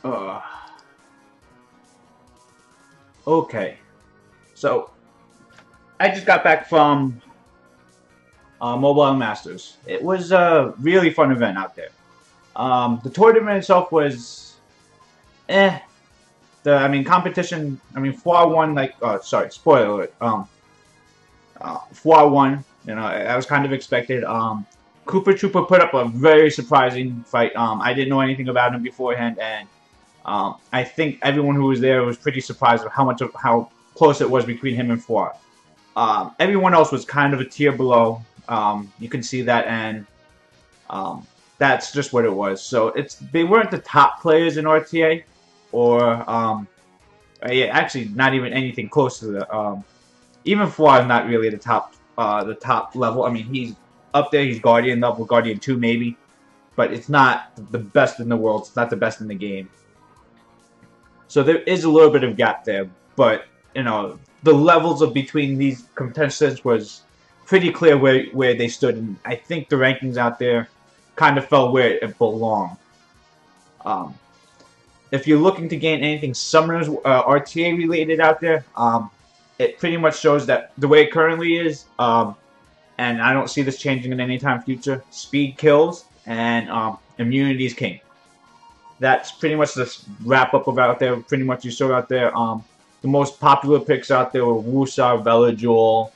Uh, okay, so I just got back from Mobile Masters. It was a really fun event out there. The tournament itself was eh. Competition. Four won. Sorry, spoiler alert. Four won. That was kind of expected. Cooper Trooper put up a very surprising fight. I didn't know anything about him beforehand, and I think everyone who was there was pretty surprised at how close it was between him and Four. Everyone else was kind of a tier below. You can see that, and that's just what it was. So they weren't the top players in RTA, or yeah, actually not even anything close to the. Even Four not really the top level. I mean, he's up there. He's Guardian level, Guardian 2 maybe, but it's not the best in the world. It's not the best in the game. So there is a little bit of gap there, but the levels of between these contestants was pretty clear where they stood, and I think the rankings out there kind of fell where it belonged. If you're looking to gain anything Summoners RTA related out there, it pretty much shows that the way it currently is, and I don't see this changing in any time future. Speed kills and immunity is king. That's pretty much the wrap up of out there. Pretty much you saw out there. The most popular picks out there were Wusar, Belajul,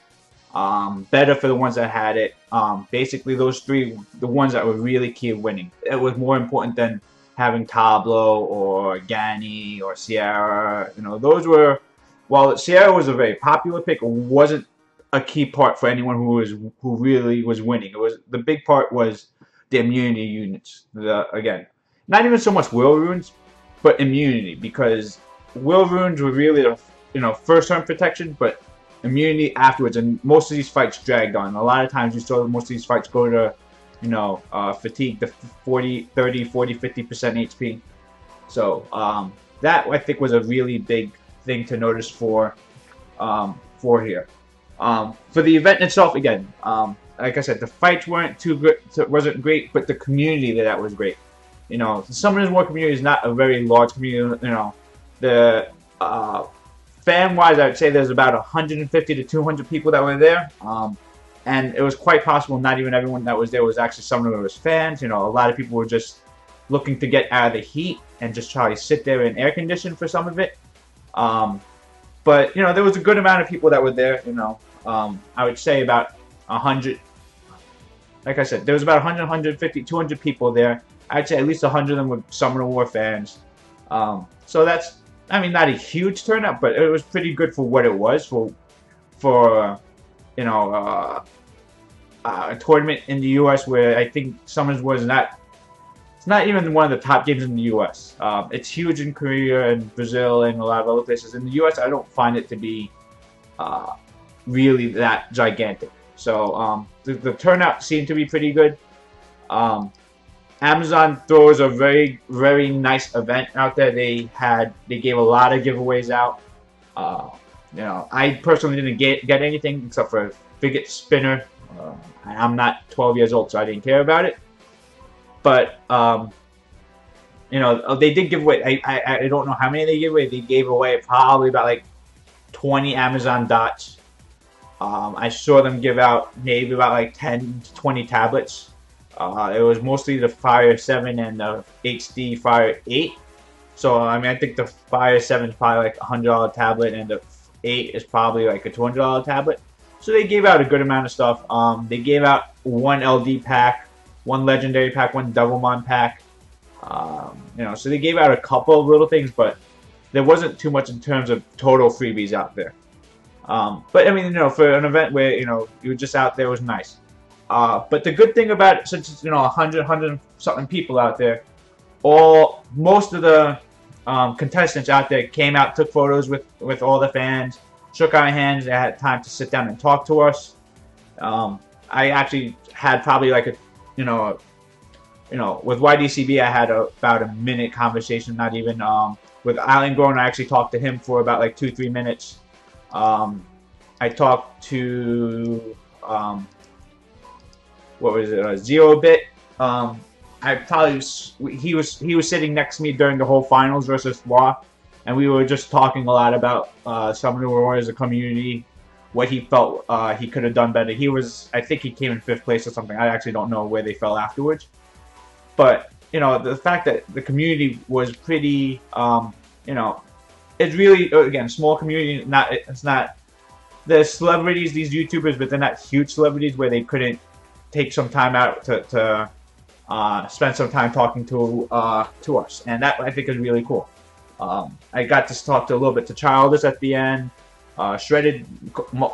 better for the ones that had it. Basically, those three, the ones that were really key of winning. It was more important than having Tableau or Gani or Sierra. Those were, while Sierra was a very popular pick, it wasn't a key part for anyone who really was winning. It was the big part was the immunity units. Again, not even so much will runes, but immunity, because will runes were really the first turn protection, but immunity afterwards, and most of these fights dragged on. A lot of times you saw most of these fights go to fatigue, the 40, 30, 40, 50% HP. So that I think was a really big thing to notice for here. For the event itself, again, like I said, the fights weren't too good, wasn't great, but the community that was great. The Summoners War community is not a very large community. The fan-wise, I would say there's about 150 to 200 people that were there. And it was quite possible not even everyone that was there was actually someone who was fans. A lot of people were just looking to get out of the heat and just try to sit there in air condition for some of it. But there was a good amount of people that were there. I would say about 100. Like I said, there was about 100, 150, 200 people there. I'd say at least 100 of them were Summoner War fans. So that's, not a huge turnout, but it was pretty good for what it was for a tournament in the U.S. where I think Summoners was not. It's not even one of the top games in the U.S. It's huge in Korea and Brazil and a lot of other places. In the U.S., I don't find it to be really that gigantic. So the turnout seemed to be pretty good. Amazon throws a very, very nice event out there. They gave a lot of giveaways out. I personally didn't get anything except for a Fidget Spinner. I'm not 12 years old, so I didn't care about it. But they did give away. I don't know how many they gave away. They gave away probably about like 20 Amazon dots. I saw them give out maybe about like 10 to 20 tablets. It was mostly the Fire 7 and the HD Fire 8. So I think the Fire 7 is probably like a $100 tablet, and the 8 is probably like a $200 tablet. So they gave out a good amount of stuff. They gave out one LD pack, one Legendary pack, one Devilmon pack. So they gave out a couple of little things, but there wasn't too much in terms of total freebies out there. But for an event where you were just out there, it was nice. But the good thing about it, since it's 100 something people out there, most of the contestants out there came out, took photos with all the fans, shook our hands. They had time to sit down and talk to us. I actually had probably like with YDCB, I had about a minute conversation, not even. With Island Grown, I actually talked to him for about like 2-3 minutes. I talked to what was it, Zero Bit. he was sitting next to me during the whole finals versus Fwa, and we were just talking a lot about some of the Warriors, the community, what he felt he could have done better. I think he came in 5th place or something. I actually don't know where they fell afterwards, but you know, the fact that the community was pretty, you know, it's really, again, small community. It's not the celebrities, these YouTubers, but they're not huge celebrities where they couldn't take some time out to spend some time talking to us, and that I think is really cool. I got to talk to a little bit to Childish at the end. Shredded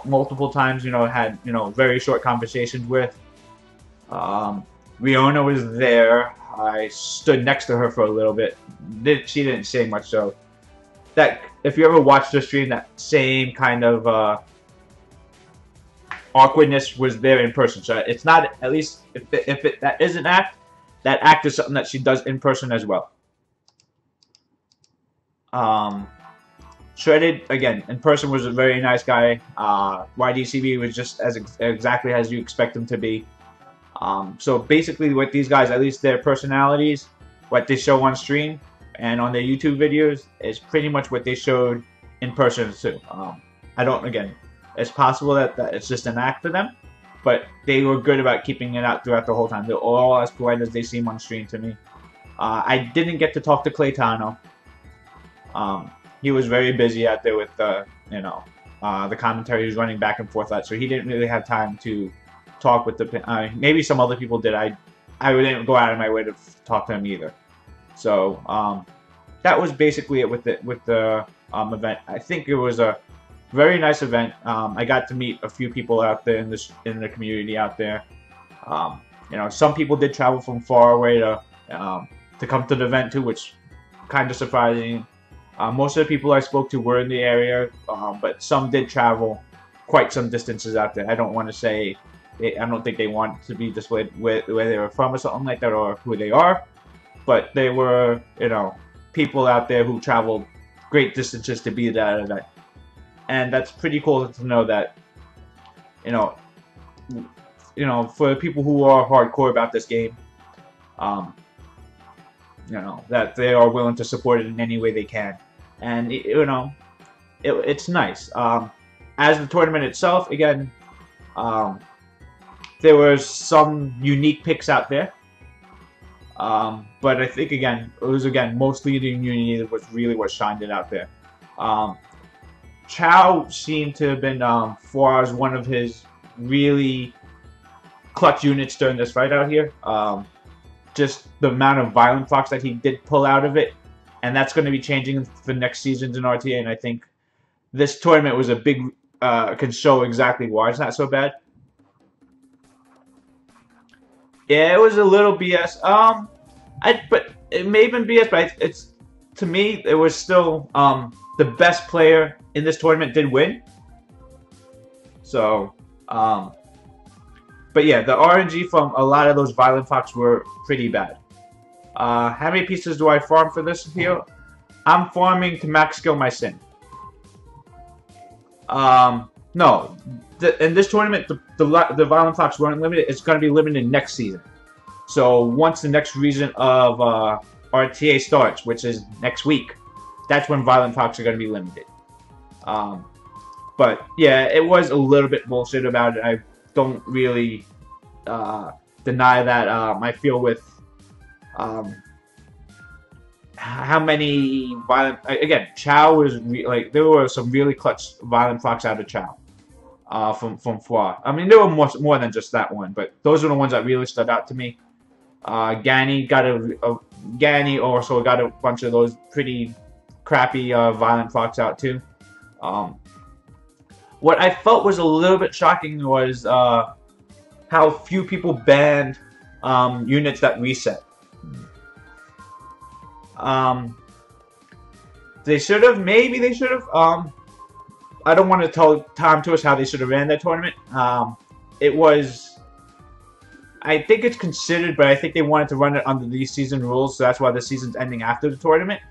multiple times, you know, had, you know, very short conversations with. Riona was there. I stood next to her for a little bit. She didn't say much, so that if you ever watched the stream, that same kind of awkwardness was there in person. So it's not, at least if that is an act, that act is something that she does in person as well. Shredded, again, in person was a very nice guy. YDCB was just exactly as you expect him to be. So basically what these guys, at least their personalities, what they show on stream and on their YouTube videos, is pretty much what they showed in person too. Again, it's possible that it's just an act for them, but they were good about keeping it out throughout the whole time. They're all as polite as they seem on stream to me. I didn't get to talk to Claytano. He was very busy out there with you know, the commentary. He was running back and forth, so he didn't really have time to talk with the. Maybe some other people did. I didn't go out of my way to talk to him either. So that was basically it with the event. I think it was a very nice event. I got to meet a few people out there in the community out there. You know, some people did travel from far away to come to the event too, which kind of surprising. Most of the people I spoke to were in the area, but some did travel quite some distances out there. I don't want to say, I don't think they want to be displayed where they were from or something like that, or who they are, but they were, you know, people out there who traveled great distances to be at that event. And that's pretty cool to know that, you know, for people who are hardcore about this game, you know, that they are willing to support it in any way they can. And, you know, it's nice. As the tournament itself, again, there were some unique picks out there. But I think, again, it was, mostly the Unity that was really what shined it out there. Chow seemed to have been, far as one of his really clutch units during this fight out here. Just the amount of Violent Fox that he did pull out of it, and that's going to be changing for next seasons in RTA, and I think this tournament was a big, can show exactly why it's not so bad. Yeah, it was a little BS. But it may have been BS, but it's, to me, it was still, the best player in this tournament did win. So, but yeah, the RNG from a lot of those Violent Fox were pretty bad. How many pieces do I farm for this here? I'm farming to max skill my Sin. No, in this tournament, the Violent Fox weren't limited. It's going to be limited next season. So once the next season of RTA starts, which is next week, that's when Violent Fox are going to be limited. But yeah, it was a little bit bullshit about it. I don't really deny that. I feel with how many Violent, again, Chow was like, there were some really clutch Violent Fox out of Chow from Fwa. I mean, there were more than just that one, but those are the ones that really stood out to me. Gani also got a bunch of those pretty crappy Violent Fox out too. What I felt was a little bit shocking was how few people banned units that reset. They should have, maybe they should have. I don't want to tell Tom to us how they should have ran that tournament. It was, I think it's considered, but I think they wanted to run it under these season rules, so that's why the season's ending after the tournament.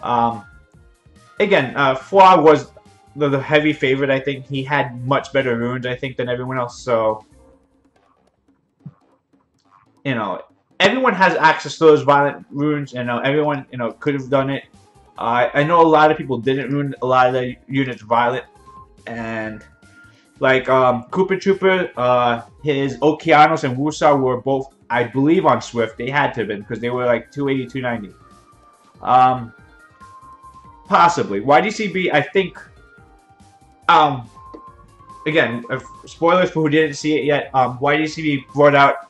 Again, Fwa was the heavy favorite. I think he had much better runes, I think, than everyone else. So, you know, everyone has access to those violent runes. Everyone could have done it. I know a lot of people didn't ruin a lot of the units violent, and like Koopa Trooper, his Okeanos and Wusar were both, I believe, on Swift. They had to have been because they were like 280, 290. Um, Possibly YDCB. I think. Um, Again, spoilers for who didn't see it yet. YDCB brought out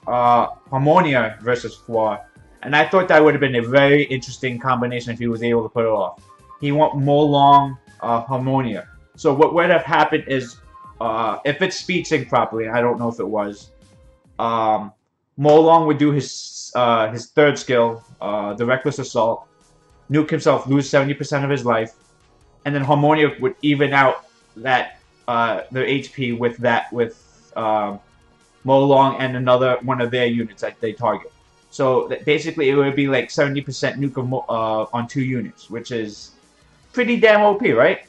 Harmonia versus Floor, and I thought that would have been a very interesting combination if he was able to put it off. He went more long Harmonia. So what would have happened is, if it's speed sync properly, I don't know if it was, Molong would do his third skill, the Reckless Assault, nuke himself, lose 70% of his life, and then Harmonia would even out that their HP with Molong and another one of their units that they target. So basically, it would be like 70% nuke on 2 units, which is pretty damn OP, right?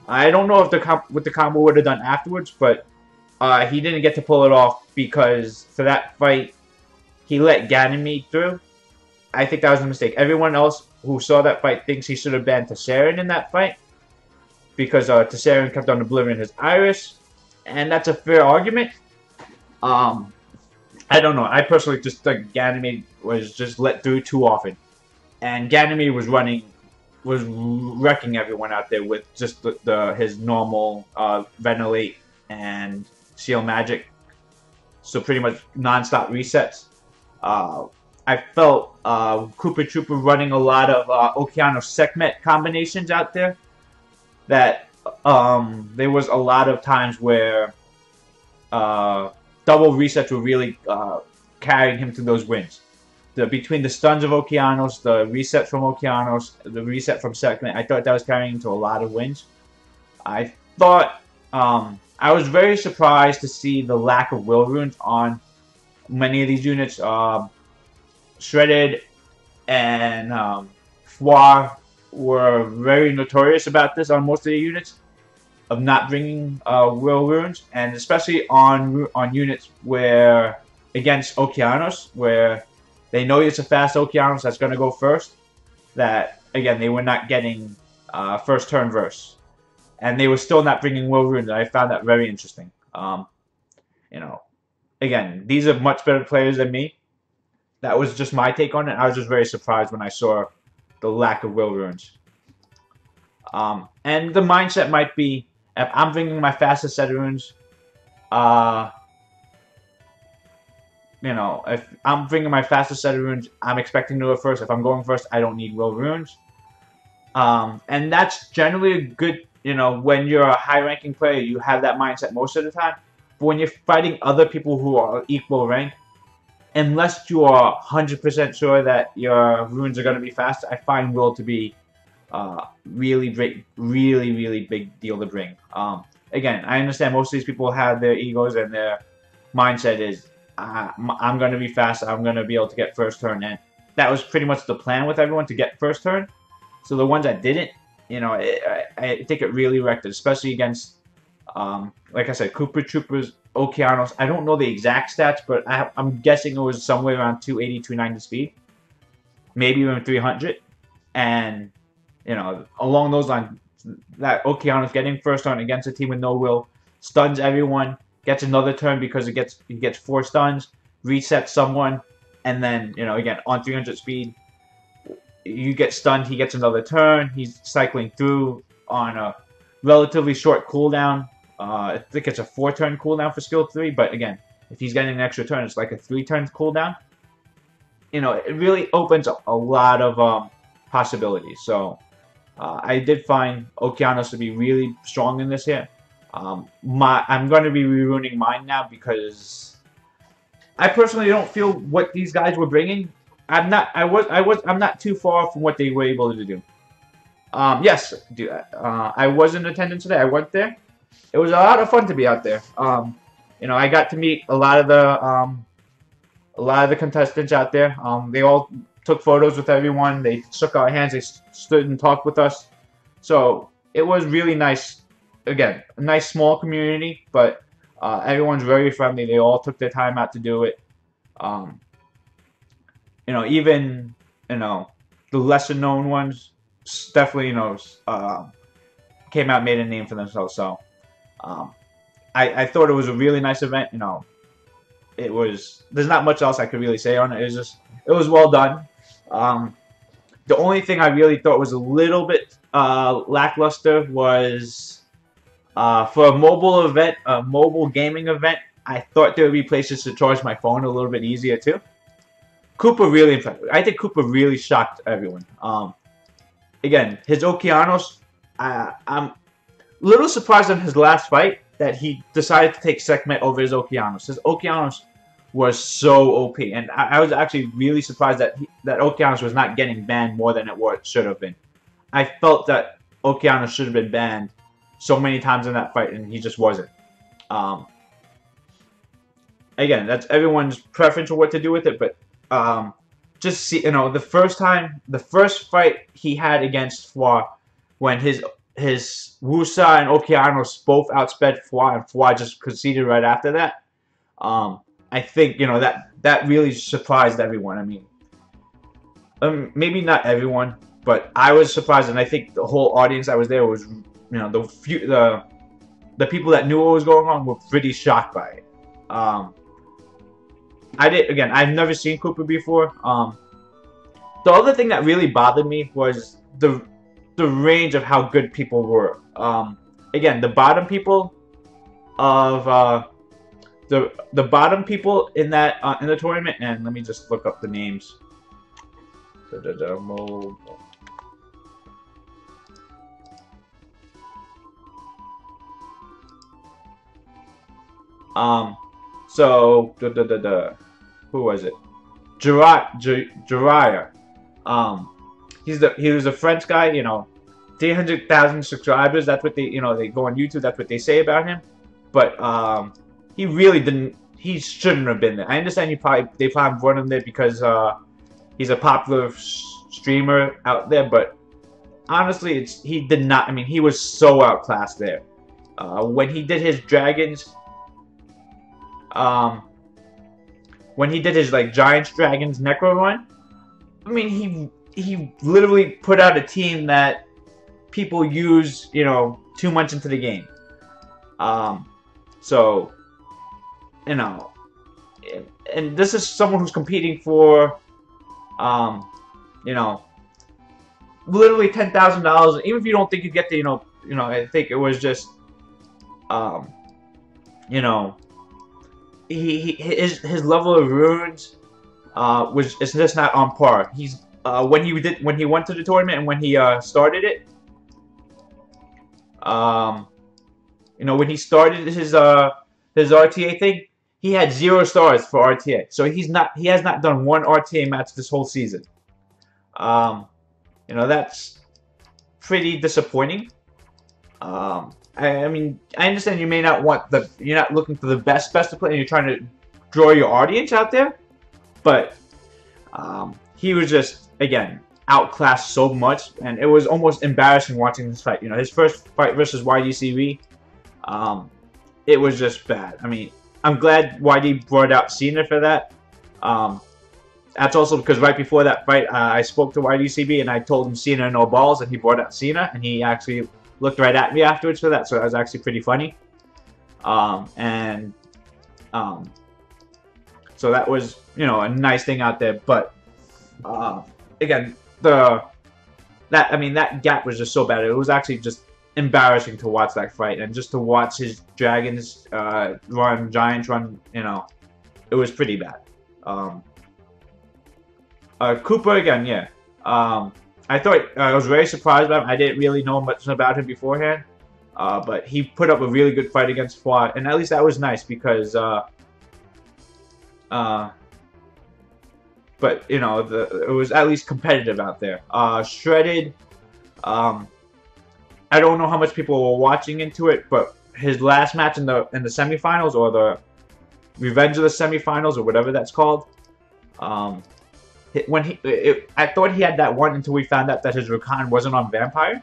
I don't know if what the combo would have done afterwards, but he didn't get to pull it off because for that fight, he let Ganymede through. I think that was a mistake. Everyone else who saw that fight thinks he should have banned Tessarion in that fight because Tessarion kept on obliterating his Iris, and that's a fair argument. I don't know. I personally just think Ganymede was just let through too often, and Ganymede was wrecking everyone out there with just his normal Ventilate and Seal Magic. So pretty much non-stop resets. I felt Koopa Trooper running a lot of Okeanos Sekhmet combinations out there. That there was a lot of times where double resets were really carrying him to those wins. Between the stuns of Okeanos, the reset from Okeanos, the reset from Sekhmet, I thought that was carrying him to a lot of wins. I thought I was very surprised to see the lack of will runes on many of these units. Shredded and Foire were very notorious about this on most of the units, of not bringing will runes, and especially on units where against Okeanos, where they know it's a fast Okeanos that's going to go first. That again, they were not getting first turn verse, and they were still not bringing will runes. I found that very interesting. Again, these are much better players than me. That was just my take on it. I was just very surprised when I saw the lack of will runes. And the mindset might be, if I'm bringing my fastest set of runes, if I'm bringing my fastest set of runes, I'm expecting to go first. If I'm going first, I don't need will runes. And that's generally a good, when you're a high-ranking player, you have that mindset most of the time. But when you're fighting other people who are equal rank, unless you are 100% sure that your runes are going to be fast, I find will to be really big deal to bring. Again, I understand most of these people have their egos and their mindset is, I'm going to be fast, I'm going to be able to get first turn, and that was pretty much the plan with everyone, to get first turn. So the ones that didn't, I think it really wrecked it, especially against, like I said, Koopa Troopers, Okeanos. I don't know the exact stats, but I'm guessing it was somewhere around 280, 290 speed. Maybe even 300. And, along those lines, that Okeanos getting first turn against a team with no will, stuns everyone, gets another turn because he gets 4 stuns, resets someone, and then, again, on 300 speed, you get stunned, he gets another turn, he's cycling through on a relatively short cooldown. I think it's a 4-turn cooldown for skill 3, but again, if he's getting an extra turn, it's like a 3-turn cooldown. It really opens up a lot of possibilities. So I did find Okeanos to be really strong in this here. I'm going to be reruning mine now because I personally don't feel what these guys were bringing. I'm not too far from what they were able to do. Yes, I was in attendance today. I went there. It was a lot of fun to be out there. I got to meet a lot of the contestants out there. They all took photos with everyone. They shook our hands. They stood and talked with us. So it was really nice. Again, a nice small community, but everyone's very friendly. They all took their time out to do it. even the lesser known ones definitely came out and made a name for themselves. So um, I thought it was a really nice event. It was. There's not much else I could really say on it. It was well done. The only thing I really thought was a little bit lackluster was for a mobile event, a mobile gaming event. I thought there would be places to charge my phone a little bit easier too. Cooper really, I think Cooper really shocked everyone. Again, his Okeanos, I'm a little surprised on his last fight that he decided to take Sekhmet over his Okeanos. His Okeanos was so OP, and I was actually really surprised that Okeanos was not getting banned more than it should have been. I felt that Okeanos should have been banned so many times in that fight, and he just wasn't. Again, that's everyone's preference of what to do with it, but just see, the first fight he had against Foy, when his Wusa and Okeanos both outsped Foy, and Foy just conceded right after that. I think that really surprised everyone. I mean, maybe not everyone, but I was surprised, and I think the whole audience that was there was, the people that knew what was going on were pretty shocked by it. I've never seen Cooper before. The other thing that really bothered me was the range of how good people were. Again, the bottom people of the bottom people in that in the tournament, and let me just look up the names. So who was it? Jiraiya. He was a French guy. 300,000 subscribers. That's what they they go on YouTube. That's what they say about him. But he really didn't. He shouldn't have been there. I understand they probably brought him there because he's a popular streamer out there. But honestly, he did not. I mean, he was so outclassed there. When he did his dragons. When he did his Giants Dragons Necro run, I mean he literally put out a team that people use 2 months into the game. So and this is someone who's competing for literally $10,000. Even if you don't think you get the I think it was just his level of runes is just not on par. He's when he went to the tournament and when he started it, when he started his RTA thing, he had 0 stars for RTA. So he has not done 1 RTA match this whole season. That's pretty disappointing. I mean, I understand you may not want you're not looking for the best to play, and you're trying to draw your audience out there, but he was just, again, outclassed so much, and it was almost embarrassing watching this fight. His first fight versus YDCV, it was just bad. I mean, I'm glad YD brought out Cena for that. That's also because right before that fight, I spoke to YDCB and I told him Cena no balls, and he brought out Cena, and he actually looked right at me afterwards for that, so that was actually pretty funny. So that was, a nice thing out there. But again, that gap was just so bad. It was actually just embarrassing to watch that fight, and just to watch his Dragons run, Giants run. It was pretty bad. Cooper again, yeah. I thought I was very surprised by him. I didn't really know much about him beforehand, but he put up a really good fight against Foy, and at least that was nice because, but it was at least competitive out there. Shredded, I don't know how much people were watching into it, but his last match in the semifinals, or the Revenge of the Semifinals, or whatever that's called. I thought he had that one until we found out that his Rakan wasn't on Vampire,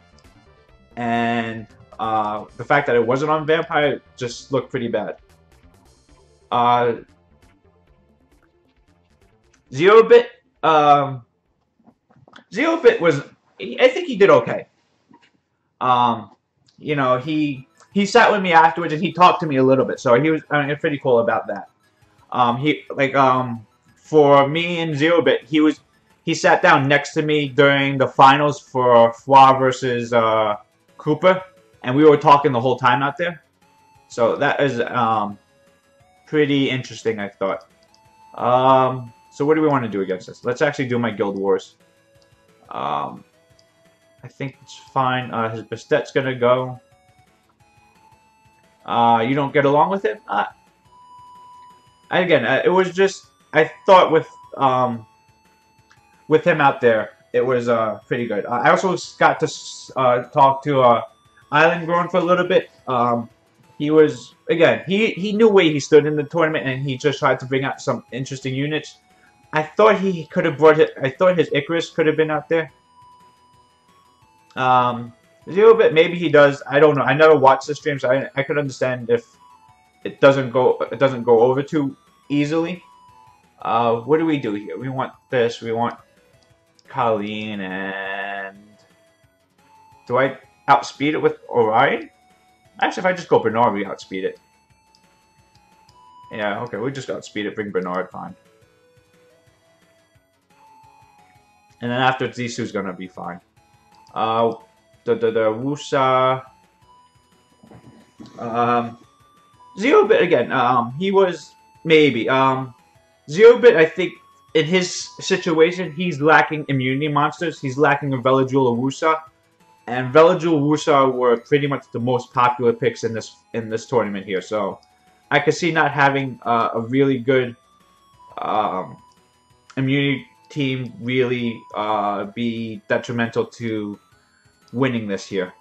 and the fact that it wasn't on Vampire just looked pretty bad. Zero Bit, Um, Zeobit was, I think he did okay. Um, you know, he sat with me afterwards and he talked to me a little bit, so he was pretty cool about that. He like for me and Zeobit, he sat down next to me during the finals for Fwa versus Cooper, and we were talking the whole time out there. So that is pretty interesting, I thought. So what do we want to do against this? Let's actually do my Guild Wars. I think it's fine. His Bastet's gonna go. You don't get along with it? Again, it was just I thought with him out there, it was pretty good. I also got to talk to Island Grown for a little bit. He was again he knew where he stood in the tournament, and he just tried to bring out some interesting units. I thought he could have brought it. I thought his Icarus could have been out there. A little bit, maybe he does. I don't know. I never watched the stream, so I could understand if it doesn't go over too easily. What do we do here? We want this. We want Colleen, and do I outspeed it with Orion? Actually, if I just go Bernard, we outspeed it. Yeah, okay, we just outspeed it. Bring Bernard, fine. And then after Zisu's gonna be fine. The Wusa. Zeobit again. He was maybe. Zeobit, I think, in his situation, he's lacking immunity monsters. He's lacking a Veladrul or Wusa, and Veladrul Wusa were pretty much the most popular picks in this tournament here. So I could see not having a really good immunity team really be detrimental to winning this here.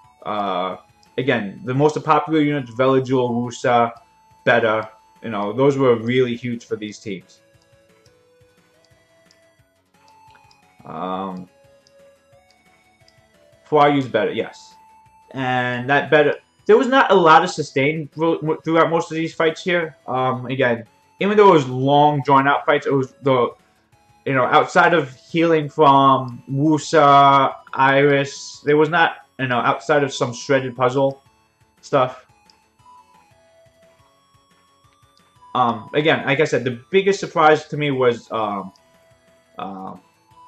Again, the most popular units, Veladrul, Wusa, Beta, you know, those were really huge for these teams. Fwa used Beta, yes. And that Beta, there was not a lot of sustain throughout most of these fights here. Again, even though it was long, drawn-out fights, it was the, you know, outside of healing from Wusa, Iris, there was not, you know, outside of some shredded puzzle stuff. Again, like I said, the biggest surprise to me was,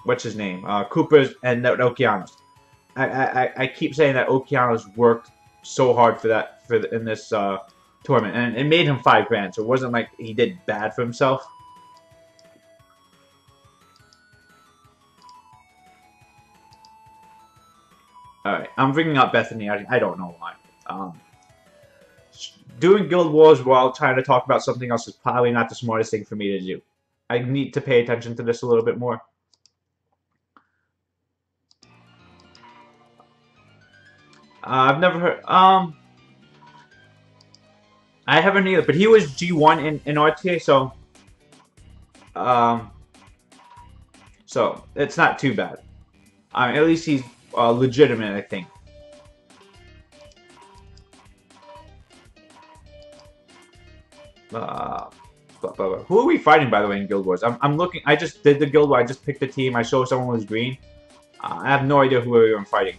what's his name? Cooper's and Okeanos. I keep saying that Okeanos worked so hard for that in this tournament, and it made him $5 grand. So it wasn't like he did bad for himself. Alright, I'm bringing up Bethany. I don't know why. Doing Guild Wars while trying to talk about something else is probably not the smartest thing for me to do. I need to pay attention to this a little bit more. I've never heard. I haven't either, but he was G1 in RTA, so. So it's not too bad. At least he's legitimate, I think. Who are we fighting, by the way, in Guild Wars? I'm looking. I just did the Guild War. I just picked a team. I saw someone was green. I have no idea who we were fighting.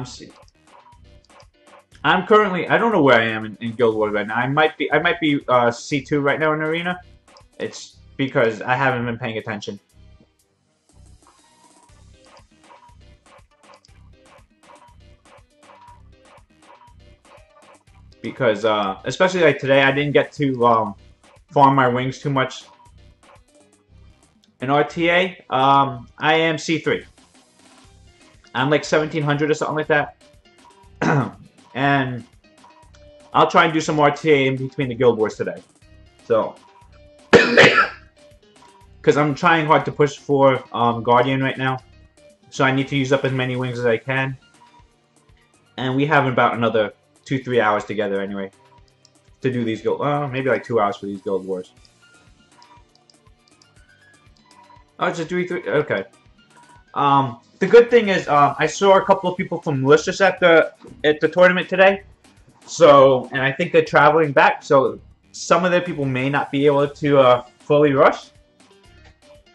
See. I'm currently. I don't know where I am in Guild Wars right now. I might be C2 right now in Arena. It's because I haven't been paying attention. Because, especially like today, I didn't get to farm my wings too much. In RTA, I am C3. I'm like 1700 or something like that. And I'll try and do some RTA in between the Guild Wars today. So, because I'm trying hard to push for Guardian right now. So I need to use up as many wings as I can. And we have about another 2-3 hours together anyway to do these guild. Maybe like 2 hours for these Guild Wars. Oh, it's a 3-3. Okay. The good thing is, I saw a couple of people from Malicious at the tournament today. So, and I think they're traveling back. So, some of their people may not be able to fully rush.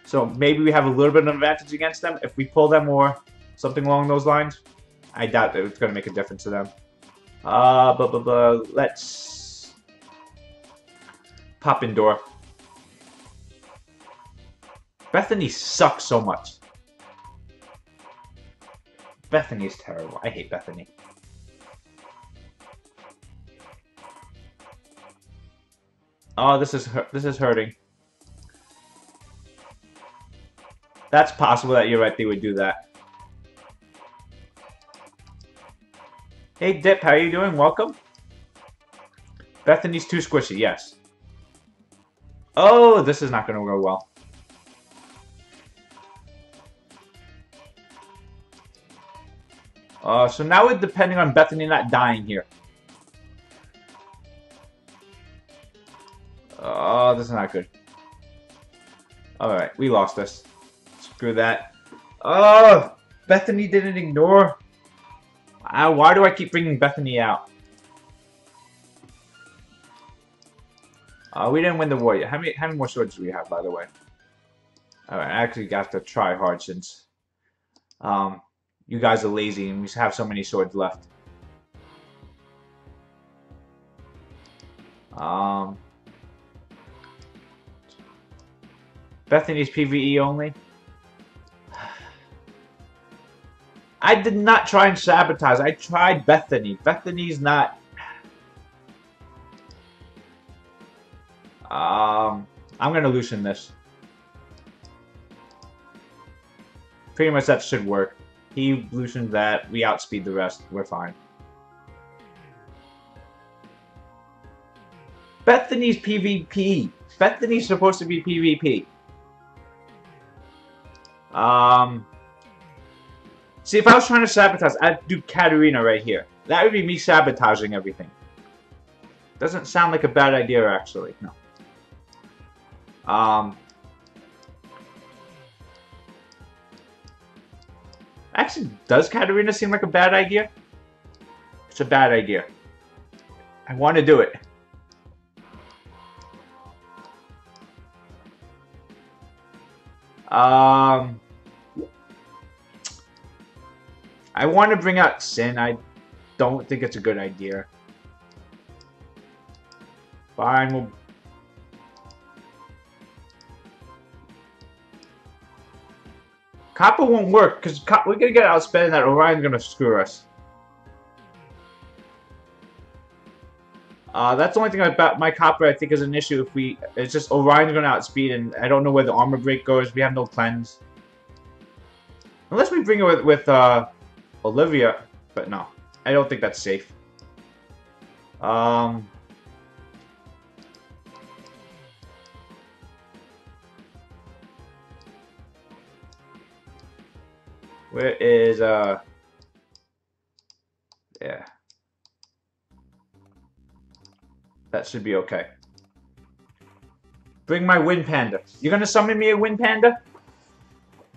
So maybe we have a little bit of an advantage against them if we pull them or something along those lines. I doubt that it's going to make a difference to them. Let's pop indoor. Bethany sucks so much. Bethany is terrible. I hate Bethany. Oh, this is hurting. That's possible that you're right. They would do that. Hey, Dip, how are you doing? Welcome. Bethany's too squishy. Yes. Oh, this is not going to go well. So now we're depending on Bethany not dying here. Oh, this is not good. Alright, we lost this. Screw that. Oh, Bethany didn't ignore. Why do I keep bringing Bethany out? We didn't win the war yet. How many more swords do we have, by the way? Alright, I actually got to try hard since you guys are lazy and we have so many swords left. Bethany's PvE only. I did not try and sabotage. I tried Bethany. Bethany's not... I'm gonna loosen this. Pretty much that should work. He loosened that. We outspeed the rest. We're fine. Bethany's PvP. Bethany's supposed to be PvP. See, if I was trying to sabotage, I'd do Katarina right here. That would be me sabotaging everything. Doesn't sound like a bad idea, actually. No. Actually, does Katarina seem like a bad idea? It's a bad idea. I want to do it. I want to bring out Sin. I don't think it's a good idea. Fine, we'll... Copper won't work, because we're going to get outspent and that Orion's going to screw us. That's the only thing about my Copper I think is an issue if we... It's just Orion's going to outspeed, and I don't know where the armor break goes. We have no cleanse. Unless we bring it with Olivia, but no. I don't think that's safe. Where is, yeah. That should be okay. Bring my Wind Panda. You're gonna summon me a Wind Panda?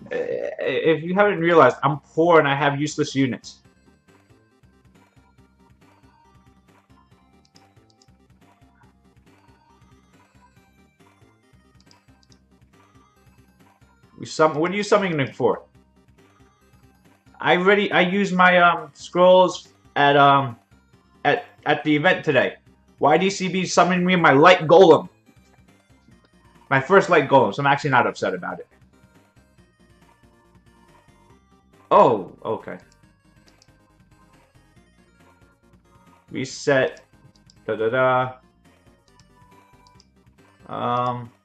If you haven't realized, I'm poor and I have useless units. What are you summoning it for? I used my scrolls at the event today. YDCB summoned me my light golem. My first light golem, so I'm actually not upset about it. Oh, okay. Reset. I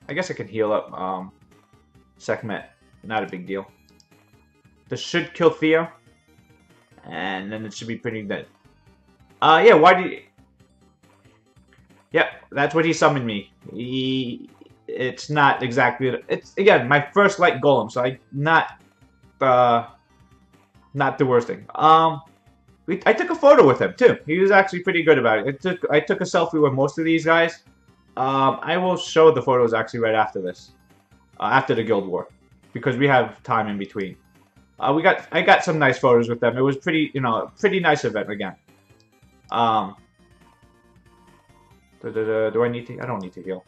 guess I can heal up Sekhmet. Not a big deal. This should kill Theo. And then it should be pretty good. Yeah, why did... Yep, that's what he summoned me. It's not exactly... It's, again, my first light golem, so not the worst thing. I took a photo with him, too. He was actually pretty good about it. I took a selfie with most of these guys. I will show the photos actually right after this. After the Guild War. Because we have time in between. I got some nice photos with them. It was pretty, pretty nice event again. Do I need to? I don't need to heal.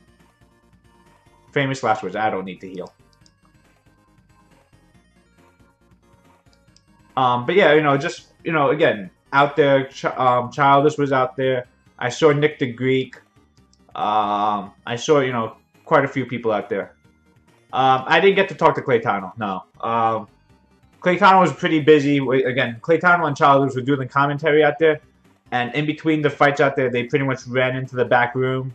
Famous last words. I don't need to heal. But yeah, you know, just, you know, again, out there, Childish was out there. I saw Nick the Greek. I saw, you know, quite a few people out there. I didn't get to talk to Claytano, no. Claytano was pretty busy. Again, Claytano and Childish were doing the commentary out there. And in between the fights out there, they pretty much ran into the back room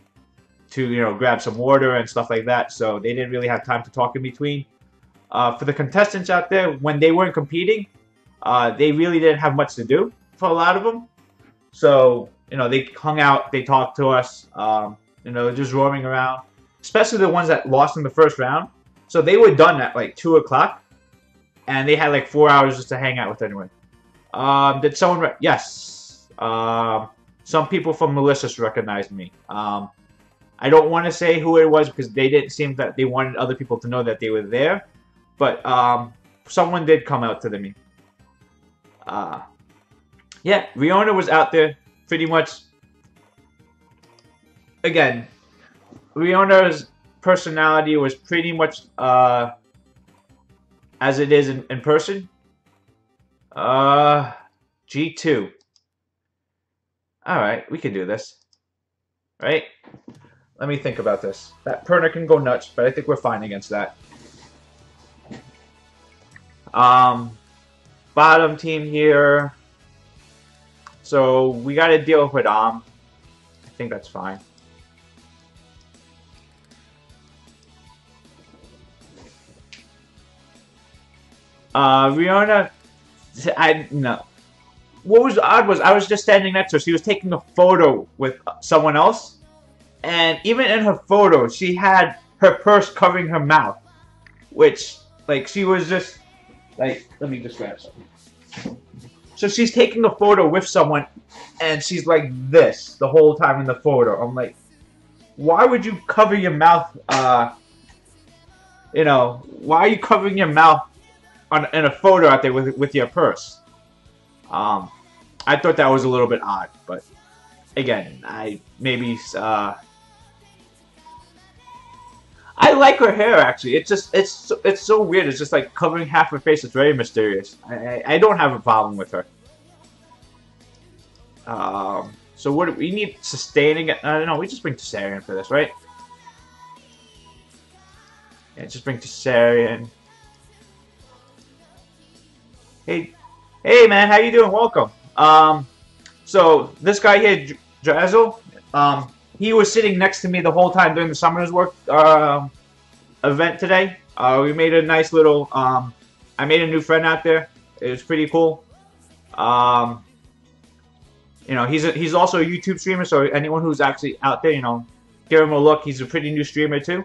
to, you know, grab some water and stuff like that. So they didn't really have time to talk in between. For the contestants out there, when they weren't competing, they really didn't have much to do for a lot of them. So, you know, they hung out, they talked to us, you know, just roaming around. Especially the ones that lost in the first round. So they were done at like 2 o'clock. And they had like 4 hours just to hang out with anyone. Did someone... Yes. Some people from Malicious recognized me. I don't want to say who it was because they didn't seem that they wanted other people to know that they were there. But someone did come out to me. Yeah, Riona was out there pretty much. Again, Riona's personality was pretty much as it is in person. G2. Alright, we can do this. Right? Let me think about this. That Perna can go nuts, but I think we're fine against that. Bottom team here. So we got to deal with I think that's fine. Riona, no. What was odd was I was just standing next to her. She was taking a photo with someone else, and even in her photo, she had her purse covering her mouth, which, like, she was just like, let me just grab something. So she's taking a photo with someone, and she's like this the whole time in the photo. I'm like, why would you cover your mouth? You know, why are you covering your mouth in a photo out there with your purse? I thought that was a little bit odd, but again, I like her hair actually. It's just it's so weird. It's just like covering half her face. It's very mysterious. I don't have a problem with her. So what do we need? Sustaining it? No, we just bring Tessarian for this, right? Yeah, just bring Tessarian. Hey man, how you doing? Welcome. So this guy here, Drazel, he was sitting next to me the whole time during the Summoners Work event today. We made a nice little, I made a new friend out there. It was pretty cool. You know, he's also a YouTube streamer, so anyone who's actually out there, you know, give him a look. He's a pretty new streamer too.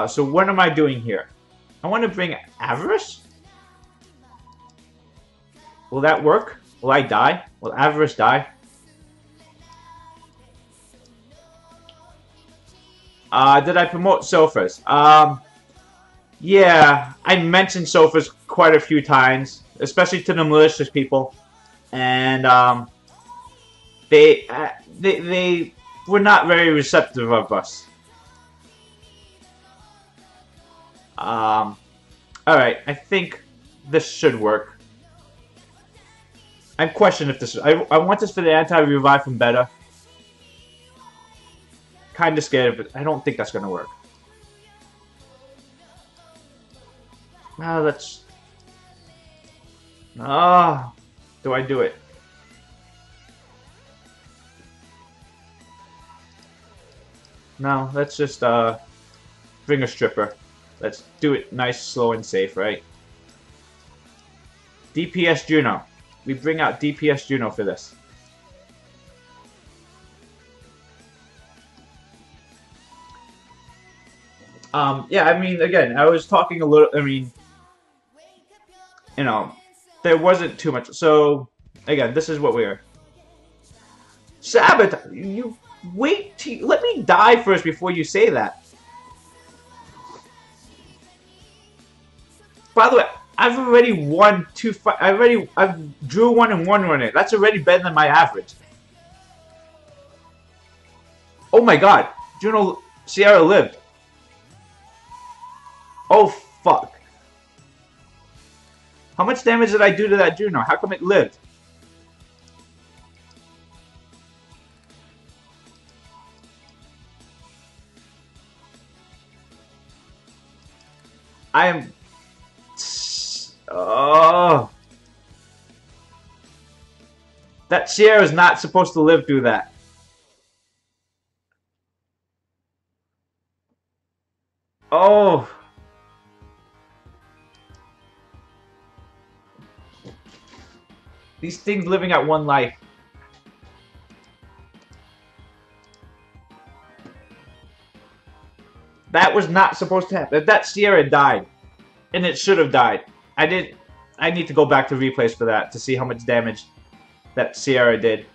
So what am I doing here? I want to bring Avarice. Will that work? Will I die? Will Avarice die? Did I promote Sofas? Yeah, I mentioned Sofas quite a few times, especially to the malicious people, and they were not very receptive of us. All right, I think this should work. I'm questioning if this... I want this for the anti-revive from beta. Kind of scared, but I don't think that's going to work. Let's... do I do it? No, let's just bring a stripper. Let's do it nice, slow, and safe, right? DPS Juno. We bring out DPS Juno for this. Yeah, I mean, again, I was talking a little, I mean, you know, there wasn't too much. So, again, this is what we are. Sabotage! You wait till, let me die first before you say that. By the way, I've already won 2 fights. I've drew 1 and 1 on it. That's already better than my average. my god! Juno Sierra lived. Oh fuck. How much damage did I do to that Juno? How come it lived? I am... Oh. That Sierra is not supposed to live through that. Oh. These things living at 1 life. That was not supposed to happen. That Sierra died. And it should have died. I need to go back to replays for that to see how much damage that Sierra did.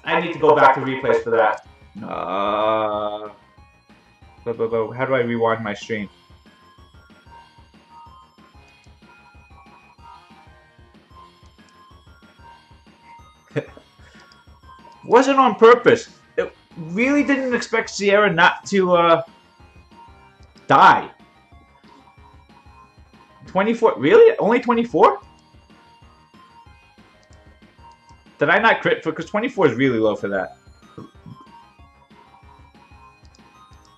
I need to go back to replays for that. How do I rewind my stream? Wasn't on purpose. It really didn't expect Sierra not to die. 24? Really? Only 24? Did I not crit for? Because 24 is really low for that.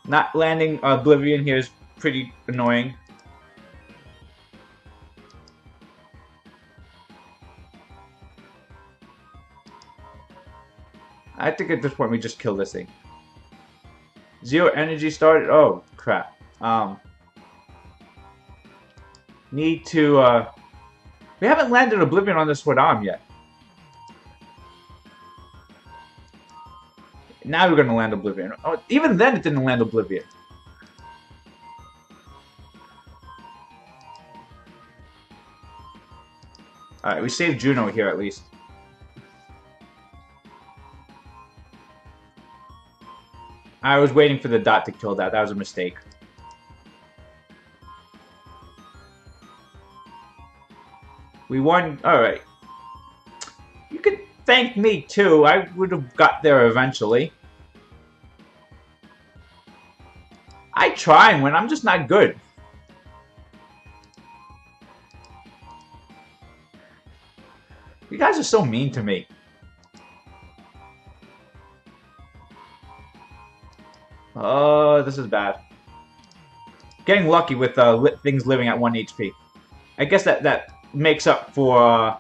Not landing Oblivion here is pretty annoying. I think at this point we just kill this thing. 0 energy started. Oh crap. Need to we haven't landed Oblivion on this Wadam yet. Now we're gonna land Oblivion. Oh, even then it didn't land Oblivion. Alright, we saved Juno here at least. I was waiting for the dot to kill that. That was a mistake. We won. Alright. You could thank me too. I would have got there eventually. I try and win. I'm just not good. You guys are so mean to me. Oh, this is bad. Getting lucky with things living at 1 HP. I guess that makes up for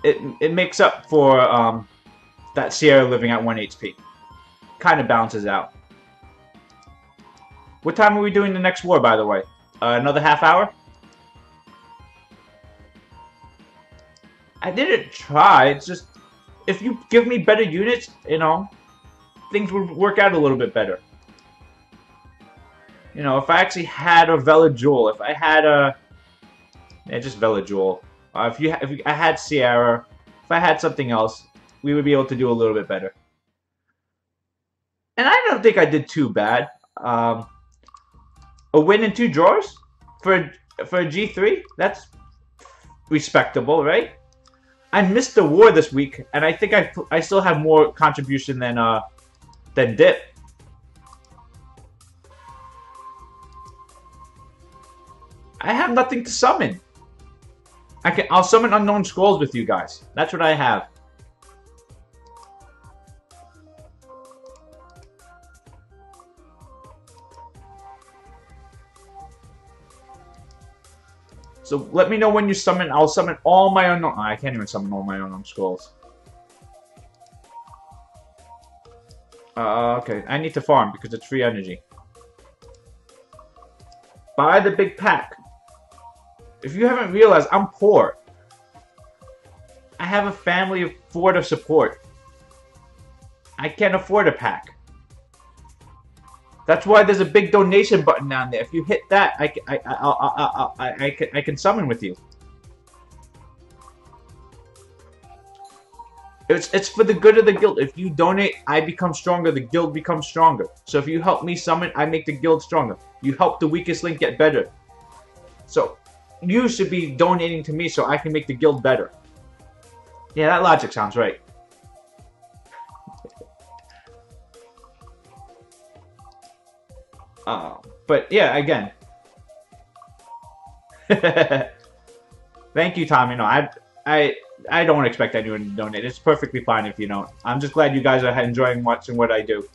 it makes up for that Sierra living at 1 HP. Kind of balances out. What time are we doing the next war, by the way? Another half hour? I didn't try. It's just if you give me better units, you know, things would work out a little bit better. You know, if I actually had a Velajewel, if I had a... Yeah, just Velajewel. If I had Sierra, if I had something else, we would be able to do a little bit better. And I don't think I did too bad. A win and 2 draws? For a G3? That's respectable, right? I missed the war this week, and I think I still have more contribution than Dip. I have nothing to summon. I'll summon Unknown Scrolls with you guys. That's what I have. So let me know when you summon. I'll summon all my unknown. I can't even summon all my unknown scrolls. Okay. I need to farm because it's free energy. Buy the big pack. If you haven't realized, I'm poor. I have a family of 4 to support. I can't afford a pack. That's why there's a big donation button down there. If you hit that, I can summon with you. It's for the good of the guild. If you donate, I become stronger. The guild becomes stronger. So if you help me summon, I make the guild stronger. You help the weakest link get better. So you should be donating to me so I can make the guild better. Yeah, that logic sounds right. But yeah, again. Thank you, Tommy. No, I, I don't expect anyone to donate. It's perfectly fine if you don't. I'm just glad you guys are enjoying watching what I do.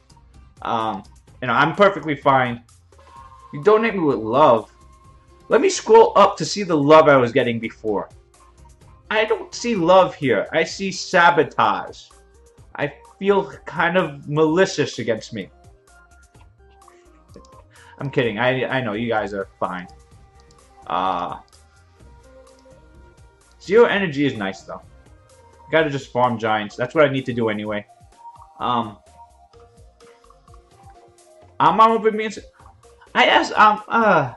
You know, I'm perfectly fine. You donate me with love. Let me scroll up to see the love I was getting before. I don't see love here. I see sabotage. I feel kind of malicious against me. I'm kidding. I know you guys are fine. Zero energy is nice though. Gotta just farm giants. That's what I need to do anyway. Amon will bring me in. I asked I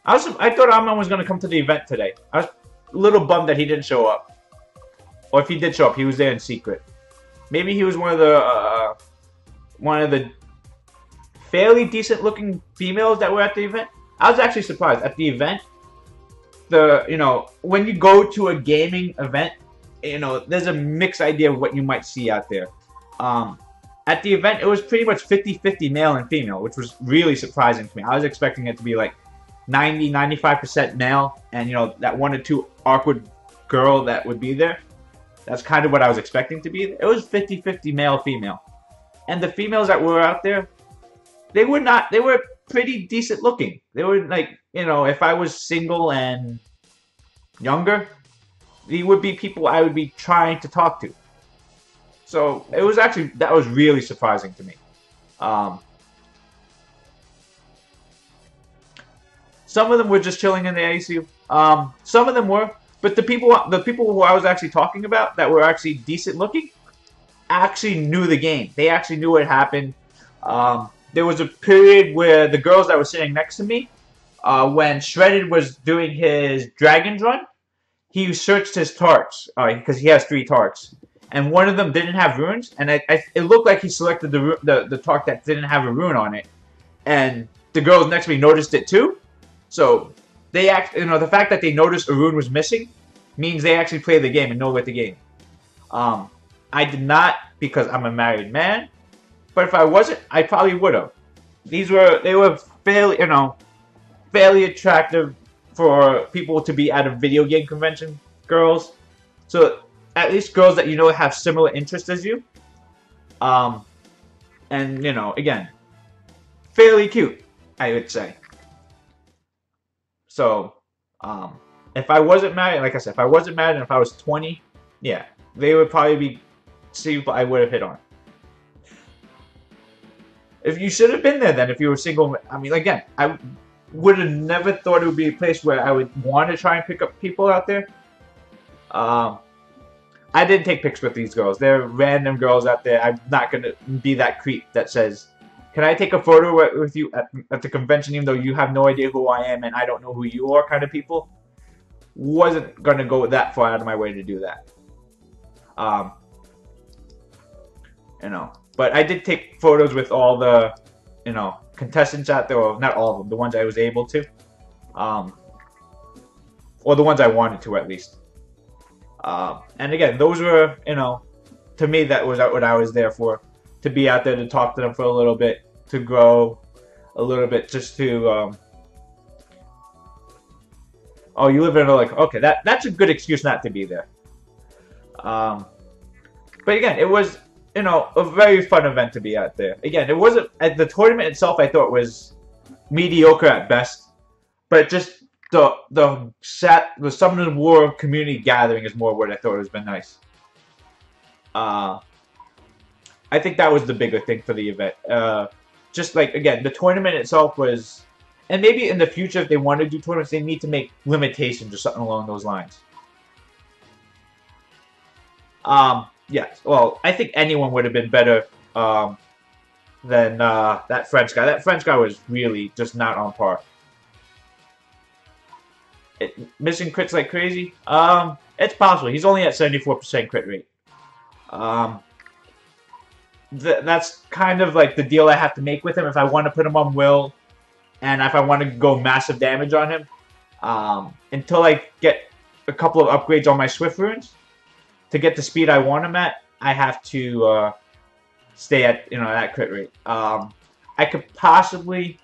thought Amon was gonna come to the event today. I was a little bummed that he didn't show up. Or if he did show up, he was there in secret. Maybe he was one of the fairly decent looking females that were at the event. I was actually surprised. At the event, you know, when you go to a gaming event, you know, there's a mixed idea of what you might see out there. At the event, it was pretty much 50-50 male and female, which was really surprising to me. I was expecting it to be like 90-95% male, and you know, that 1 or 2 awkward girl that would be there. That's kind of what I was expecting to be. It was 50-50 male-female. And the females that were out there, they were pretty decent looking. They were like, you know, if I was single and younger, they would be people I would be trying to talk to. So it was actually, that was really surprising to me. Some of them were just chilling in the ICU. Some of them were, but the people who I was actually talking about that were actually decent looking actually knew the game. They actually knew what happened. There was a period where the girls that were sitting next to me, when Shredded was doing his Dragon's Run, he searched his tarts, because he has 3 tarts. And one of them didn't have runes, and it looked like he selected the tart that didn't have a rune on it. And the girls next to me noticed it too. So, you know, the fact that they noticed a rune was missing means they actually play the game and know what the game. I did not, because I'm a married man. But if I wasn't, I probably would have. They were fairly, you know, fairly attractive for people to be at a video game convention, girls. So at least girls that you know have similar interests as you. And you know, again, fairly cute, I would say. So, if I wasn't married, like I said, if I wasn't married and if I was 20, yeah, they would probably be people I would have hit on. If you should have been there then, if you were single, I mean, again, I would have never thought it would be a place where I would want to try and pick up people out there. I didn't take pics with these girls. They're random girls out there. I'm not going to be that creep that says, can I take a photo with you at the convention even though you have no idea who I am and I don't know who you are kind of people? Wasn't going to go that far out of my way to do that. You know. But I did take photos with all the, you know, contestants out there. Well, not all of them. The ones I was able to. Or the ones I wanted to, at least. And again, those were, you know, to me, that was what I was there for. To be out there to talk to them for a little bit. To grow a little bit. Just to, oh, you live in a, like, okay, that's a good excuse not to be there. But again, it was, you know, a very fun event to be out there. Again, it wasn't, at the tournament itself I thought was mediocre at best. But just the Summoner's War community gathering is more what I thought has been nice. I think that was the bigger thing for the event. Just like, again, the tournament itself was, and maybe in the future if they want to do tournaments, they need to make limitations or something along those lines. Yes, well, I think anyone would have been better than that French guy. That French guy was really just not on par. Missing crits like crazy? It's possible. He's only at 74% crit rate. That's kind of like the deal I have to make with him if I want to put him on Will and if I want to go massive damage on him. Until I get a couple of upgrades on my Swift runes. to get the speed I want him at, I have to stay at that crit rate. I could possibly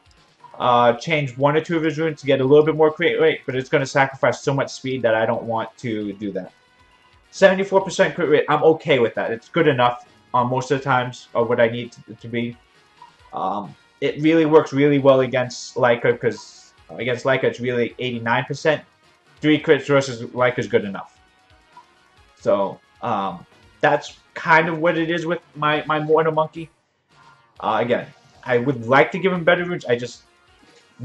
change one or two of his runes to get a little bit more crit rate, but it's going to sacrifice so much speed that I don't want to do that. 74% crit rate, I'm okay with that. It's good enough most of the times of what I need to be. It really works really well against Leica, because against Leica it's really 89%. 3 crits versus Leica is good enough. So that's kind of what it is with my Mortar Monkey. Again, I would like to give him better runes, I just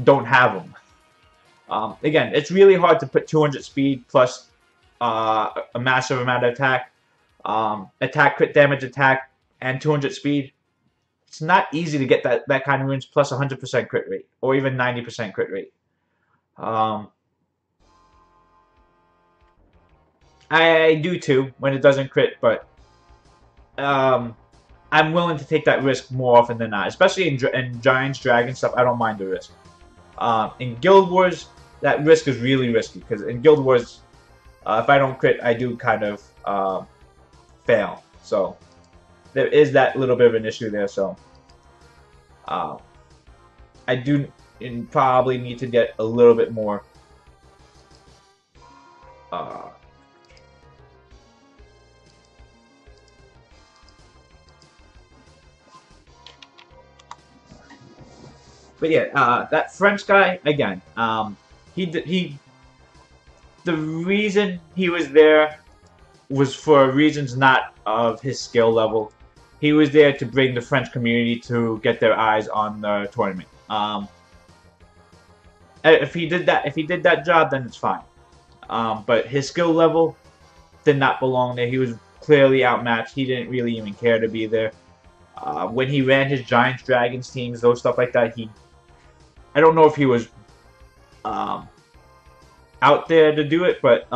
don't have them. Again, it's really hard to put 200 speed plus a massive amount of attack, attack, crit damage, attack, and 200 speed. It's not easy to get that kind of runes plus 100% crit rate, or even 90% crit rate. I do too when it doesn't crit, but I'm willing to take that risk more often than not, especially in Giants, Dragons stuff. I don't mind the risk. In Guild Wars, that risk is really risky, because in Guild Wars, if I don't crit, I do kind of fail. So there is that little bit of an issue there. So I do probably need to get a little bit more. But yeah, that French guy again. The reason he was there was for reasons not of his skill level. He was there to bring the French community to get their eyes on the tournament. If he did that job, then it's fine. But his skill level did not belong there. He was clearly outmatched. He didn't really even care to be there. When he ran his Giants, Dragons teams, those stuff like that, I don't know if he was out there to do it, but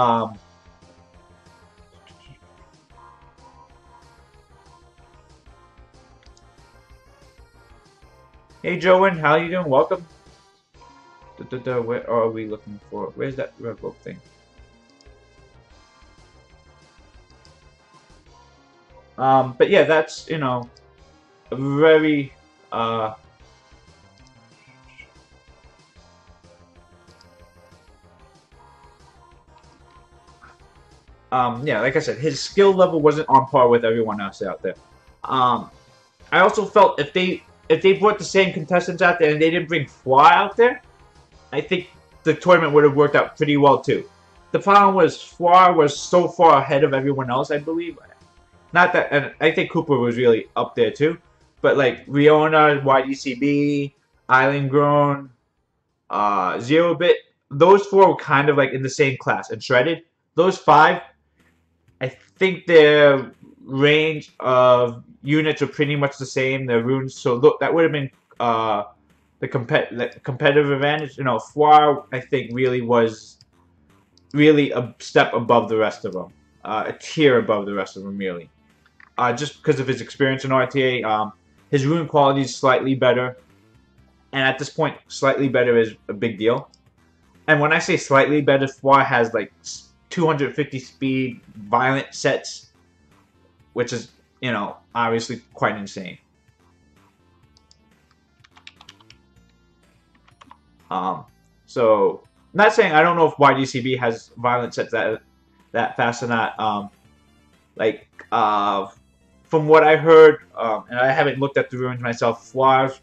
hey Joanne, how you doing? Welcome. Where are we looking for? Where's that red book thing? But yeah, that's a very yeah, like I said, his skill level wasn't on par with everyone else out there. I also felt if they brought the same contestants out there and they didn't bring Fwa out there, I think the tournament would have worked out pretty well too. The problem was Fwa was so far ahead of everyone else, I believe. Not that, and I think Cooper was really up there too, but like Riona, YDCB, Island Grown, Zero Bit, those 4 were kind of like in the same class. And Shredded, those 5, I think their range of units are pretty much the same. Their runes, so look, that would have been the competitive advantage. Fwa, I think, really was a step above the rest of them, a tier above the rest of them, really. Just because of his experience in RTA, his rune quality is slightly better, and at this point, slightly better is a big deal. And when I say slightly better, Fwa has like 250 speed violent sets, which is, obviously quite insane. So, not saying I don't know if YDCB has violent sets that fast or not. From what I heard, and I haven't looked at the runes myself, Fwa's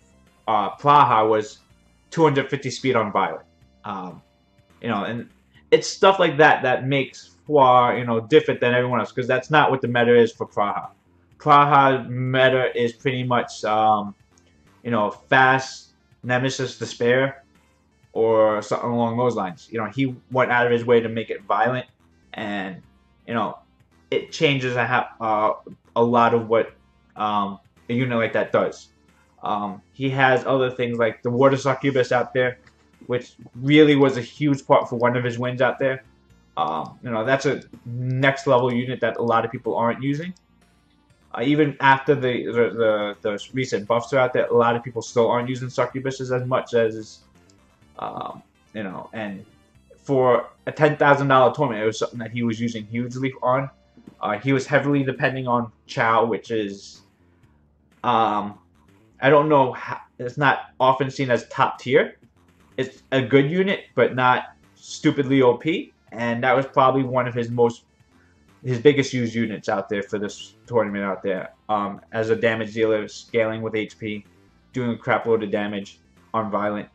Praha was 250 speed on violent. And it's stuff like that makes Fwa, different than everyone else, because that's not what the meta is for Praha. Praha meta is pretty much, fast Nemesis Despair, or something along those lines. He went out of his way to make it violent, and, it changes a lot of what a unit like that does. He has other things like the Water Succubus out there, which really was a huge part for one of his wins out there. That's a next level unit that a lot of people aren't using. Even after the recent buffs are out there, a lot of people still aren't using Succubuses as much as, and for a $10,000 tournament, it was something that he was using hugely on. He was heavily depending on Chow, which is I don't know. It's not often seen as top tier. It's a good unit, but not stupidly OP. And that was probably one of his biggest used units out there for this tournament out there. As a damage dealer, scaling with HP, doing a crap load of damage on Violent.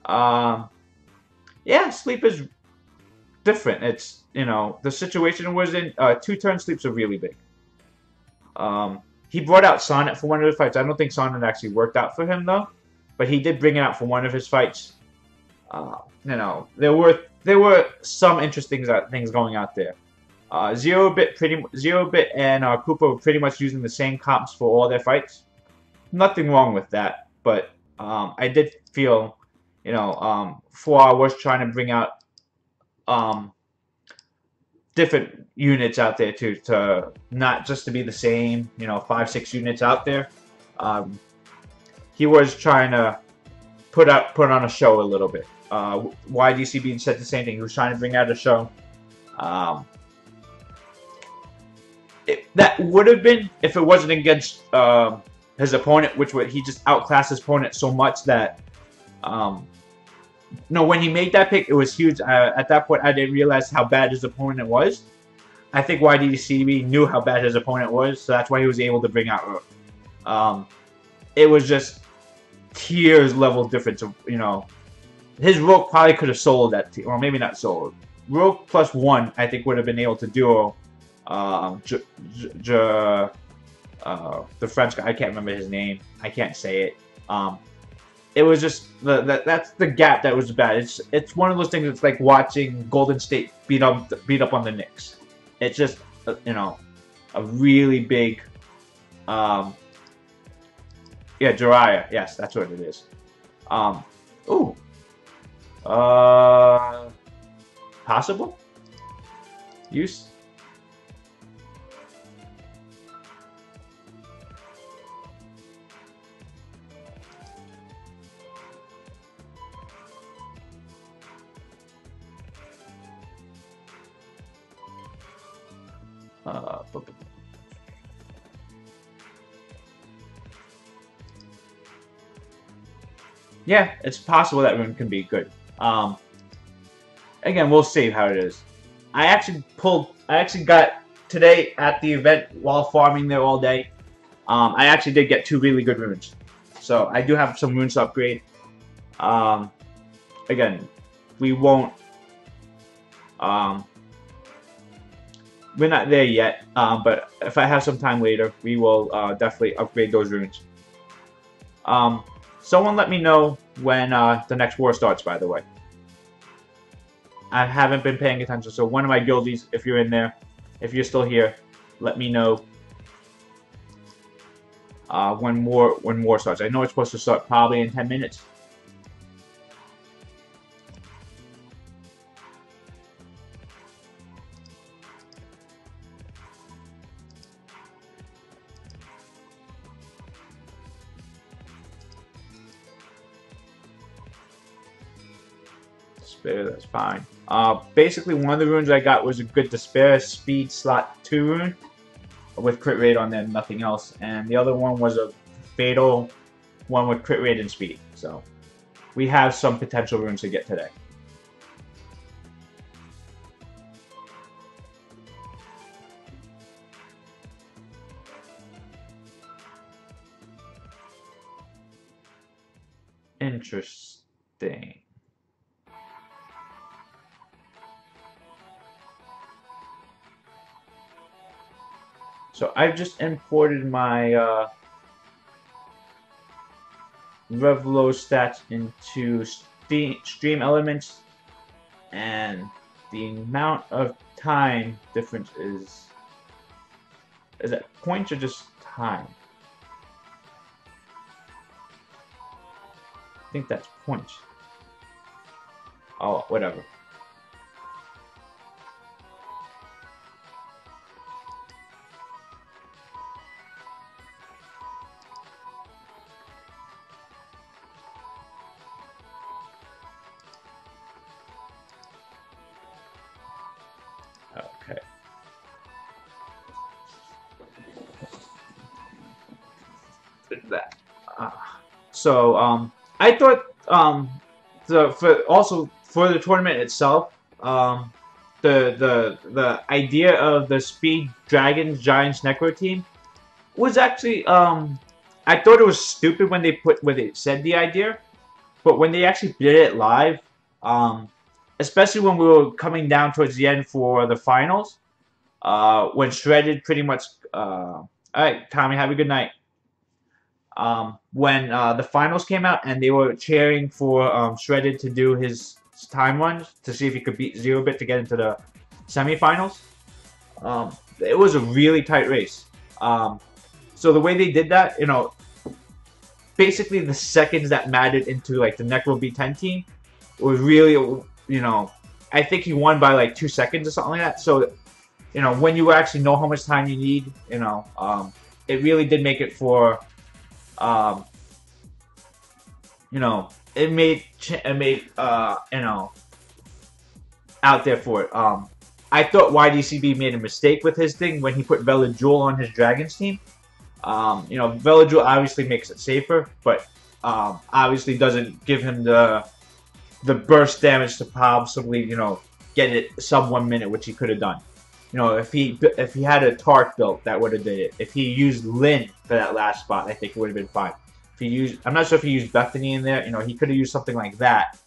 Um, yeah, sleep is different. It's, the situation it was in. 2-turn sleeps are really big. He brought out Sonnet for one of the fights. I don't think Sonnet actually worked out for him though, but he did bring it out for one of his fights. There were some interesting things going out there. Zero Bit and Koopa were pretty much using the same comps for all their fights. Nothing wrong with that, but I did feel, 4R was trying to bring out different units out there too, to not just to be the same, 5-6 units out there. He was trying to put on a show a little bit. YDCB said the same thing. He was trying to bring out a show. That would have been if it wasn't against his opponent, he just outclassed his opponent so much that no, when he made that pick, it was huge. At that point, I didn't realize how bad his opponent was. I think YDCB knew how bad his opponent was, so that's why he was able to bring out Rook. It was just tiers level difference. His Rook probably could have sold that team, or maybe not sold. Rook plus 1, I think, would have been able to duo the French guy. I can't remember his name. I can't say it. It was just that's the gap that was bad. It's one of those things. It's like watching Golden State beat up on the Knicks. It's just a really big yeah, Jiraiya. Yes, that's what it is. Ooh. Possible use. Yeah, it's possible that rune can be good. Again, we'll see how it is. I actually got today at the event while farming there all day. I actually did get 2 really good runes, so I do have some runes to upgrade. Again, we won't. We're not there yet, but if I have some time later, we will definitely upgrade those runes. Someone let me know when the next war starts, by the way. I haven't been paying attention, so one of my guildies, if you're in there, if you're still here, let me know when war starts. I know it's supposed to start probably in 10 minutes. Despair, that's fine. Basically, one of the runes I got was a good Despair Speed Slot 2 rune with crit rate on there, nothing else. And the other one was a Fatal one with crit rate and speed. So we have some potential runes to get today. Interesting. So I've just imported my Revlo stats into Stream Elements, and the amount of time difference is that points or just time? I think that's points. Oh, whatever. Okay. Uh, so I thought for the tournament itself, the idea of the Speed Dragons Giants Necro team was actually I thought it was stupid when they said the idea, but when they actually did it live, um, especially when we were coming down towards the end for the finals, when Shredded pretty much all right, Tommy, have a good night. When the finals came out and they were cheering for Shredded to do his time runs to see if he could beat Zero Bit to get into the semifinals. It was a really tight race. So the way they did that, basically the seconds that mattered into like the Necro B10 team was really, I think he won by like 2 seconds or something like that. So, when you actually know how much time you need, it really did make it for, it made out there for it. I thought YDCB made a mistake with his thing when he put Velajoul on his Dragons team. Velajoul obviously makes it safer, but obviously doesn't give him the burst damage to possibly get it sub 1 minute, which he could have done. If he had a Tark built, that would have did it. If he used Lin for that last spot, I think it would have been fine. If he used, I'm not sure if he used Bethany in there. He could have used something like that.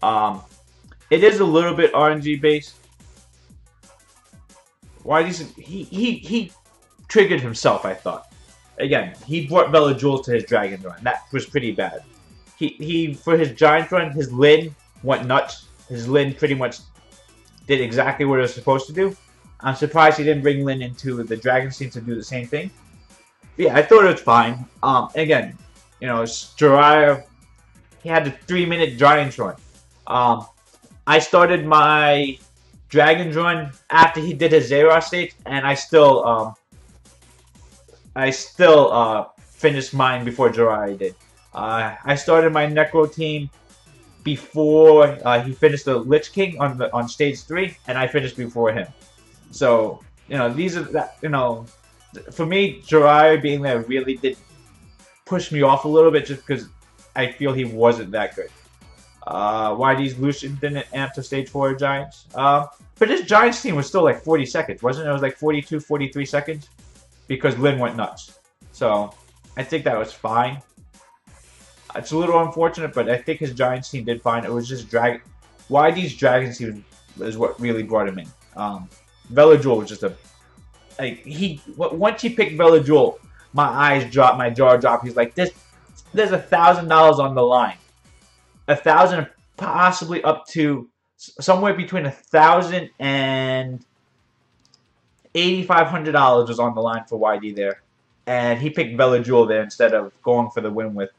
It is a little bit RNG based. Why he triggered himself, I thought. Again, he brought Velajoul to his Dragon run. That was pretty bad. He for his Giant run, his Lin went nuts. His Lin pretty much did exactly what it was supposed to do. I'm surprised he didn't bring Lin into the Dragon team to do the same thing. But yeah, I thought it was fine. Again, Jiraiya, he had the 3-minute Giant run. I started my Dragon's run after he did his Zeros stage, and I still finished mine before Jiraiya did. I started my Necro team before he finished the Lich King on stage 3, and I finished before him. So these are that for me, Jiraiya being there really did push me off a little bit, just because I feel he wasn't that good. YD's Lucian didn't amp to stage 4 Giants. But his Giants team was still like 40 seconds, wasn't it? It was like 42, 43 seconds because Lin went nuts. So I think that was fine. It's a little unfortunate, but I think his Giants team did fine. It was just YD's Dragons team is what really brought him in. Velajoul was just once he picked Velajoul, my eyes dropped, my jaw dropped. He's like, there's $1,000 on the line. 1,000, possibly up to somewhere between 1,000 and $8,500 was on the line for YD there, and he picked Velajoul there instead of going for the win with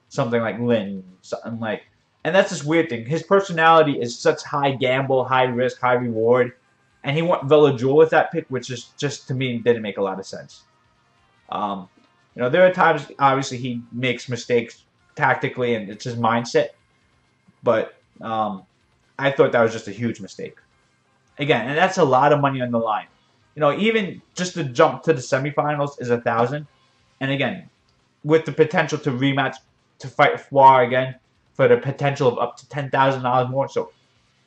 something like Lin, and that's this weird thing. His personality is such high gamble, high risk, high reward, and he went Velajoul with that pick, which is just to me didn't make a lot of sense. There are times obviously he makes mistakes tactically, and it's his mindset. But I thought that was just a huge mistake. Again, and that's a lot of money on the line. Even just to jump to the semifinals is 1,000. And again, with the potential to rematch, to fight Fwar again, for the potential of up to $10,000 more. So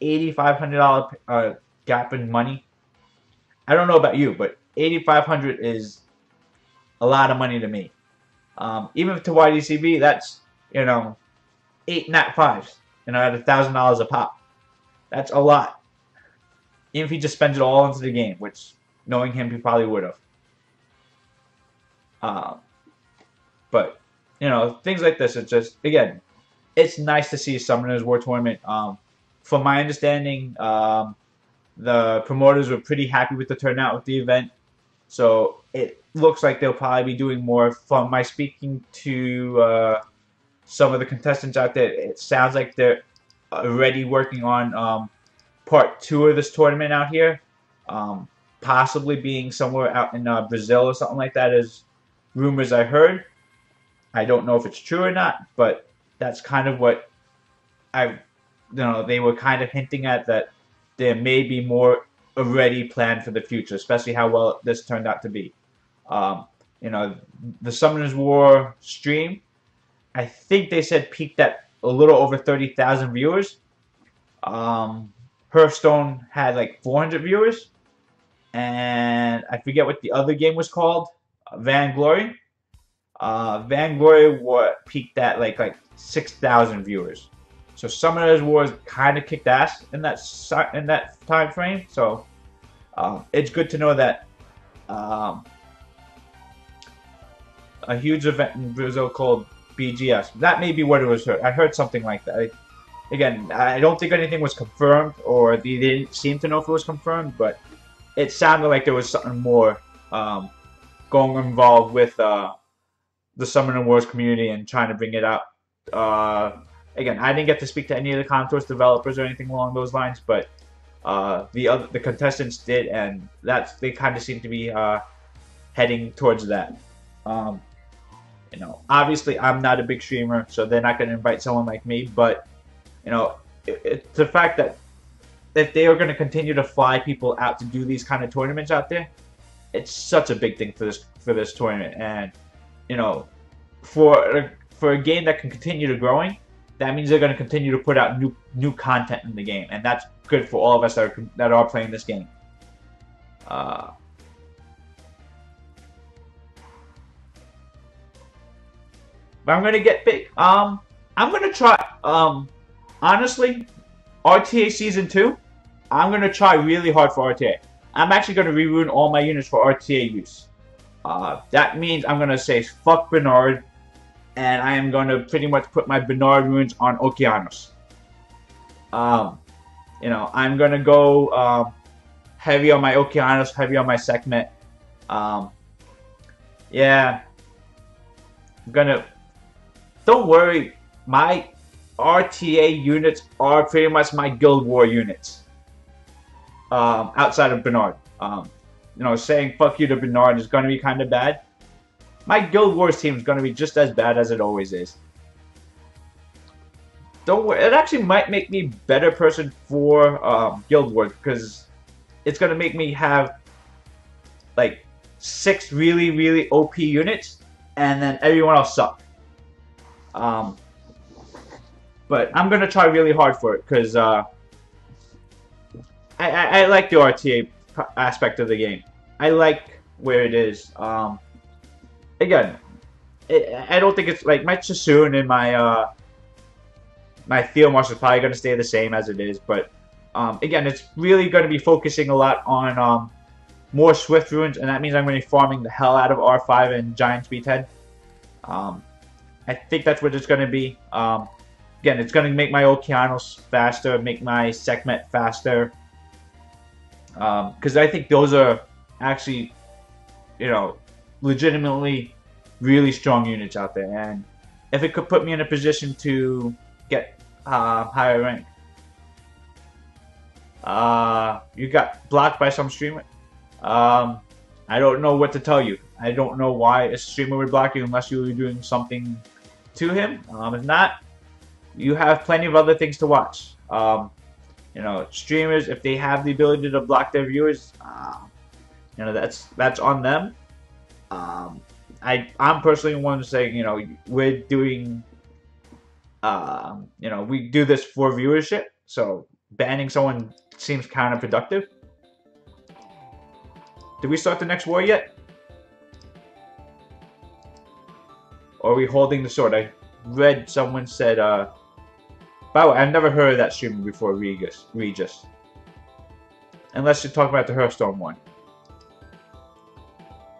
$8,500 gap in money. I don't know about you, but $8,500 is a lot of money to me. Even to YDCB, that's 8 nat 5s. At $1,000 a pop. That's a lot. Even if he just spends it all into the game, which, knowing him, he probably would have. But, things like this, it's just, again, it's nice to see a Summoners War tournament. From my understanding, the promoters were pretty happy with the turnout of the event. So, it looks like they'll probably be doing more. From my speaking to some of the contestants out there, it sounds like they're already working on part 2 of this tournament out here, possibly being somewhere out in Brazil or something like that, as rumors I heard. I don't know if it's true or not, but that's kind of what they were kind of hinting at, that there may be more already planned for the future, especially how well this turned out to be. you know, the Summoners War stream, I think they said peaked at a little over 30,000 viewers. Hearthstone had like 400 viewers, and I forget what the other game was called, Vainglory. Vainglory peaked at like 6,000 viewers. So Summoners Wars kind of kicked ass in that time frame. So it's good to know that a huge event in Brazil called BGS. That may be what it was. I heard something like that. Again, I don't think anything was confirmed, or they didn't seem to know if it was confirmed, but it sounded like there was something more going involved with the Summoner Wars community and trying to bring it out. Again, I didn't get to speak to any of the Contours developers or anything along those lines, but the contestants did, and they kind of seem to be heading towards that. You know, obviously I'm not a big streamer, so they're not going to invite someone like me, but you know, it's the fact that if they are going to continue to fly people out to do these kind of tournaments out there, it's such a big thing for this tournament. And you know, for a game that can continue to growing, that means they're going to continue to put out new content in the game, and that's good for all of us that are playing this game. But I'm gonna get big. I'm gonna try. Honestly, RTA Season 2, I'm gonna try really hard for RTA. I'm actually gonna rerun all my units for RTA use. That means I'm gonna say fuck Bernard, and I am gonna pretty much put my Bernard runes on Okeanos. You know, I'm gonna go heavy on my Okeanos, heavy on my Sekhmet. Yeah, I'm gonna. Don't worry, my RTA units are pretty much my Guild War units. Outside of Bernard. You know, saying fuck you to Bernard is going to be kind of bad. My Guild Wars team is going to be just as bad as it always is. Don't worry, it actually might make me a better person for Guild Wars, because it's going to make me have like 6 really OP units, and then everyone else suck. But I'm gonna try really hard for it, because I like the RTA aspect of the game. I like where it is. Again, I don't think it's like my Sassoon and my my Theo Marshal is probably gonna stay the same as it is. But again, it's really gonna be focusing a lot on more Swift runes, and that means I'm gonna be farming the hell out of R5 and Giant Speedhead. I think that's what it's going to be. Again, it's going to make my Okeanos faster, make my Sekhmet faster. Because I think those are actually, you know, legitimately really strong units out there. And if it could put me in a position to get higher rank. You got blocked by some streamer. I don't know what to tell you. I don't know why a streamer would block you unless you were doing something to him. If not, you have plenty of other things to watch. You know, streamers, if they have the ability to block their viewers, you know, that's on them. I'm personally one saying, you know, we're doing, you know, we do this for viewership, so banning someone seems counterproductive. Did we start the next war yet? Or are we holding the sword? I read someone said, by the way, I've never heard of that streamer before, Regis. Unless you're talking about the Hearthstone one.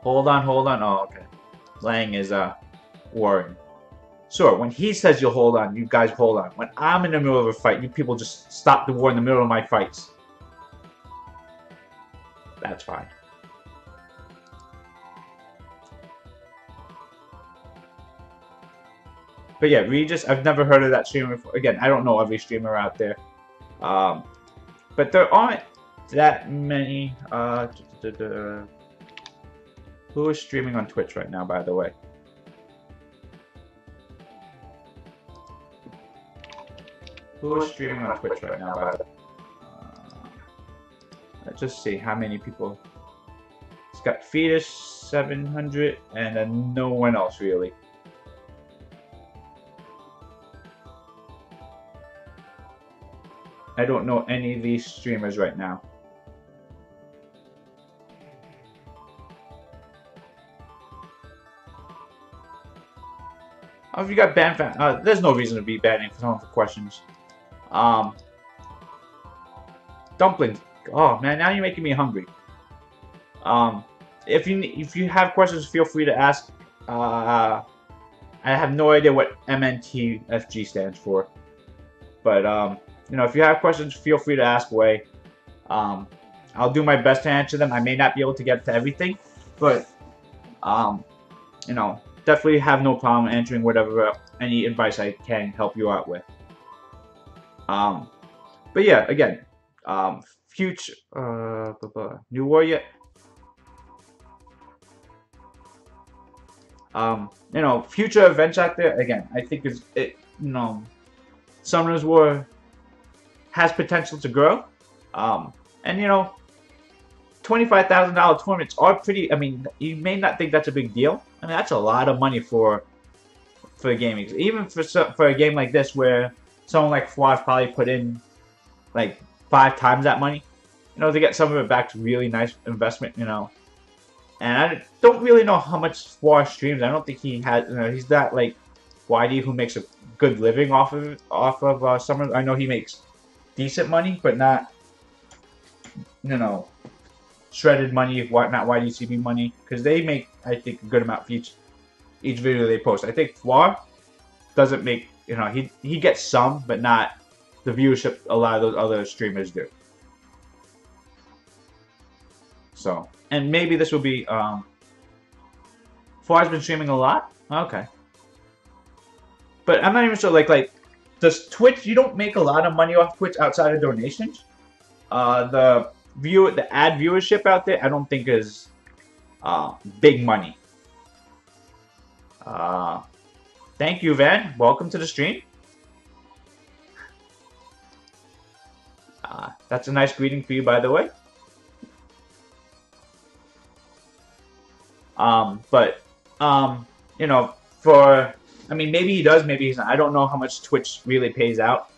Hold on. Oh, okay. Lang is, worrying. So, when he says you'll hold on, you guys hold on. When I'm in the middle of a fight, you people just stop the war in the middle of my fights. That's fine. But yeah, Regis, I've never heard of that streamer before. Again, I don't know every streamer out there. But there aren't that many. Who is streaming on Twitch right now, by the way? Who is streaming on Twitch right now, by the way? Let's just see how many people. It's got Fetus. 700, and then no one else really. I don't know any of these streamers right now. Oh, if you got banned, there's no reason to be banning someone for questions. Um, Dumplings. Oh man, now you're making me hungry. Um, if you have questions, feel free to ask. I have no idea what MNTFG stands for, but you know, if you have questions, feel free to ask away. Um, I'll do my best to answer them. I may not be able to get to everything, but you know, definitely have no problem answering whatever any advice I can help you out with. But yeah, again, future New Warrior. You know, future events out there. Again, I think you know, Summoners War has potential to grow. And you know, $25,000 tournaments are pretty. I mean, you may not think that's a big deal. I mean, that's a lot of money for gaming. Even for a game like this, where someone like Fwaz probably put in like 5 times that money. You know, to get some of it back, to really nice investment. You know, and I don't really know how much Fwaz streams. I don't think he has. You know, he's that like YD who makes a good living off of Summoners. I know he makes decent money, but not, you know, shredded money, not YDCB money, because they make, I think, a good amount for each video they post. I think Fwaz doesn't make, you know, he gets some, but not the viewership a lot of those other streamers do. So, and maybe this will be, Fwaz's been streaming a lot? Okay. But I'm not even sure, like, does Twitch, you don't make a lot of money off Twitch outside of donations? The ad viewership out there, I don't think is big money. Thank you, Van. Welcome to the stream. That's a nice greeting for you, by the way. You know, I mean, maybe he does, maybe he's not. I don't know how much Twitch really pays out.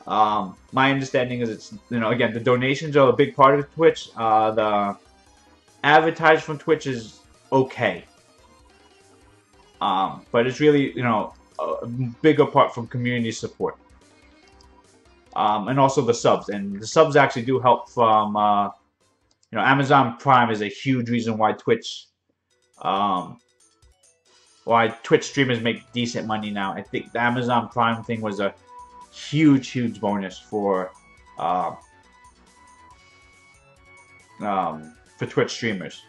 My understanding is it's, you know, again, the donations are a big part of Twitch. The advertising from Twitch is okay. But it's really, you know, a bigger part from community support. And also the subs. And the subs actually do help from, you know, Amazon Prime is a huge reason why Twitch streamers make decent money now. I think the Amazon Prime thing was a huge bonus for Twitch streamers,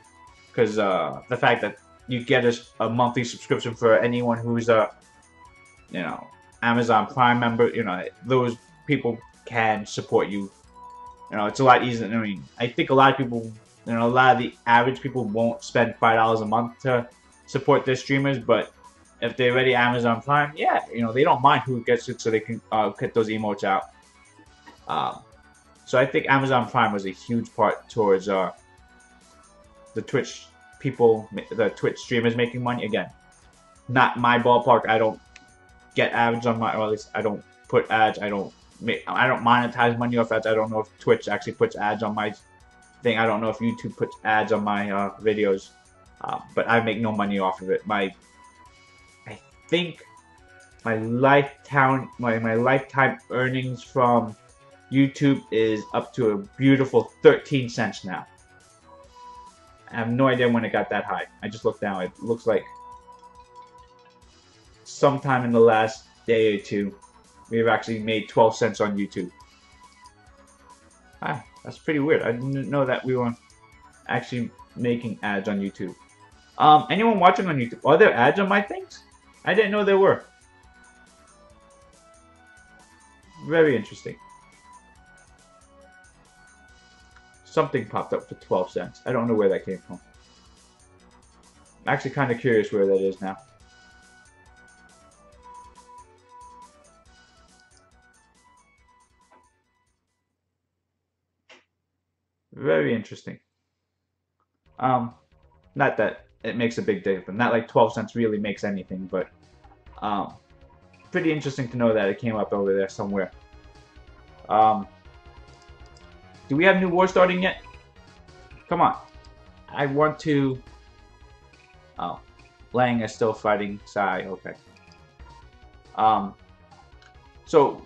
because the fact that you get a monthly subscription for anyone who's a, you know, Amazon Prime member, you know, those people can support you. You know, it's a lot easier. I mean, I think a lot of people, you know, a lot of the average people won't spend $5 a month to support their streamers, but if they're already Amazon Prime, yeah, you know, they don't mind who gets it, so they can get those emotes out. So I think Amazon Prime was a huge part towards the Twitch people, the Twitch streamers making money. Again, not my ballpark. I don't get ads on my, or at least I don't put ads. I don't monetize money off ads. I don't know if Twitch actually puts ads on my thing. I don't know if YouTube puts ads on my videos. But I make no money off of it. I think my lifetime earnings from YouTube is up to a beautiful 13 cents now. I have no idea when it got that high. I just looked now. It looks like sometime in the last day or two, we've actually made 12 cents on YouTube. That's pretty weird. I didn't know that we were actually making ads on YouTube. Anyone watching on YouTube? Are there ads on my things? I didn't know there were. Very interesting. Something popped up for 12 cents. I don't know where that came from. I'm actually kind of curious where that is now. Very interesting. Not that it makes a big difference. Not like 12 cents really makes anything, but um, pretty interesting to know that it came up over there somewhere. Um, do we have new war starting yet? Come on. I want to... Oh. Lang is still fighting Sai. Okay. So,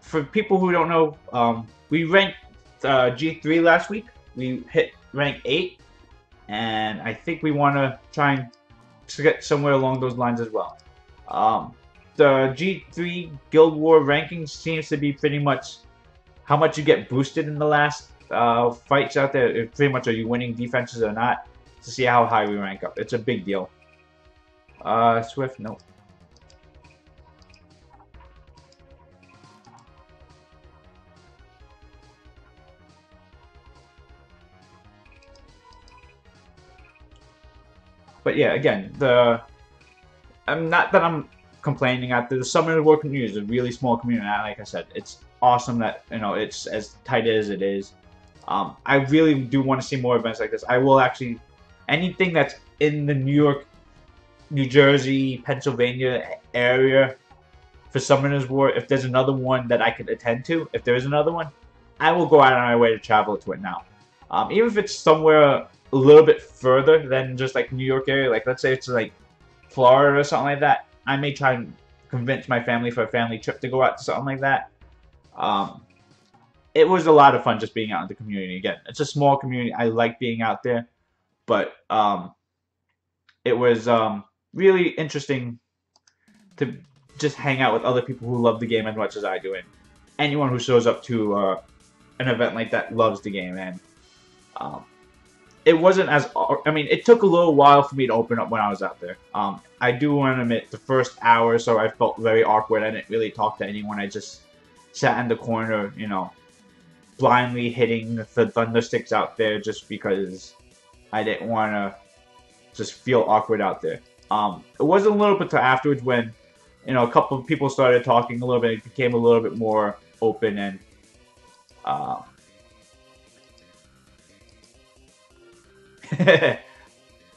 for people who don't know, we ranked G3 last week. We hit rank 8. And I think we want to try and get somewhere along those lines as well. The G3 Guild War ranking seems to be pretty much how much you get boosted in the last fights out there. Pretty much are you winning defenses or not, to see how high we rank up. It's a big deal. Swift, no. But yeah, again, I'm not that I'm complaining out there. The Summoner's War community is a really small community. Like I said, it's awesome that it's as tight as it is. I really do want to see more events like this. I will actually, anything that's in the New York, New Jersey, Pennsylvania area for Summoner's War, if there's another one that I could attend to, if there is another one, I will go out on my way to travel to it now. Even if it's somewhere a little bit further than just like New York area, like let's say it's like Florida or something like that, I may try and convince my family for a family trip to go out to something like that. It was a lot of fun just being out in the community. Again, it's a small community. I like being out there, but it was really interesting to just hang out with other people who love the game as much as I do, and anyone who shows up to an event like that loves the game. And it wasn't as, I mean, it took a little while for me to open up when I was out there. I do want to admit, the first hour or so I felt very awkward. I didn't really talk to anyone. I just sat in the corner, blindly hitting the thunder sticks out there just because I didn't want to just feel awkward out there. It wasn't a little bit till afterwards when, a couple of people started talking a little bit. It became a little bit more open, and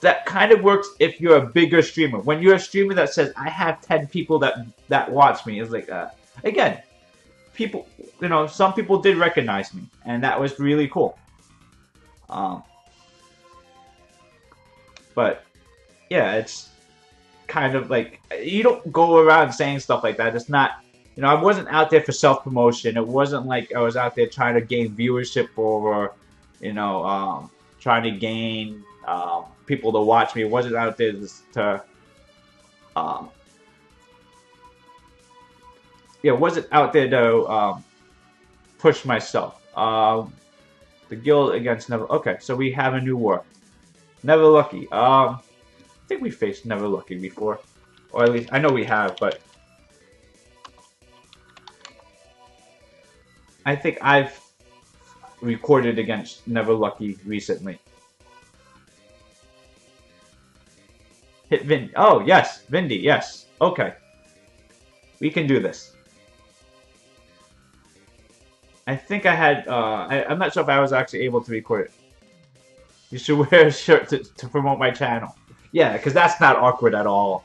that kind of works if you're a bigger streamer. When you're a streamer that says, I have 10 people that watch me, it's like, again, people, some people did recognize me, and that was really cool. But, yeah, it's kind of like, you don't go around saying stuff like that. It's not, I wasn't out there for self-promotion. It wasn't like I was out there trying to gain viewership or, trying to gain people to watch me. It wasn't out there to, it wasn't out there to push myself. The guild against Never. Okay, so we have a new war. Never Lucky. I think we faced Never Lucky before, or at least I know we have, but I think I've recorded against Never Lucky recently. Hit Vin. Oh yes, Vindy. Yes. Okay, we can do this. I think I had. I'm not sure if I was actually able to record it. You should wear a shirt to promote my channel. Yeah, because that's not awkward at all.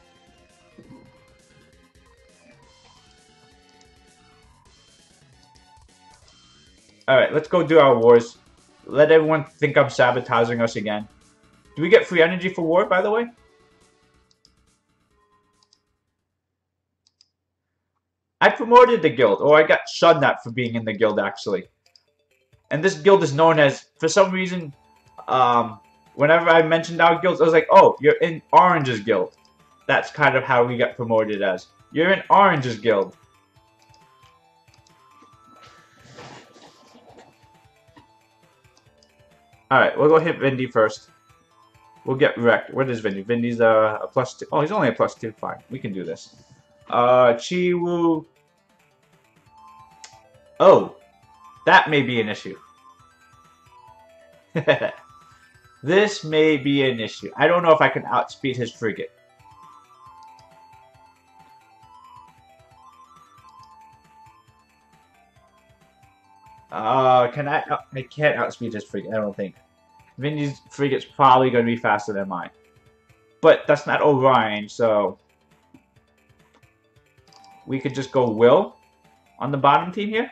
Alright, let's go do our wars. Let everyone think I'm sabotaging us again. Do we get free energy for war, by the way? I promoted the guild, or I got shunned at for being in the guild, actually. And this guild is known as, for some reason, whenever I mentioned our guilds, I was like, oh, you're in Orange's guild. That's kind of how we got promoted as. You're in Orange's guild. Alright, we'll go hit Vindy first. We'll get wrecked. What is Vindy? Vindy's a +2. Oh, he's only a +2. Fine. We can do this. Chiwu. Oh, that may be an issue. This may be an issue. I don't know if I can outspeed his frigate. Can I? I can't outspeed his frigate. I don't think. Vindy's frigate's probably going to be faster than mine. But that's not Orion, so we could just go Will on the bottom team here.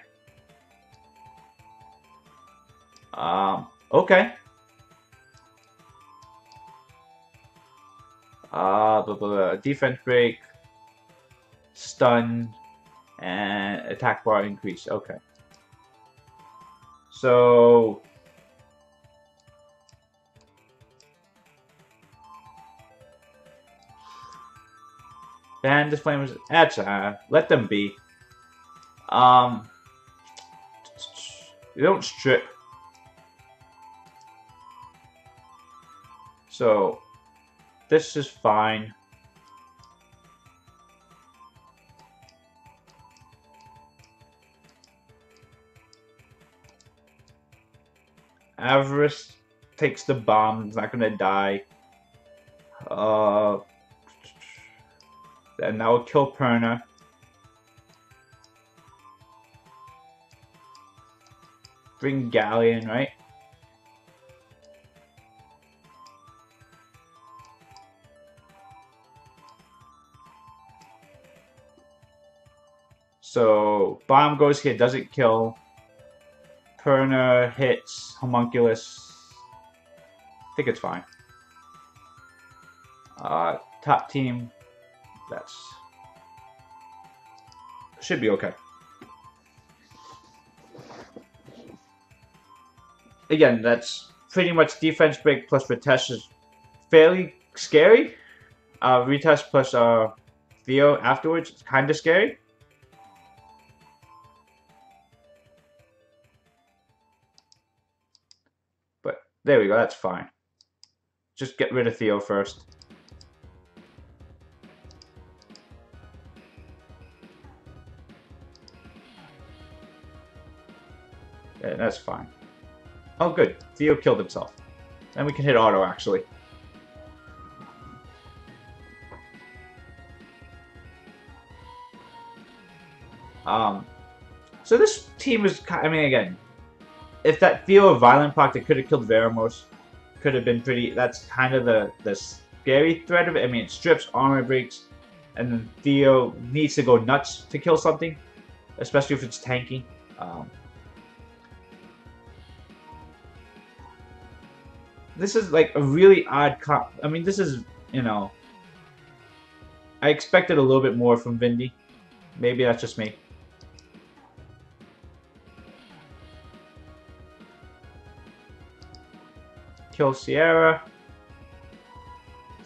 Okay. Defense break, stun, and attack bar increase. Okay. So ban disclaimers. That's let them be. You don't strip. So this is fine. Avarice takes the bomb. It's not gonna die. And that will kill Perna. Bring Galleon, right? So bomb goes here, doesn't kill. Perna hits Homunculus. I think it's fine. Top team. That's should be okay. Again, that's pretty much defense break plus Ritesh is fairly scary. Ritesh plus Theo afterwards is kind of scary. But there we go, that's fine. Just get rid of Theo first. Yeah, that's fine. Oh, good. Theo killed himself. Then we can hit auto, actually. So this team is... I mean, again, if that Theo Violent Pocket could have killed Veramos, could have been pretty... That's kind of the scary threat of it. I mean, it strips, armor breaks, and then Theo needs to go nuts to kill something, especially if it's tanky. This is like a really odd comp. I mean, this is, you know, I expected a little bit more from Vindy. Maybe that's just me. Kill Sierra.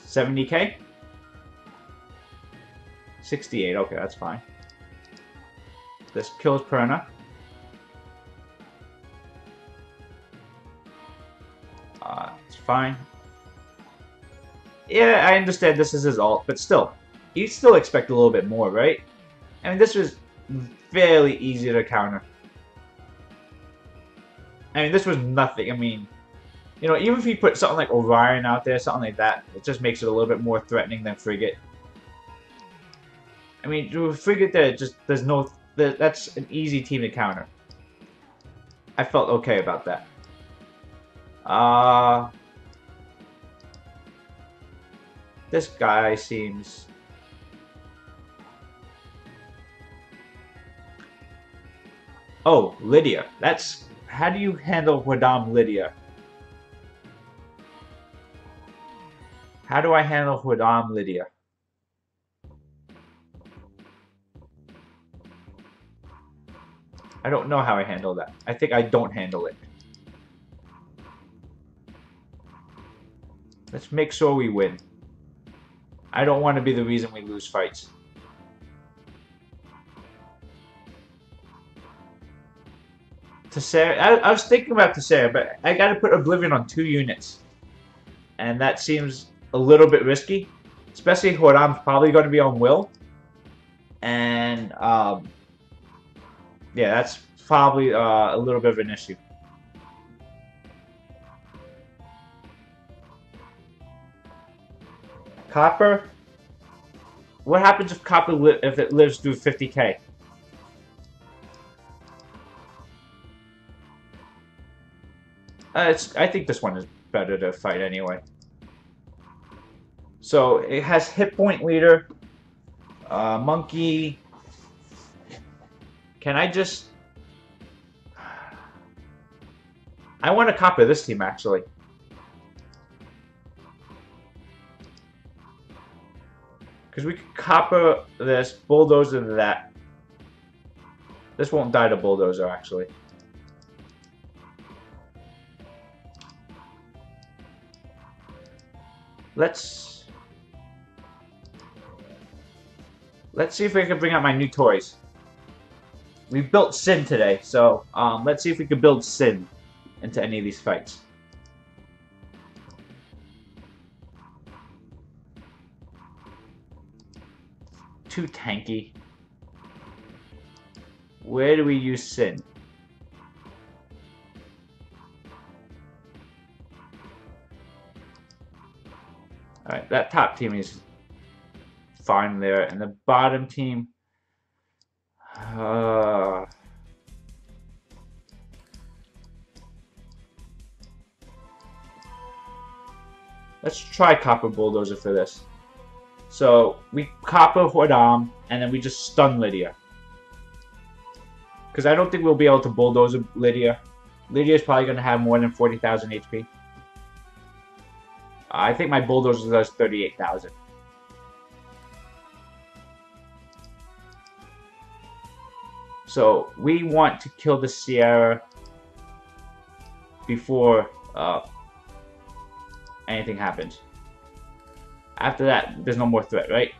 70k? 68, okay, that's fine. This kills Perna. It's fine. Yeah, I understand this is his ult, but still, you still expect a little bit more, right? I mean, this was fairly easy to counter. I mean, this was nothing. I mean, you know, even if you put something like Orion out there, something like that, it just makes it a little bit more threatening than Frigate. I mean, Frigate there, just there's no, that's an easy team to counter. I felt okay about that. This guy seems... Oh, Lydia. That's... How do you handle Huadam Lydia? How do I handle Huadam Lydia? I don't know how I handle that. I think I don't handle it. Let's make sure we win. I don't want to be the reason we lose fights. Tessera, I was thinking about Tessera, but I gotta put Oblivion on 2 units. And that seems a little bit risky. Especially Huadam's probably going to be on Will. And, yeah, that's probably a little bit of an issue. Copper? What happens if Copper if it lives through 50k? I think this one is better to fight anyway. So it has hit point leader, monkey. Can I just? I want to copy this team actually. Because we could copper this, bulldozer that. This won't die to bulldozer actually. Let's see if we can bring out my new toys. We built Sin today, so let's see if we can build Sin into any of these fights. Too tanky. Where do we use Sin? Alright, that top team is fine there, and the bottom team... let's try Copper Bulldozer for this. So, we Copper Hordam, and then we just stun Lydia. Because I don't think we'll be able to Bulldozer Lydia. Lydia's probably going to have more than 40,000 HP. I think my Bulldozer does 38,000. So, we want to kill the Sierra before anything happens. After that, there's no more threat, right?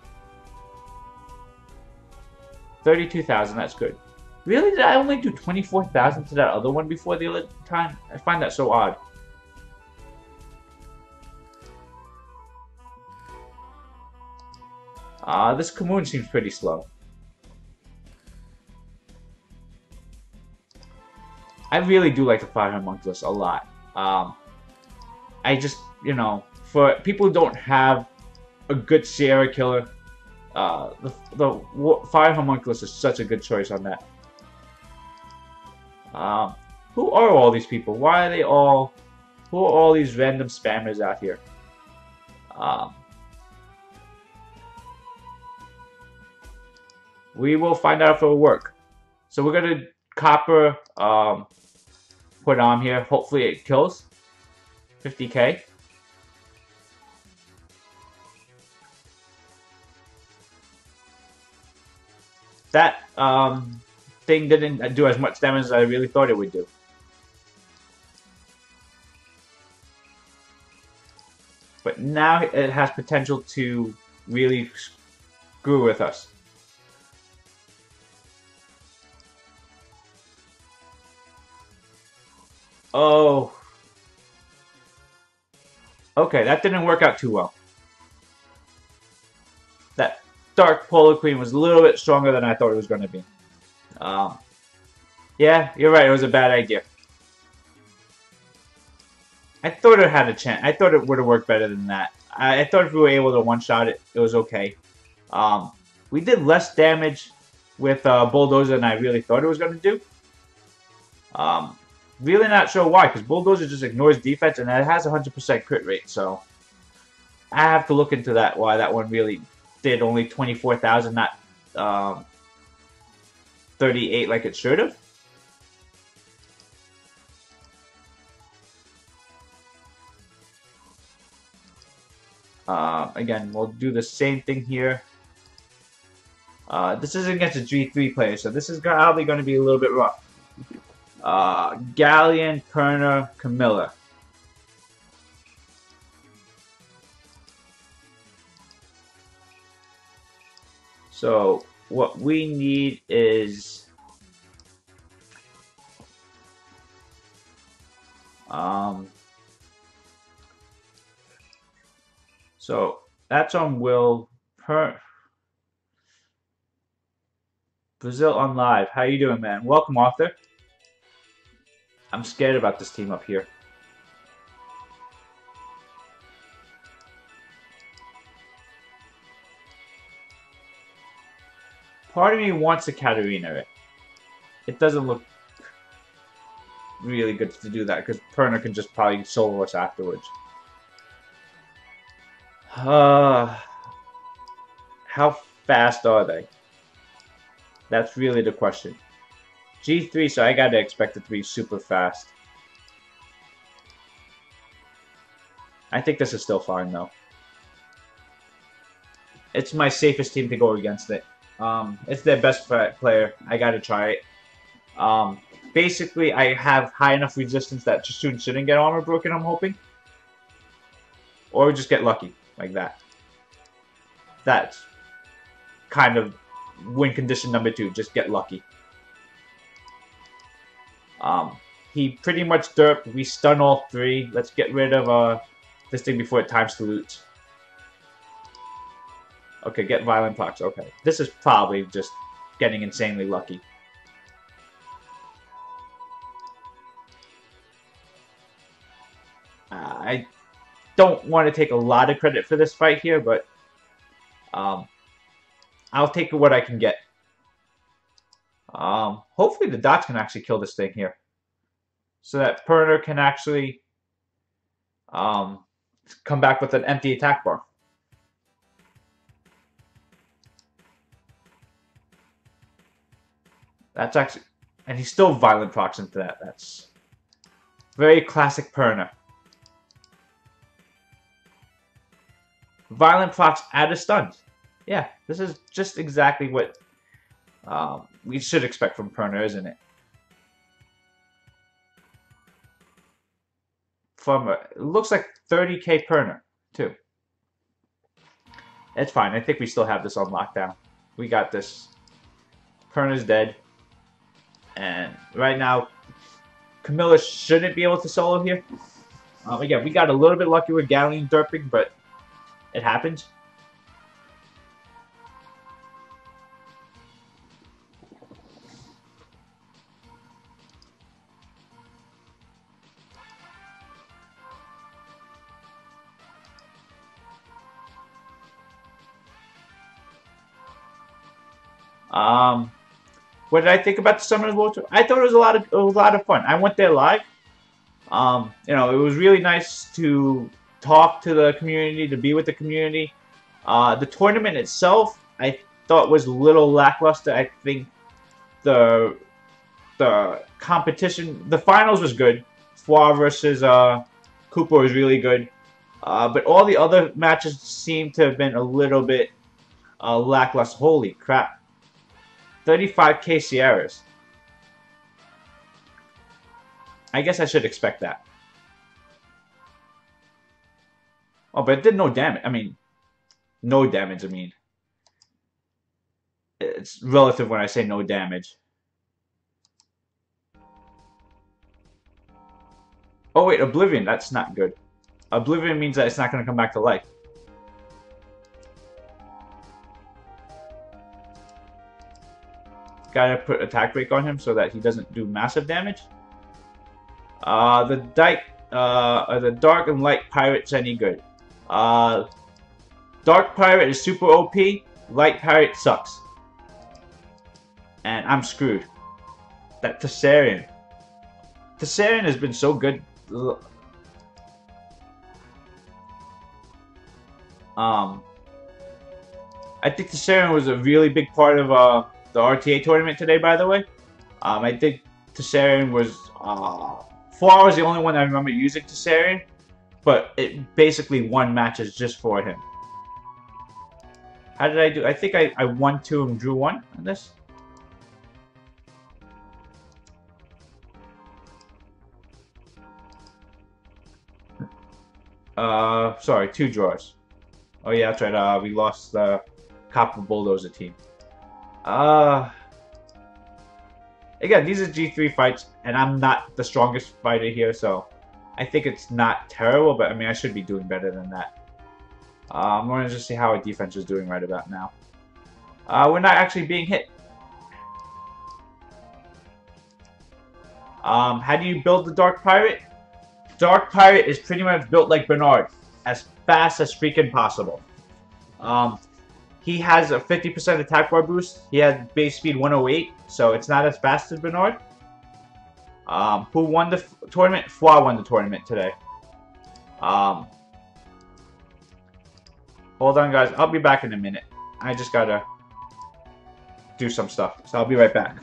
32,000, that's good. Really? Did I only do 24,000 to that other one before the other time? I find that so odd. This Kamoon seems pretty slow. I really do like the Fire Homunculus a lot. I just, you know, for people who don't have a good Sierra killer, the Fire Homunculus is such a good choice on that. Who are all these people? Why are they all... Who are all these random spammers out here? We will find out if it will work. So we're going to Copper put on here. Hopefully it kills. 50k. That thing didn't do as much damage as I really thought it would do. But now it has potential to really screw with us. Oh. Okay, that didn't work out too well. That Dark Polar Queen was a little bit stronger than I thought it was going to be. Yeah, you're right. It was a bad idea. I thought it had a chance. I thought it would have worked better than that. I thought if we were able to one-shot it, it was okay. We did less damage with Bulldozer than I really thought it was going to do. Really not sure why, because Bulldozer just ignores defense, and it has 100% crit rate, so... I have to look into that, why that one really did only 24,000, not 38 like it should have. Again, we'll do the same thing here. This is against a G3 player, so this is probably going to be a little bit rough. Galleon, Perner, Camilla. So, what we need is... so, that's on Will. Brazil on live. How you doing, man? Welcome, Arthur. I'm scared about this team up here. Part of me wants a Katarina. It doesn't look really good to do that because Perner can just probably solo us afterwards. Uh, how fast are they? That's really the question. G3, so I gotta expect it to be super fast. I think this is still fine, though. It's my safest team to go against it. It's their best player. I gotta try it. Um, Basically, I have high enough resistance that Chasun shouldn't get armor broken, I'm hoping. Or just get lucky, like that. That's kind of win condition number 2, just get lucky. He pretty much derped. We stun all 3. Let's get rid of this thing before it times to loot. Okay, get Violent Procs. Okay, this is probably just getting insanely lucky. I don't want to take a lot of credit for this fight here, but I'll take what I can get. Hopefully the dots can actually kill this thing here, so that Perner can actually come back with an empty attack bar. That's actually, and he's still Violent Procs into that. That's very classic Perner. Violent Procs add a stun. Yeah, this is just exactly what we should expect from Perner, isn't it? It looks like 30k Perner, too. It's fine. I think we still have this on lockdown. We got this. Perner's dead. And right now, Camilla shouldn't be able to solo here. Again, we got a little bit lucky with Galleon derping, but it happens. What did I think about the Summoners World Tour? I thought it was a lot of fun. I went there live. You know, it was really nice to talk to the community, to be with the community. The tournament itself, I thought was a little lackluster. I think the competition, the finals was good. Foie versus Cooper was really good. But all the other matches seemed to have been a little bit lackluster. Holy crap. 35k Sierras. I guess I should expect that. Oh, but it did no damage. I mean, no damage, I mean. It's relative when I say no damage. Oh, wait, Oblivion. That's not good. Oblivion means that it's not going to come back to life. Gotta put attack break on him so that he doesn't do massive damage. The Dark and Light Pirate's any good. Dark Pirate is super OP. Light Pirate sucks. And I'm screwed. That Tessarian. Tessarian has been so good. I think Tessarian was a really big part of the RTA tournament today, by the way. I think Tessarian was... Foie was the only one I remember using Tessarian, but it basically won matches just for him. How did I do? I think I won 2 and drew 1 on this. Sorry, 2 draws. Oh yeah, that's right, we lost the Copper Bulldozer team. Again, these are G3 fights, and I'm not the strongest fighter here, so I think it's not terrible, but I mean, I should be doing better than that. I'm going to just see how our defense is doing right about now. We're not actually being hit. How do you build the Dark Pirate? Dark Pirate is pretty much built like Bernard, as fast as freaking possible. He has a 50% attack bar boost. He has base speed 108, so it's not as fast as Bernard. Who won the tournament? Foie won the tournament today. Hold on, guys. I'll be back in a minute. I just gotta do some stuff, so I'll be right back.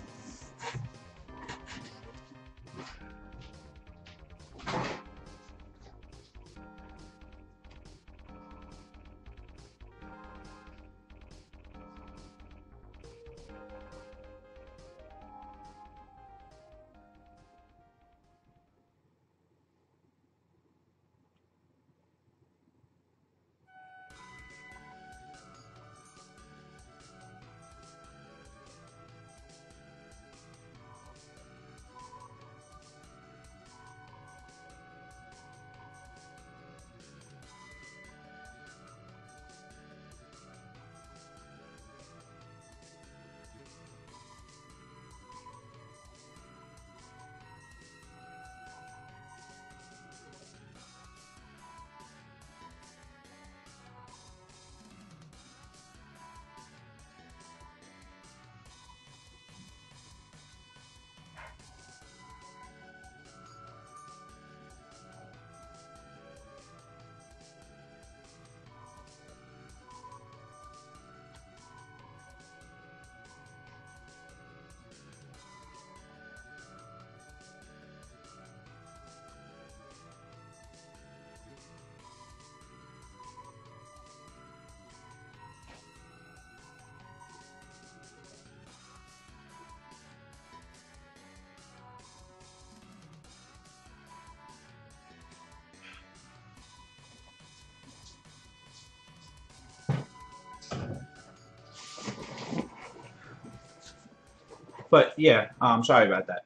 But yeah, sorry about that.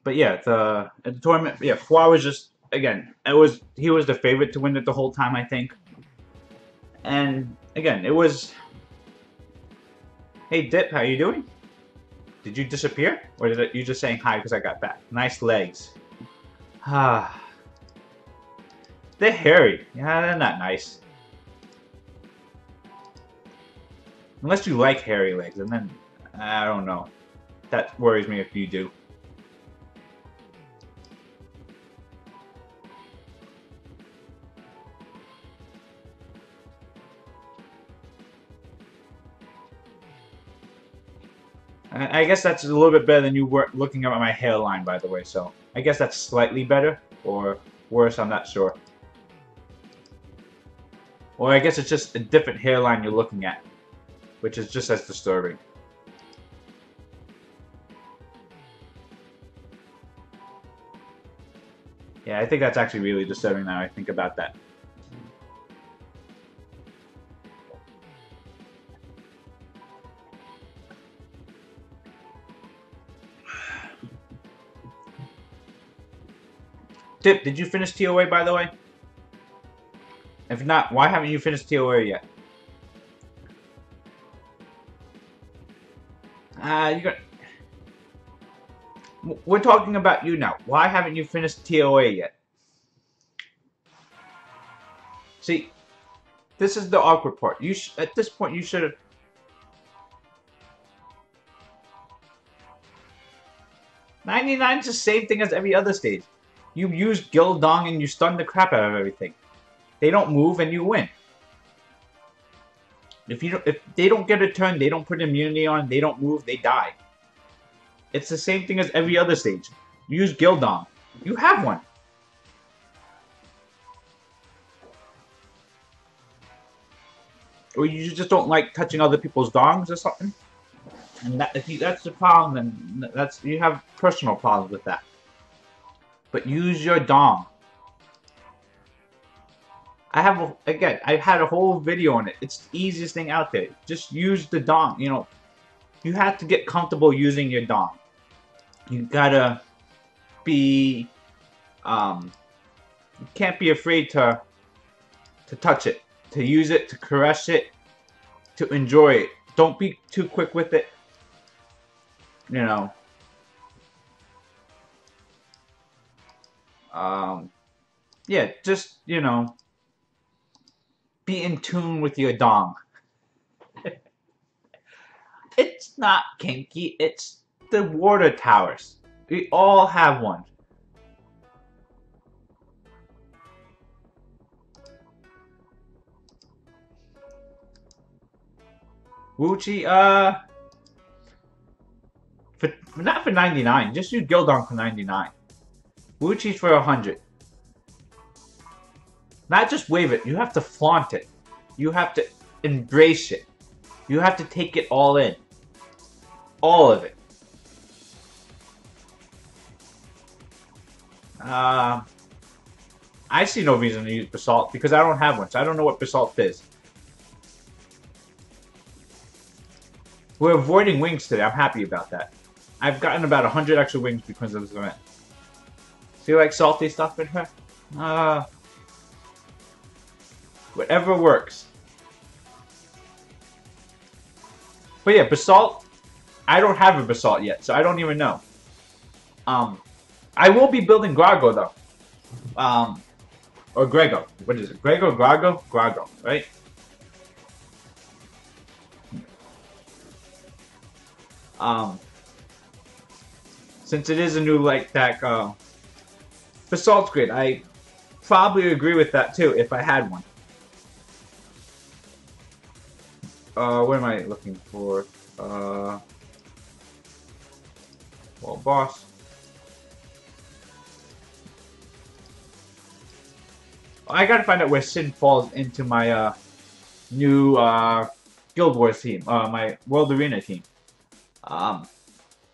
But yeah, the at the tournament, yeah, Four was just again, he was the favorite to win it the whole time, I think. And again, it was, hey Dip, how you doing? Did you disappear, or you just saying hi because I got back? Nice legs. Ah, they're hairy. Yeah, they're not nice. Unless you like hairy legs, and then I don't know. That worries me if you do. I guess that's a little bit better than you were looking at my hairline, by the way. So I guess that's slightly better or worse. I'm not sure. Or I guess it's just a different hairline you're looking at, which is just as disturbing. Yeah, I think that's actually really disturbing now I think about that. Tip, did you finish TOA, by the way? If not, why haven't you finished TOA yet? You got. We're talking about you now. Why haven't you finished TOA yet? See, this is the awkward part. At this point, you should have. 99 is the same thing as every other stage. You use Gildong and you stun the crap out of everything. They don't move and you win. If they don't get a turn, they don't put immunity on, they don't move, they die. It's the same thing as every other stage. You use Gildong. You have one. Or you just don't like touching other people's dongs or something. And if that's the problem, then you have personal problems with that. But use your dong. I've had a whole video on it. It's the easiest thing out there. Just use the dong. You know, you have to get comfortable using your dong. You gotta be, you can't be afraid to touch it, to use it, to caress it, to enjoy it. Don't be too quick with it. You know. Yeah, just, you know, be in tune with your dong. It's not kinky, it's the water towers. We all have one. Wuchi, not for 99. Just use Gildon for 99. Wuchi's for 100. Not just wave it. You have to flaunt it. You have to embrace it. You have to take it all in. All of it. I see no reason to use Basalt because I don't have one, so I don't know what Basalt is. We're avoiding wings today. I'm happy about that. I've gotten about 100 extra wings because of this event. So you like salty stuff in her? Whatever works. But yeah, Basalt, I don't have a Basalt yet, so I don't even know. I will be building Grago, though. Or Grego. What is it? Grego, Grago? Grago, right? Since it is a new light tech, Basalt's great. I probably agree with that, too, if I had one. What am I looking for? Well, boss. I gotta find out where Sin falls into my new Guild Wars team, my World Arena team.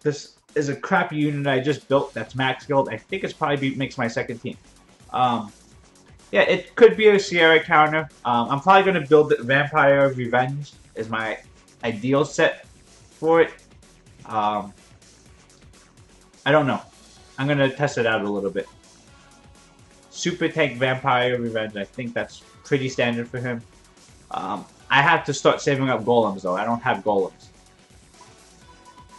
This is a crappy unit I just built that's max skilled. I think it's probably makes my second team. Yeah, it could be a Sierra counter. I'm probably gonna build it. Vampire Revenge is my ideal set for it. I don't know. I'm gonna test it out a little bit. Super Tank Vampire Revenge, I think that's pretty standard for him. I have to start saving up golems, though. I don't have golems.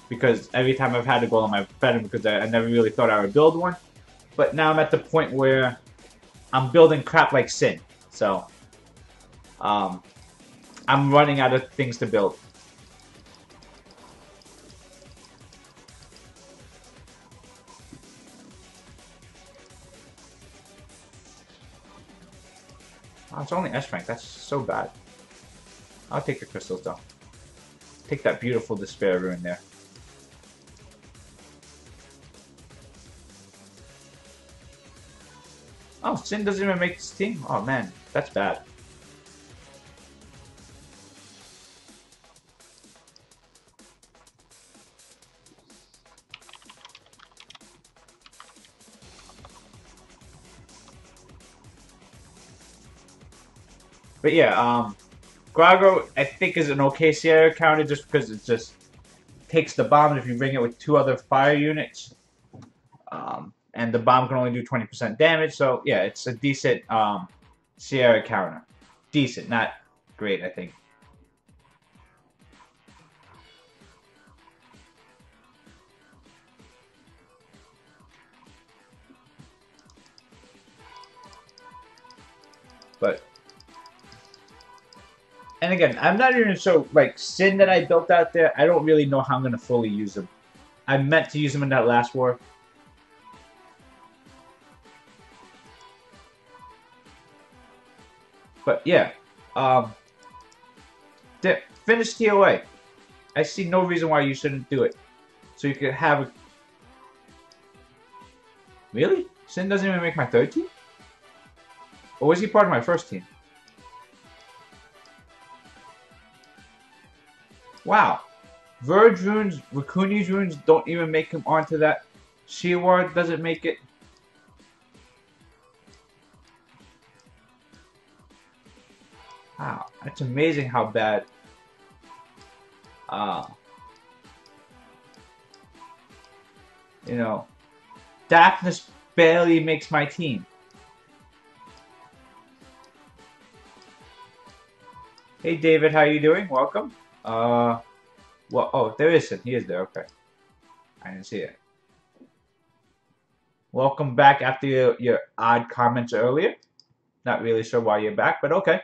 Because every time I've had a golem, I've fed him because I never really thought I would build one. But now I'm at the point where I'm building crap like Sin. So, I'm running out of things to build. Oh, it's only S rank. That's so bad. I'll take the crystals though. Take that beautiful despair rune there. Oh, Sin doesn't even make this team? Oh man, that's bad. But yeah, Grago, I think, is an okay Sierra counter just because it just takes the bomb if you bring it with 2 other fire units. And the bomb can only do 20% damage, so yeah, it's a decent Sierra counter. Decent, not great, I think. But and again, I'm not even so like Sin that I built out there. I don't really know how I'm gonna fully use them. I meant to use them in that last war. But yeah, finish TOA. I see no reason why you shouldn't do it. So you could have a... Really? Sin doesn't even make my third team? Or was he part of my first team? Wow. Verge runes, Raccooni's runes don't even make him onto that. Sheeward doesn't make it. Wow, that's amazing how bad. You know, Daphnis barely makes my team. Hey David, how you doing? Welcome. Well, oh, there is Sin. He is there. Okay, I didn't see it. Welcome back after your odd comments earlier. Not really sure why you're back, but okay.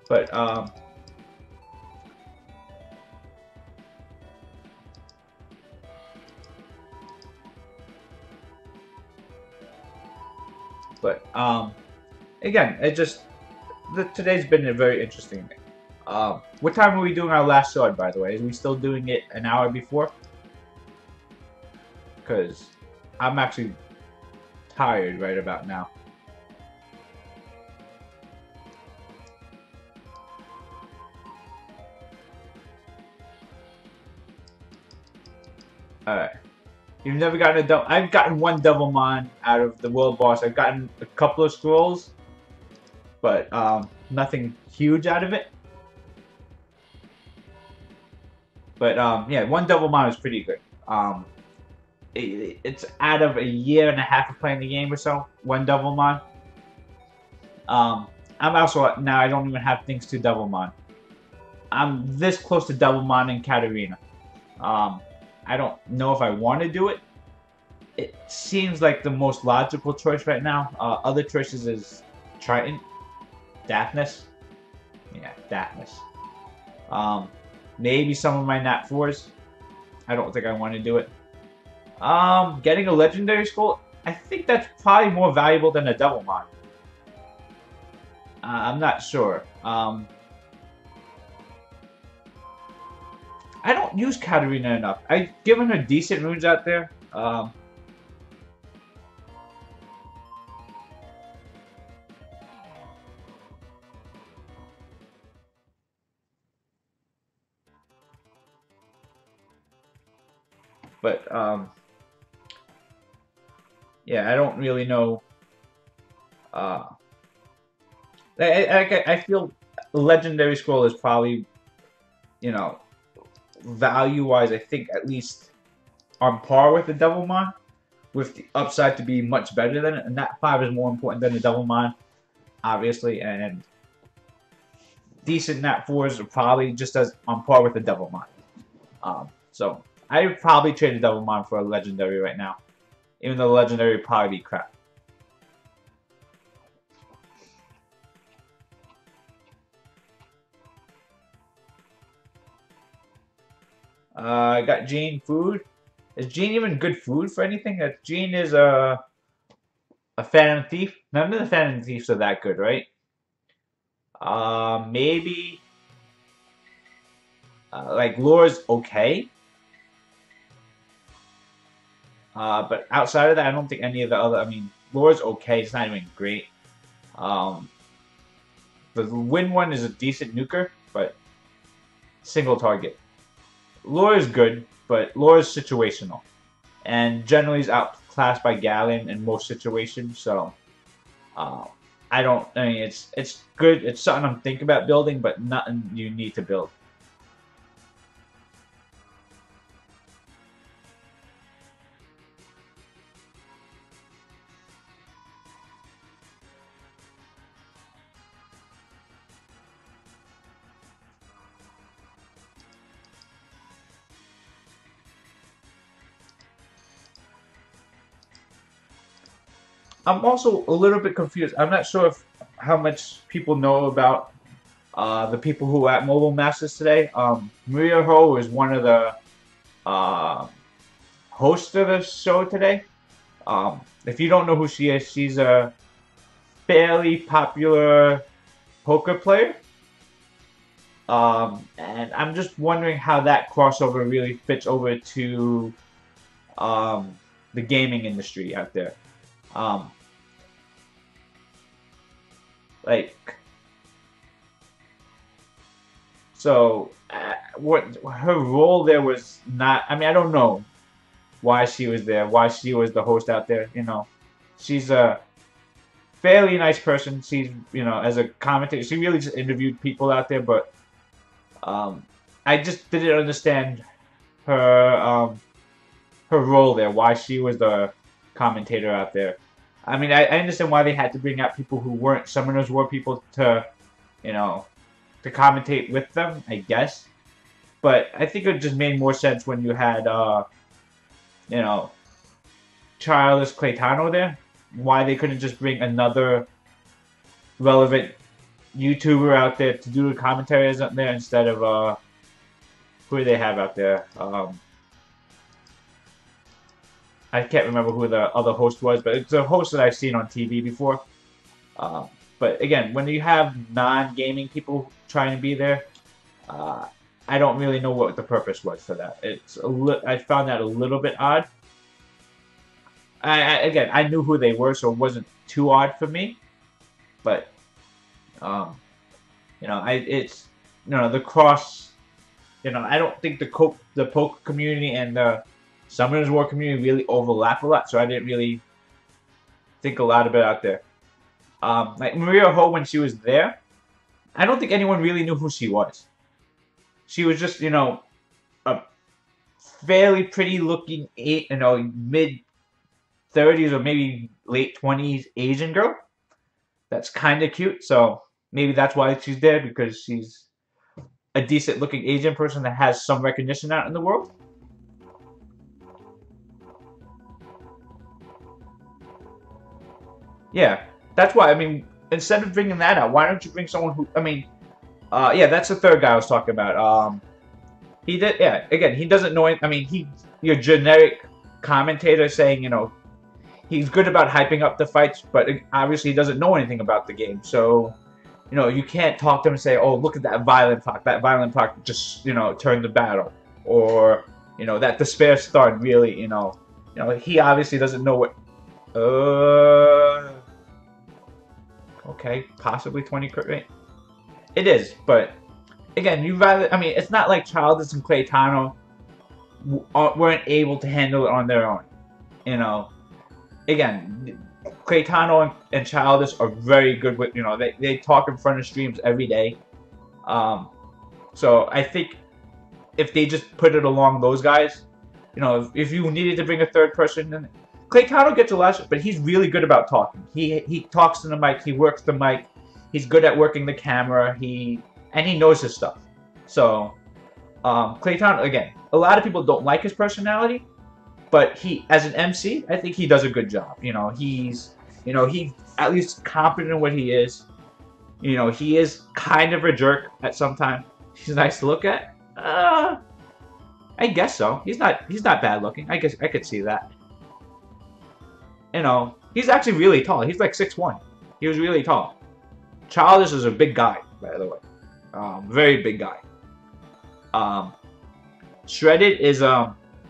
But But again, today's been a very interesting day. What time are we doing our last sword, by the way? Are we still doing it an hour before? Because I'm actually tired right about now. Alright. You've never gotten a double. I've gotten one Devilmon out of the world boss. I've gotten a couple of scrolls, but nothing huge out of it. But yeah, one Devilmon is pretty good. It's out of a year and a half of playing the game or so. One Devilmon. I'm also now I don't even have things to Devilmon. I'm this close to Devilmon and Katarina. I don't know if I want to do it. It seems like the most logical choice right now. Other choices is Triton, Daphnis. Yeah, Daphnis. Maybe some of my Nat 4s. I don't think I want to do it. Getting a Legendary Scroll, I think that's probably more valuable than a Devilmon. I'm not sure. I don't use Katarina enough. I've given her decent runes out there. But, yeah, I don't really know. I feel Legendary Scroll is probably, you know, value-wise, I think at least on par with the Devilmon, with the upside to be much better than it. And Nat 5 is more important than the Devilmon, obviously, and decent Nat 4s are probably just as on par with the Devilmon. So I would probably trade a Devilmon for a Legendary right now, even though the Legendary would probably be crap. I got Jean food. Is Jean even good food for anything? Jean is a Phantom Thief. None of the Phantom Thieves are that good, right? Maybe like Lore's okay. But outside of that, I don't think any of the other. I mean, Lore's okay. It's not even great. The Wind one is a decent nuker, but single target. Lore is good, but Lore is situational, and generally is outclassed by Galleon in most situations. So, I don't. I mean, it's good. It's something I'm thinking about building, but nothing you need to build. I'm also a little bit confused. I'm not sure if how much people know about the people who were at Mobile Masters today. Maria Ho is one of the uh, hosts of the show today. If you don't know who she is, she's a fairly popular poker player. And I'm just wondering how that crossover really fits over to the gaming industry out there. Um, like, so what her role there was not. I mean, I don't know why she was there, why she was the host out there. You know, she's a fairly nice person. She's, you know, as a commentator, she really just interviewed people out there, but I just didn't understand her her role there, why she was the commentator out there. I mean, I understand why they had to bring out people who weren't Summoners War people to, you know, to commentate with them, I guess. But I think it just made more sense when you had, you know, Childless Claytano there. Why they couldn't just bring another relevant YouTuber out there to do the commentaries up there instead of, who do they have out there? I can't remember who the other host was, but it's a host that I've seen on TV before. Uh, but again, when you have non-gaming people trying to be there, uh, I don't really know what the purpose was for that. I found that a little bit odd. Again, I knew who they were, so it wasn't too odd for me. But um, it's the cross. I don't think the poker community and the Summoners War community really overlap a lot, so I didn't really think a lot about out there. Like Maria Ho, when she was there, I don't think anyone really knew who she was. She was just, a fairly pretty looking, mid 30s or maybe late 20s Asian girl. That's kind of cute. So maybe that's why she's there, because she's a decent looking Asian person that has some recognition out in the world. Yeah, that's why. I mean, instead of bringing that out, why don't you bring someone who? I mean, yeah, that's the third guy I was talking about. He did. Yeah, again, he doesn't know. I mean, your generic commentator saying, he's good about hyping up the fights, but obviously he doesn't know anything about the game. So, you can't talk to him and say, "Oh, look at that violent proc. That violent proc just, turned the battle," or, that despair start really, he obviously doesn't know what. Okay, possibly 20 crit rate. It is, but again, I mean, it's not like Childish and Claytano weren't able to handle it on their own. Again, Claytano and Childish are very good with, they talk in front of streams every day. So I think if they just put it along those guys, if you needed to bring a third person in, Claytano gets a lot, but he's really good about talking. He talks to the mic, he works the mic, he's good at working the camera, and he knows his stuff. So, Claytano, again, a lot of people don't like his personality, but as an MC, I think he does a good job. He's at least competent in what he is. He is kind of a jerk at some time. He's nice to look at. I guess so. He's not bad looking. I guess I could see that. He's actually really tall. He's like 6'1". He was really tall. Childish is a big guy, by the way. Very big guy. Shredded is,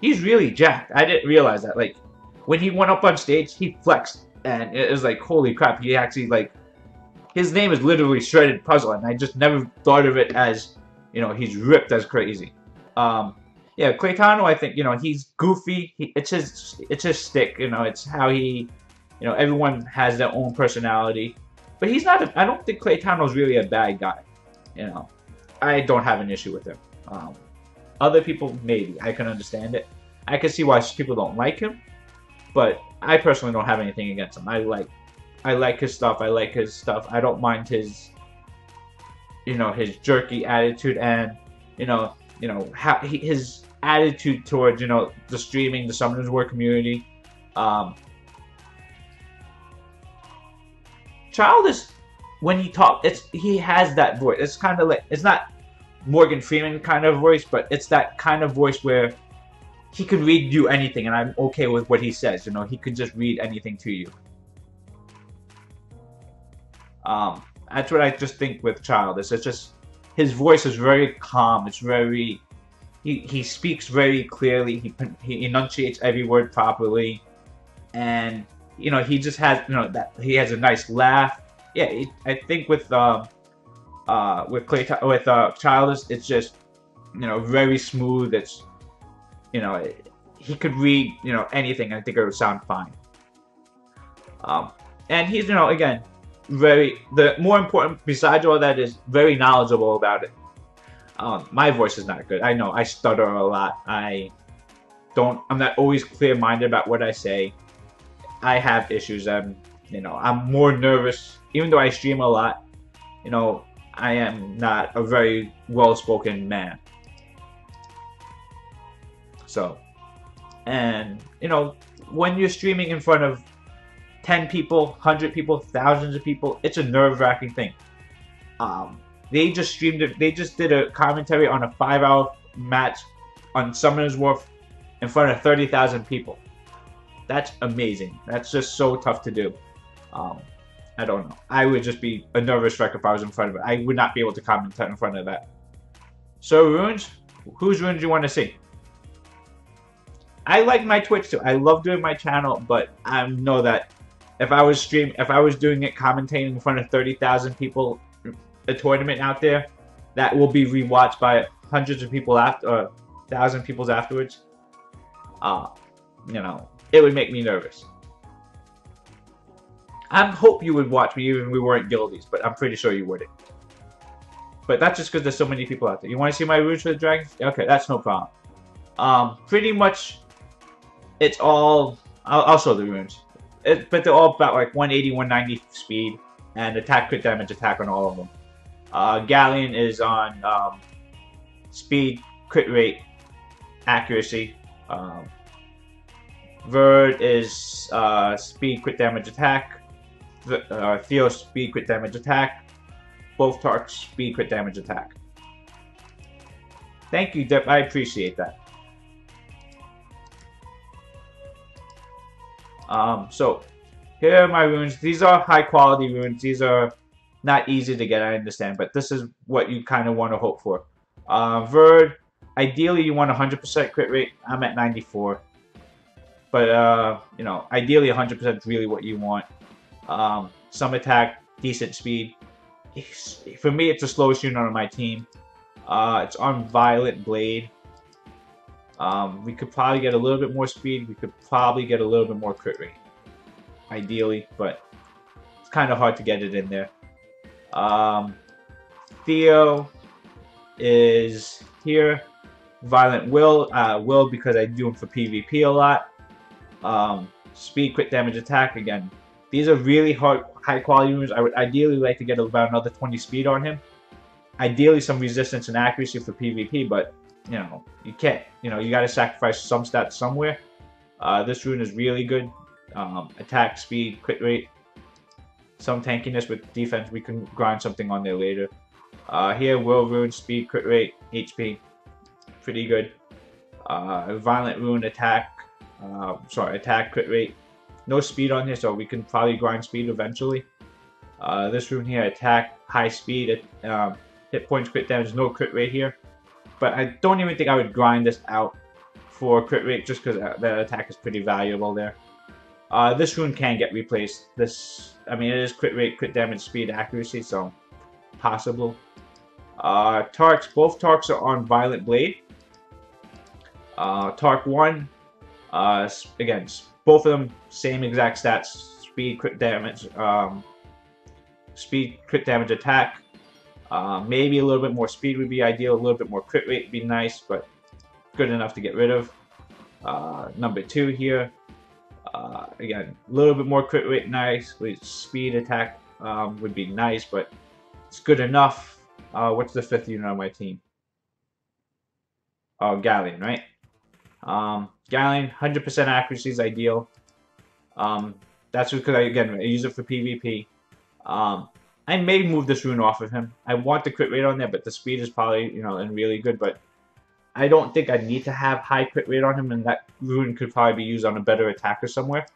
he's really jacked. I didn't realize that. Like, when he went up on stage, he flexed. And it was like, holy crap, he actually, like, his name is literally Shredded Puzzle. And I just never thought of it as, he's ripped as crazy. Yeah, Claytano, I think, he's goofy. It's his stick, it's how he, everyone has their own personality. But he's not, I don't think Claytano's really a bad guy. I don't have an issue with him. Other people, maybe. I can understand it. I can see why people don't like him. But I personally don't have anything against him. I like his stuff. I like his stuff. I don't mind his, his jerky attitude and, how his attitude towards, the streaming, the Summoners War community. Childish, when he talks, he has that voice. It's kind of like, it's not Morgan Freeman kind of voice, but it's that kind of voice where he could read you anything, and I'm okay with what he says. He could just read anything to you. That's what I just think with Childish. It's just, his voice is very calm. It's very, he speaks very clearly. He enunciates every word properly, and he just has, that he has a nice laugh. Yeah, I think with Childish, it's just, very smooth. It's, he could read, anything. I think it would sound fine. And he's, again, the more important, besides all that, is very knowledgeable about it. My voice is not good. I know I stutter a lot. I'm not always clear-minded about what I say. I have issues. I'm more nervous. Even though I stream a lot, I am not a very well-spoken man. So, and, when you're streaming in front of 10 people, 100 people, thousands of people, it's a nerve-wracking thing. They just streamed it. They just did a commentary on a 5-hour match on Summoners War in front of 30,000 people. That's amazing. That's just so tough to do. I don't know. I would just be a nervous wreck if I was in front of it. I would not be able to comment in front of that. So runes, whose runes do you want to see? I like my Twitch too. I love doing my channel, but I know that if I was doing it commentating in front of 30,000 people, a tournament out there, that will be rewatched by hundreds of people after, or 1,000 people afterwards. You know, it would make me nervous. I hope you would watch me even if we weren't guildies, but I'm pretty sure you wouldn't. But that's just because there's so many people out there. You want to see my runes for the dragons? Okay, that's no problem. Pretty much, it's all... I'll show the runes. But they're all about like 180, 190 speed, and attack, crit damage, attack on all of them. Galleon is on speed, crit rate, accuracy. Verd is speed, crit damage, attack. Theo speed, crit damage, attack. Both Tarks speed, crit damage, attack. Thank you, Dip. I appreciate that. So here are my runes. These are high quality runes. These are not easy to get, I understand, but this is what you kind of want to hope for. Verd, ideally you want 100% crit rate. I'm at 94. But, you know, ideally 100% is really what you want. Some attack, decent speed. For me, it's the slowest unit on my team. It's on Violet Blade. We could probably get a little bit more speed. We could probably get a little bit more crit rate. Ideally, but it's kind of hard to get it in there. Theo is here. Violent Will. Will because I do him for PvP a lot. Speed, crit damage, attack. Again, these are really high quality runes. I would ideally like to get about another 20 speed on him. Ideally some resistance and accuracy for PvP, but you know, you can't. You know, you got to sacrifice some stats somewhere. This rune is really good. Attack, speed, crit rate. Some tankiness with defense. We can grind something on there later. Here, Will Rune, speed, crit rate, HP. Pretty good. Violent Rune, attack. Attack, crit rate. No speed on here, so we can probably grind speed eventually. This rune here, attack, high speed, hit points, crit damage, no crit rate here. But I don't even think I would grind this out for crit rate just because that attack is pretty valuable there. This rune can get replaced. I mean, it is crit rate, crit damage, speed, accuracy, so possible. Tarks, both Tarks are on Violet Blade. Tark 1, again, both of them same exact stats: speed, crit damage, attack. Maybe a little bit more speed would be ideal. A little bit more crit rate would be nice, but good enough to get rid of. Number 2 here. Again, a little bit more crit rate, nice. With speed, attack would be nice, but it's good enough. What's the 5th unit on my team? Oh, Galleon, right? Galleon, 100% accuracy is ideal. That's because I use it for PvP. I may move this rune off of him. I want the crit rate on there, but the speed is probably, you know, and really good. But I don't think I need to have high crit rate on him, and that rune could probably be used on a better attacker somewhere.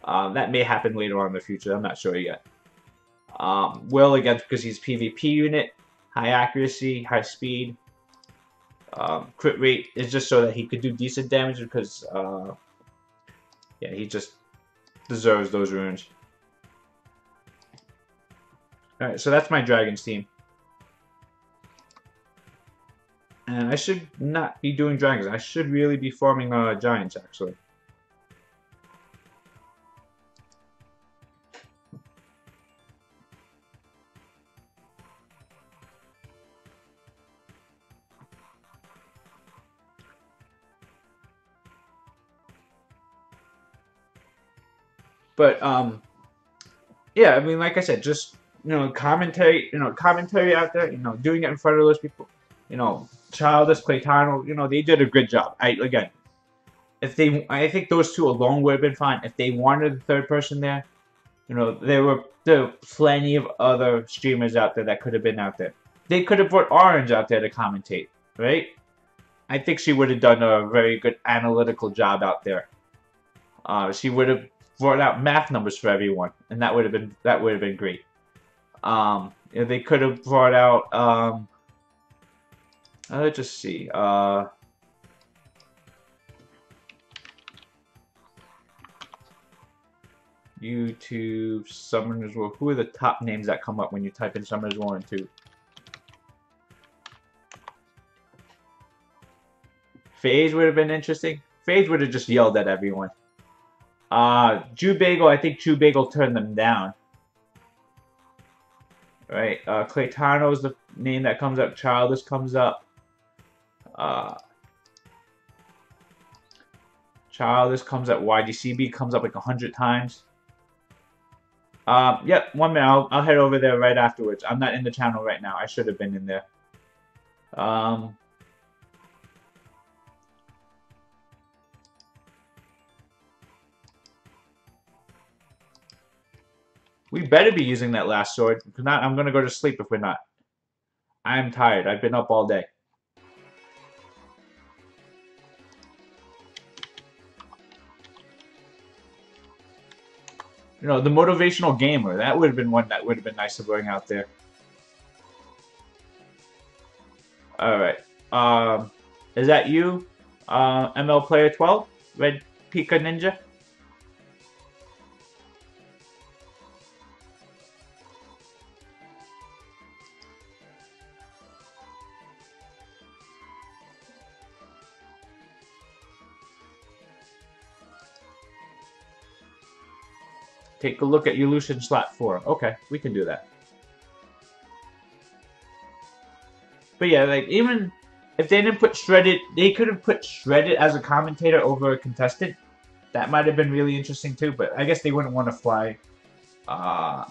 That may happen later on in the future. I'm not sure yet. Will, again, because he's PvP unit, high accuracy, high speed. Crit rate is just so that he could do decent damage because, yeah, he just deserves those runes. Alright, so that's my Dragons team. And I should not be doing Dragons. I should really be farming Giants, actually. But, yeah, I mean, like I said, just, you know, commentary out there, you know, doing it in front of those people, you know, Childish, Claytano, you know, they did a good job. I think those two alone would have been fine. If they wanted a third person there, you know, there were plenty of other streamers out there that could have been out there. They could have brought Orange out there to commentate, right? I think she would have done a very good analytical job out there. She would have brought out math numbers for everyone, and that would have been great. They could have brought out let's just see. YouTube Summoners War. Who are the top names that come up when you type in Summoners War into? FaZe would have been interesting. FaZe would have just yelled at everyone. Jew Bagel, I think Jew Bagel turned them down. Right, Claytano is the name that comes up. Childish comes up. Childish comes up. YGCB comes up like 100 times. Yep, 1 minute. I'll head over there right afterwards. I'm not in the channel right now. I should have been in there. We better be using that last sword. If not, I'm gonna go to sleep if we're not. I'm tired. I've been up all day. You know, the motivational gamer. That would have been one that would have been nice to bring out there. Alright. Is that you? ML Player 12? Red Pika Ninja? Take a look at Elution Slot 4. Okay, we can do that. But yeah, like, even if they didn't put Shredded, they could have put Shredded as a commentator over a contestant. That might have been really interesting too, but I guess they wouldn't want to fly a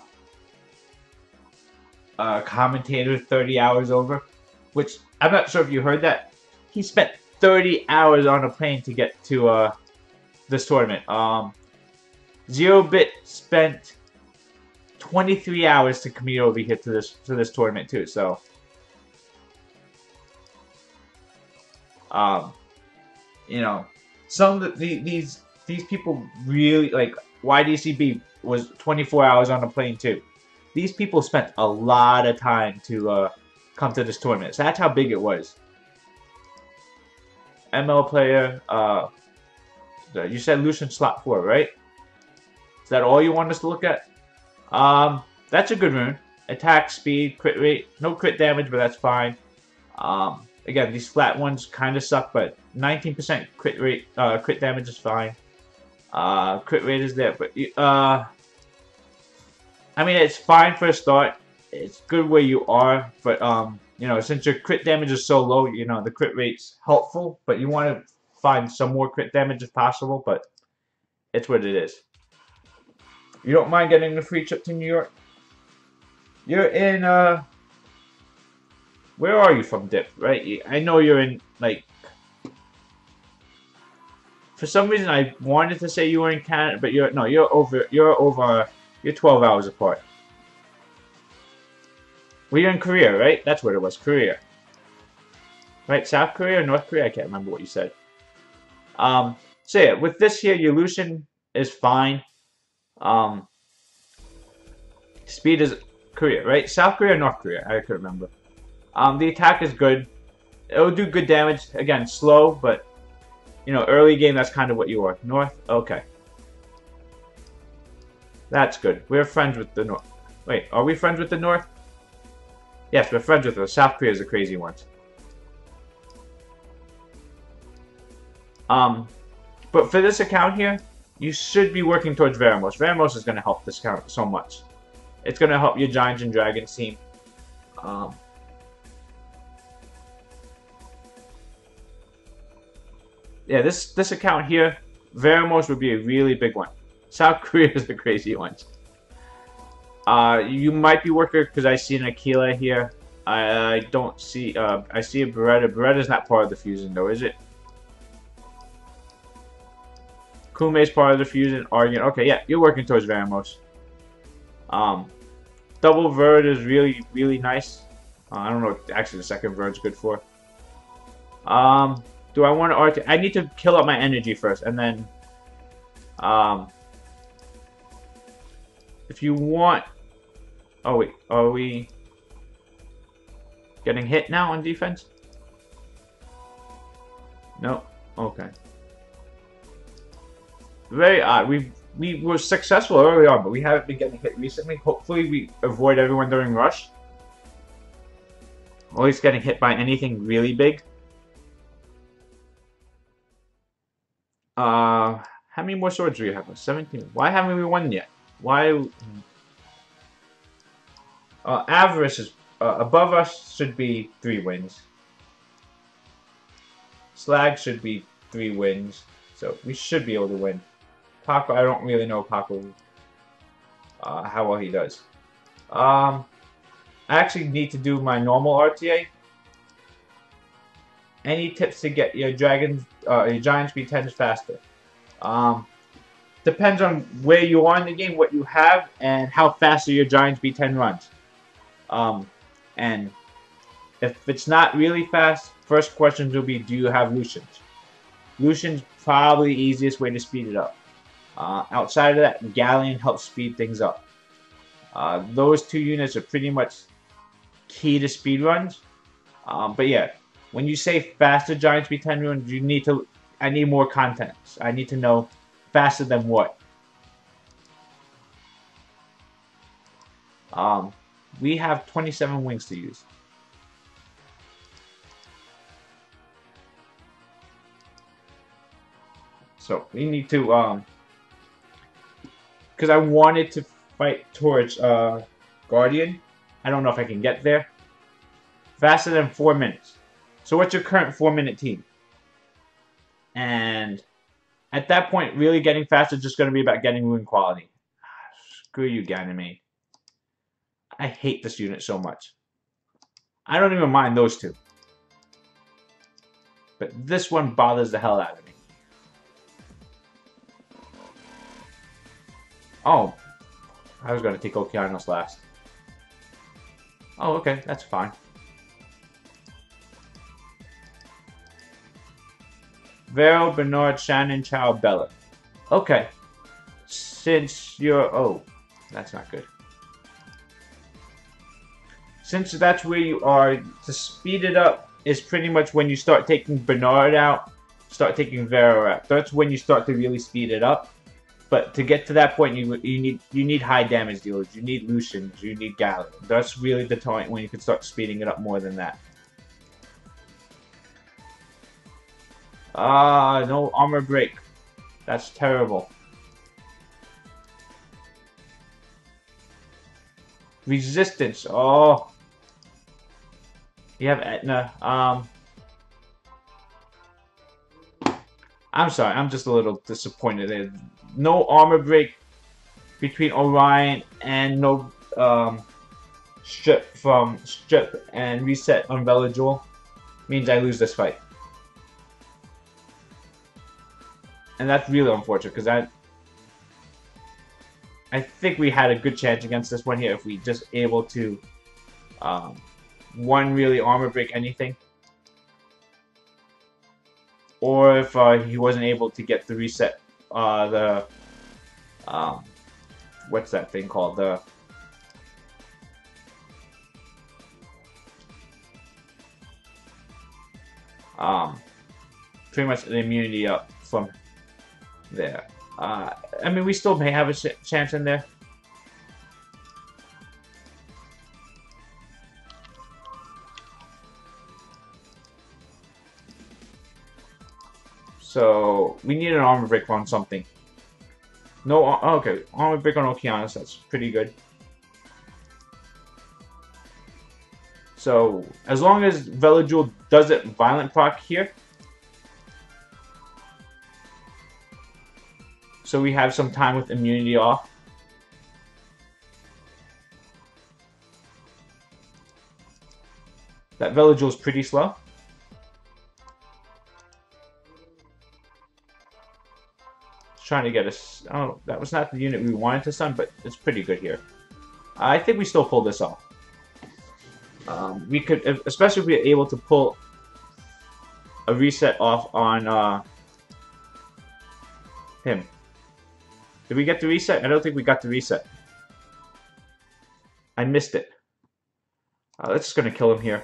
commentator 30 hours over. Which, I'm not sure if you heard that. He spent 30 hours on a plane to get to this tournament. Zero-Bit spent 23 hours to commute over here to this tournament too. So, you know, some of these people really, like, YDCB was 24 hours on a plane too. These people spent a lot of time to come to this tournament. So that's how big it was. ML Player, you said Lucian Slot 4, right? Is that all you want us to look at? That's a good rune. Attack, speed, crit rate. No crit damage, but that's fine. Again, these flat ones kind of suck, but 19% crit rate, crit damage is fine. Crit rate is there, but I mean, it's fine for a start. It's good where you are, but you know, since your crit damage is so low, you know, the crit rate's helpful, but you want to find some more crit damage if possible, but it's what it is. You don't mind getting the free trip to New York? You're in, where are you from, Dip, right? I know you're in, like, for some reason I wanted to say you were in Canada, but you're 12 hours apart. Well, you're in Korea, right? That's what it was, Korea. Right, South Korea or North Korea? I can't remember what you said. So yeah, with this here, your Lucian is fine. Speed is Korea, right? South Korea or North Korea? I couldn't remember. The attack is good. It'll do good damage. Again, slow, but, you know, early game, that's kind of what you are. North? Okay. That's good. We're friends with the North. Wait, are we friends with the North? Yes, we're friends with the South Korea is the crazy ones. But for this account here, you should be working towards Veramos. Veramos is going to help this account so much. It's going to help your Giants and Dragons team. Yeah, this account here, Veramos would be a really big one. South Korea is the crazy ones. You might be working because I see an Aquila here. I don't see. I see a Beretta. Beretta's not part of the fusion though, is it? Kume's part of the fusion. Argon. Okay, yeah, you're working towards Veramos. Double Verd is really, really nice. I don't know what actually the second Verd's good for. Do I want to I need to kill up my energy first, and then Um, if you want... Oh wait, are we getting hit now on defense? No? Okay. Very odd. We were successful early on, but we haven't been getting hit recently. Hopefully we avoid everyone during rush. Or at least getting hit by anything really big. How many more swords do you have? 17. Why haven't we won yet? Why? Avarice is above us should be 3 wins. Slag should be 3 wins, so we should be able to win. Paco, I don't really know Paco how well he does. I actually need to do my normal RTA. Any tips to get your giant speed 10s faster? Depends on where you are in the game, what you have, and how fast your giant speed 10 runs. And if it's not really fast, first questions will be, do you have Lucians? Lucian's probably the easiest way to speed it up. Outside of that, Galleon helps speed things up. Those 2 units are pretty much key to speed runs. But yeah, when you say faster giant speed 10 runs, I need more context. I need to know faster than what. We have 27 wings to use. So we need to, because I wanted to fight towards Guardian. I don't know if I can get there. Faster than 4 minutes. So what's your current 4-minute team? And at that point, really getting faster is just going to be about getting rune quality. Screw you, Ganymede. I hate this unit so much. I don't even mind those 2. But this one bothers the hell out of me. Oh, I was going to take Okeanos last. Oh, okay, that's fine. Vero, Bernard, Shannon, Chow, Bella. Okay. Since you're... Oh, that's not good. Since that's where you are, to speed it up is pretty much when you start taking Bernard out, start taking Vero out. That's when you start to really speed it up. But to get to that point, you need high damage dealers. You need Lucians. You need Galleon. That's really the point when you can start speeding it up more than that. No armor break. That's terrible. Resistance. Oh. You have Etna. I'm sorry. I'm just a little disappointed. No armor break between Orion and no strip and reset on Veladrol means I lose this fight. And that's really unfortunate because I think we had a good chance against this one here if we just able to one really armor break anything. Or if he wasn't able to get the reset what's that thing called? Pretty much the immunity up from there. I mean, we still may have a chance in there. So, we need an armor break on something. No, okay, armor break on Okeanos, that's pretty good. So, as long as Veladrol doesn't violent proc here, so we have some time with immunity off. That Veladrol is pretty slow. Trying to get us. Oh, that was not the unit we wanted to stun, but it's pretty good here. I think we still pull this off. We could, especially if we were able to pull a reset off on him. Did we get the reset? I don't think we got the reset. I missed it. That's just gonna kill him here.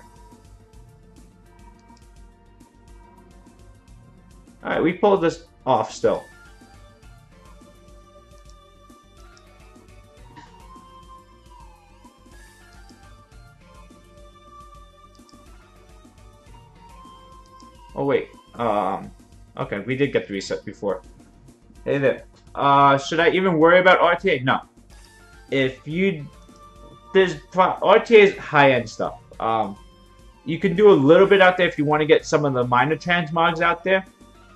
Alright, we pulled this off still. Oh wait, okay, we did get the reset before. Hey there. Should I even worry about RTA? No. If you... RTA is high-end stuff. You can do a little bit out there if you want to get some of the minor transmogs out there.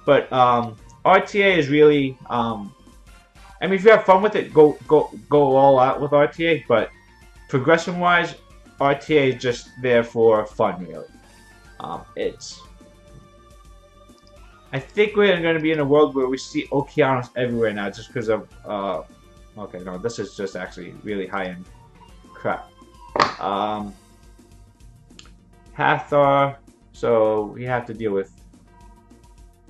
But, RTA is really, I mean, if you have fun with it, go all out with RTA. But, progression-wise, RTA is just there for fun, really. I think we're going to be in a world where we see Okeanos everywhere now just because of, okay, no, this is just actually really high-end crap. Hathor, so we have to deal with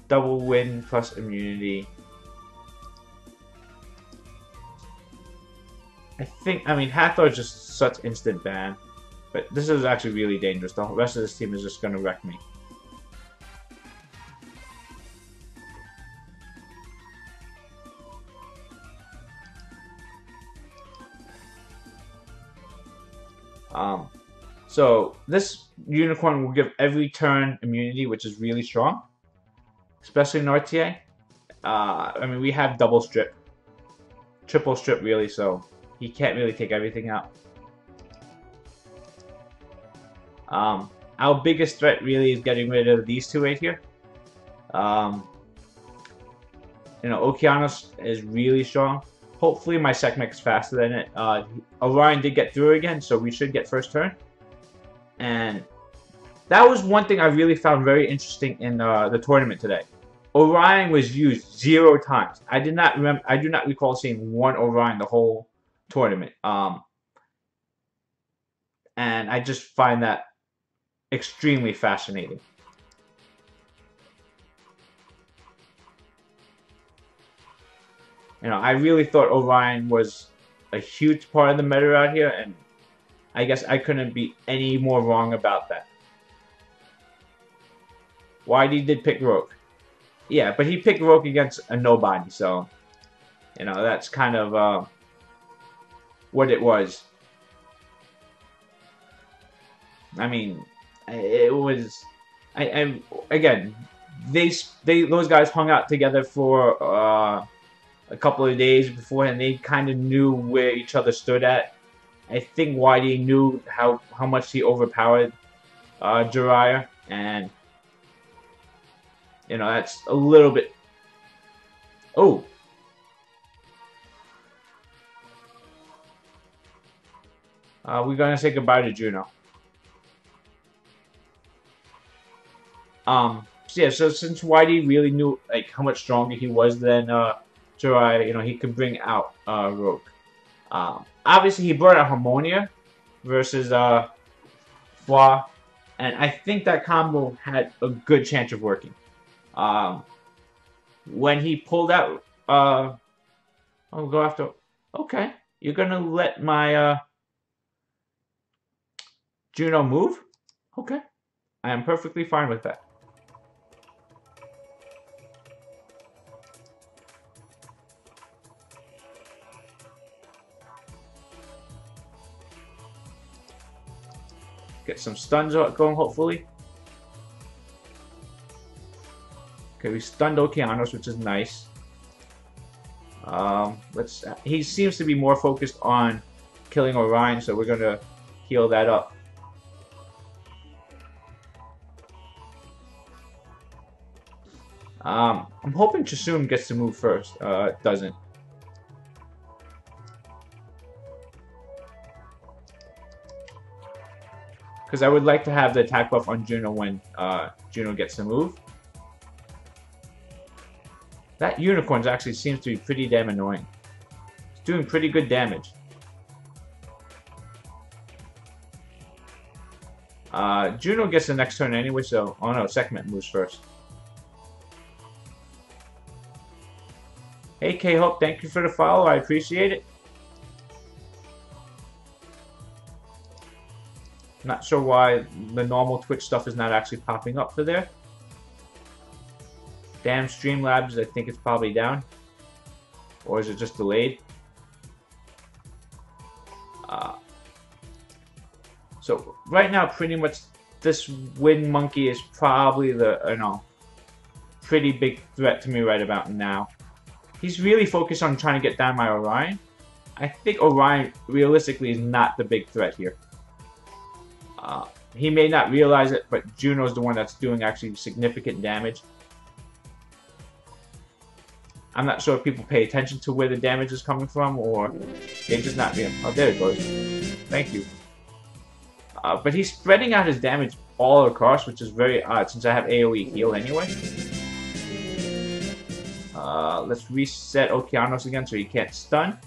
double win plus immunity. I mean, Hathor is just such instant ban, but this is actually really dangerous. The rest of this team is just going to wreck me. So this unicorn will give every turn immunity, which is really strong, especially in RTA. I mean, we have double strip, triple strip really, so he can't really take everything out. Our biggest threat really is getting rid of these two right here. You know, Okeanos is really strong. Hopefully my Sekhmet is faster than it. Orion did get through again, so we should get first turn. And that was one thing I really found very interesting in the tournament today. Orion was used 0 times. I do not recall seeing one Orion the whole tournament. And I just find that extremely fascinating. You know, I really thought Orion was a huge part of the meta out here, and I guess I couldn't be any more wrong about that. YD did pick Rogue. Yeah, but he picked Rogue against a nobody, so, you know, that's kind of what it was. I mean, it was... again, those guys hung out together for a couple of days beforehand. They kind of knew where each other stood at. I think YD knew how much he overpowered Jiraiya, and you know, that's a little bit... Oh! We're gonna say goodbye to Juno. So yeah, so since YD really knew like how much stronger he was than Jiraiya, you know, he could bring out Rogue. Obviously, he brought out Harmonia versus Fwa, and I think that combo had a good chance of working. When he pulled out, I'll go after. Okay, you're gonna let my Juno move? Okay, I am perfectly fine with that. Get some stuns going, hopefully. Okay, we stunned Okeanos, which is nice. He seems to be more focused on killing Orion, so we're gonna heal that up. I'm hoping Chasun gets to move first. It doesn't. Because I would like to have the attack buff on Juno when Juno gets to move. That unicorn actually seems to be pretty damn annoying. It's doing pretty good damage. Juno gets the next turn anyway, so... Oh no, Sekhmet moves first. Hey K-Hope, thank you for the follow. I appreciate it. Not sure why the normal Twitch stuff is not actually popping up for there. Damn Streamlabs, I think it's probably down. Or is it just delayed? So right now, pretty much this Wind Monkey is probably the pretty big threat to me right about now. He's really focused on trying to get down my Orion. I think Orion realistically is not the big threat here. He may not realize it, but Juno's the one that's doing actually significant damage. I'm not sure if people pay attention to where the damage is coming from, or they're just not being... Oh, there it goes. Thank you. But he's spreading out his damage all across, which is very odd, since I have AoE heal anyway. Let's reset Okeanos again so he can't stun.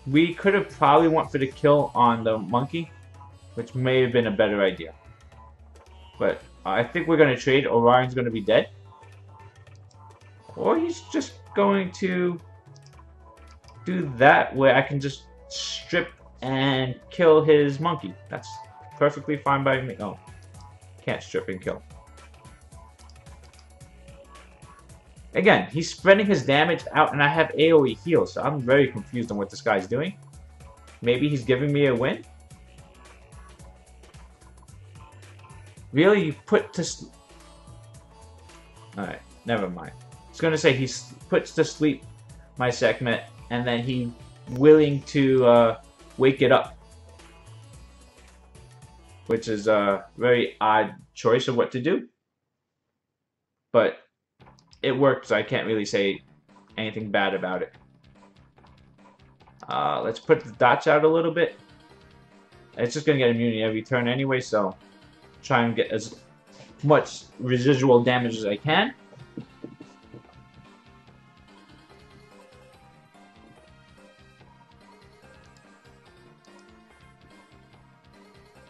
We could have probably went for the kill on the monkey, which may have been a better idea. But I think we're going to trade. Orion's going to be dead. Or he's just going to do that, where I can just strip and kill his monkey. That's perfectly fine by me. Oh, can't strip and kill. Again, he's spreading his damage out, and I have AoE heal, so I'm very confused on what this guy's doing. Maybe he's giving me a win? Really? You put to... Alright, never mind. I was going to say he puts to sleep my Sekhmet, and then he willing to wake it up. Which is a very odd choice of what to do. But it worked, so I can't really say anything bad about it. Let's put the dots out a little bit. It's just going to get immunity every turn anyway, so try and get as much residual damage as I can.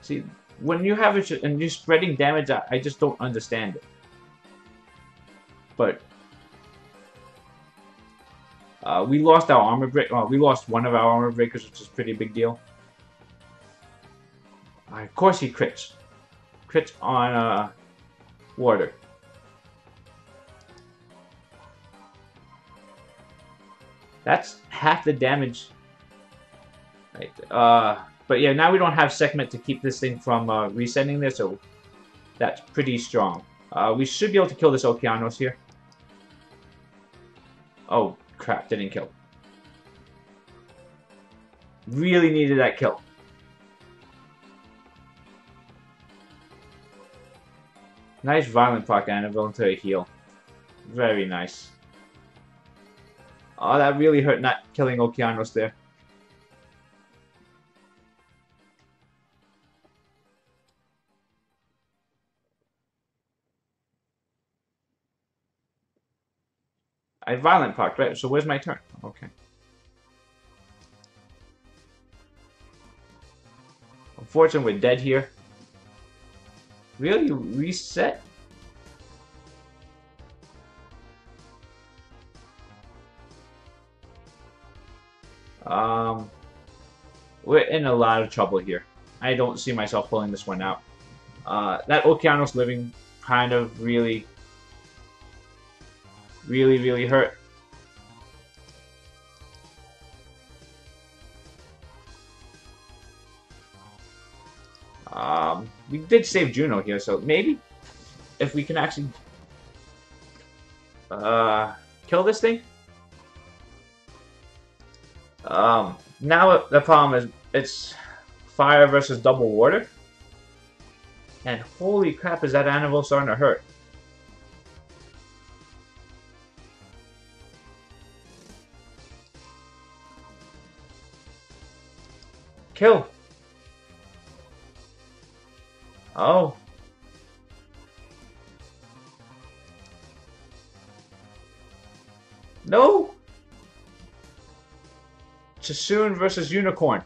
See, when you have it and you're spreading damage, I just don't understand it. But we lost our armor break. We lost one of our armor breakers, which is a pretty big deal. Of course, he crits. Crits on water. That's half the damage. Right. But yeah, now we don't have Sekhmet to keep this thing from resetting there, so that's pretty strong. We should be able to kill this Okeanos here. Oh, crap, didn't kill. Really needed that kill. Nice Violent Proc Annabelle into a heal. Very nice. Oh, that really hurt not killing Okeanos there. I Violent Proc, right? So where's my turn? Okay. Unfortunately, we're dead here. Really? Reset? We're in a lot of trouble here. I don't see myself pulling this one out. That Okeanos living kind of really hurt. We did save Juno here, so maybe if we can actually kill this thing. Now the problem is it's fire versus double water, and holy crap, is that animal starting to hurt? Kill. Oh. No. Chasun versus Unicorn.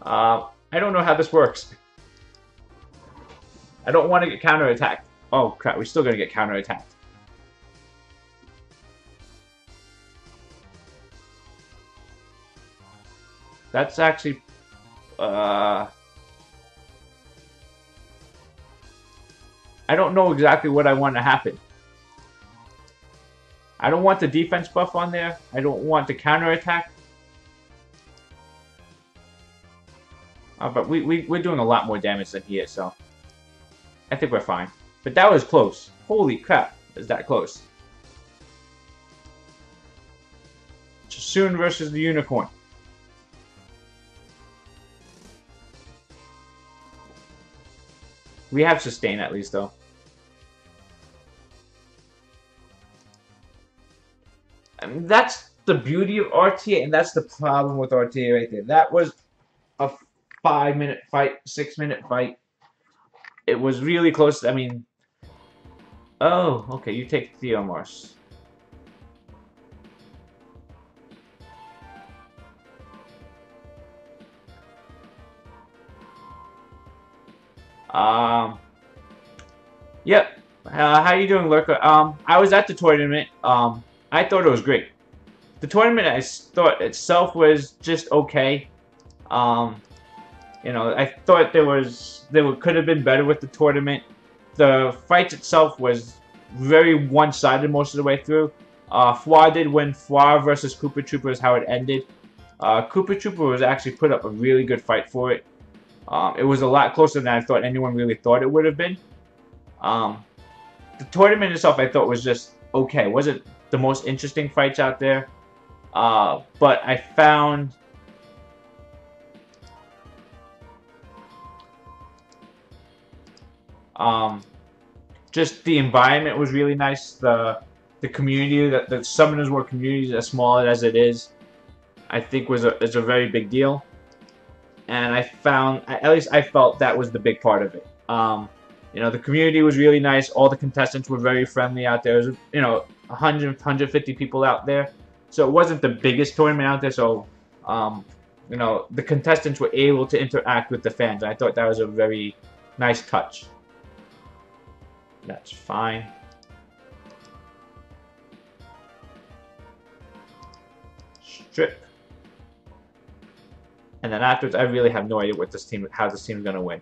I don't know how this works. I don't want to get counterattacked. Oh crap, we're still gonna get counterattacked. That's actually I don't know exactly what I want to happen. I don't want the defense buff on there. I don't want the counter attack. But we're doing a lot more damage than he is, so I think we're fine. But that was close. Holy crap, is that close? Chasun versus the Unicorn. We have sustain at least, though. I mean, that's the beauty of RTA, and that's the problem with RTA right there. That was a 5-minute fight, 6-minute fight. It was really close. I mean, oh, okay, you take Theomars. Yep. How you doing, Lurker? I was at the tournament. I thought it was great. The tournament, I thought itself was just okay. You know, I thought could have been better with the tournament. The fight itself was very one-sided most of the way through. Fwa did win. Fwa versus Koopa Troopa is how it ended. Koopa Troopa was actually put up a really good fight for it. It was a lot closer than I thought anyone really thought it would have been. The tournament itself, I thought, was just okay. Wasn't the most interesting fights out there, but I found just the environment was really nice. The community, that the Summoners War community, as small as it is, I think is a very big deal. And I found, at least I felt, that was the big part of it. You know, the community was really nice. All the contestants were very friendly out there. There was, you know, 100, 150 people out there. So it wasn't the biggest tournament out there. So, you know, the contestants were able to interact with the fans. I thought that was a very nice touch. That's fine. Strip. And then afterwards, I really have no idea what this team, how this team is gonna win.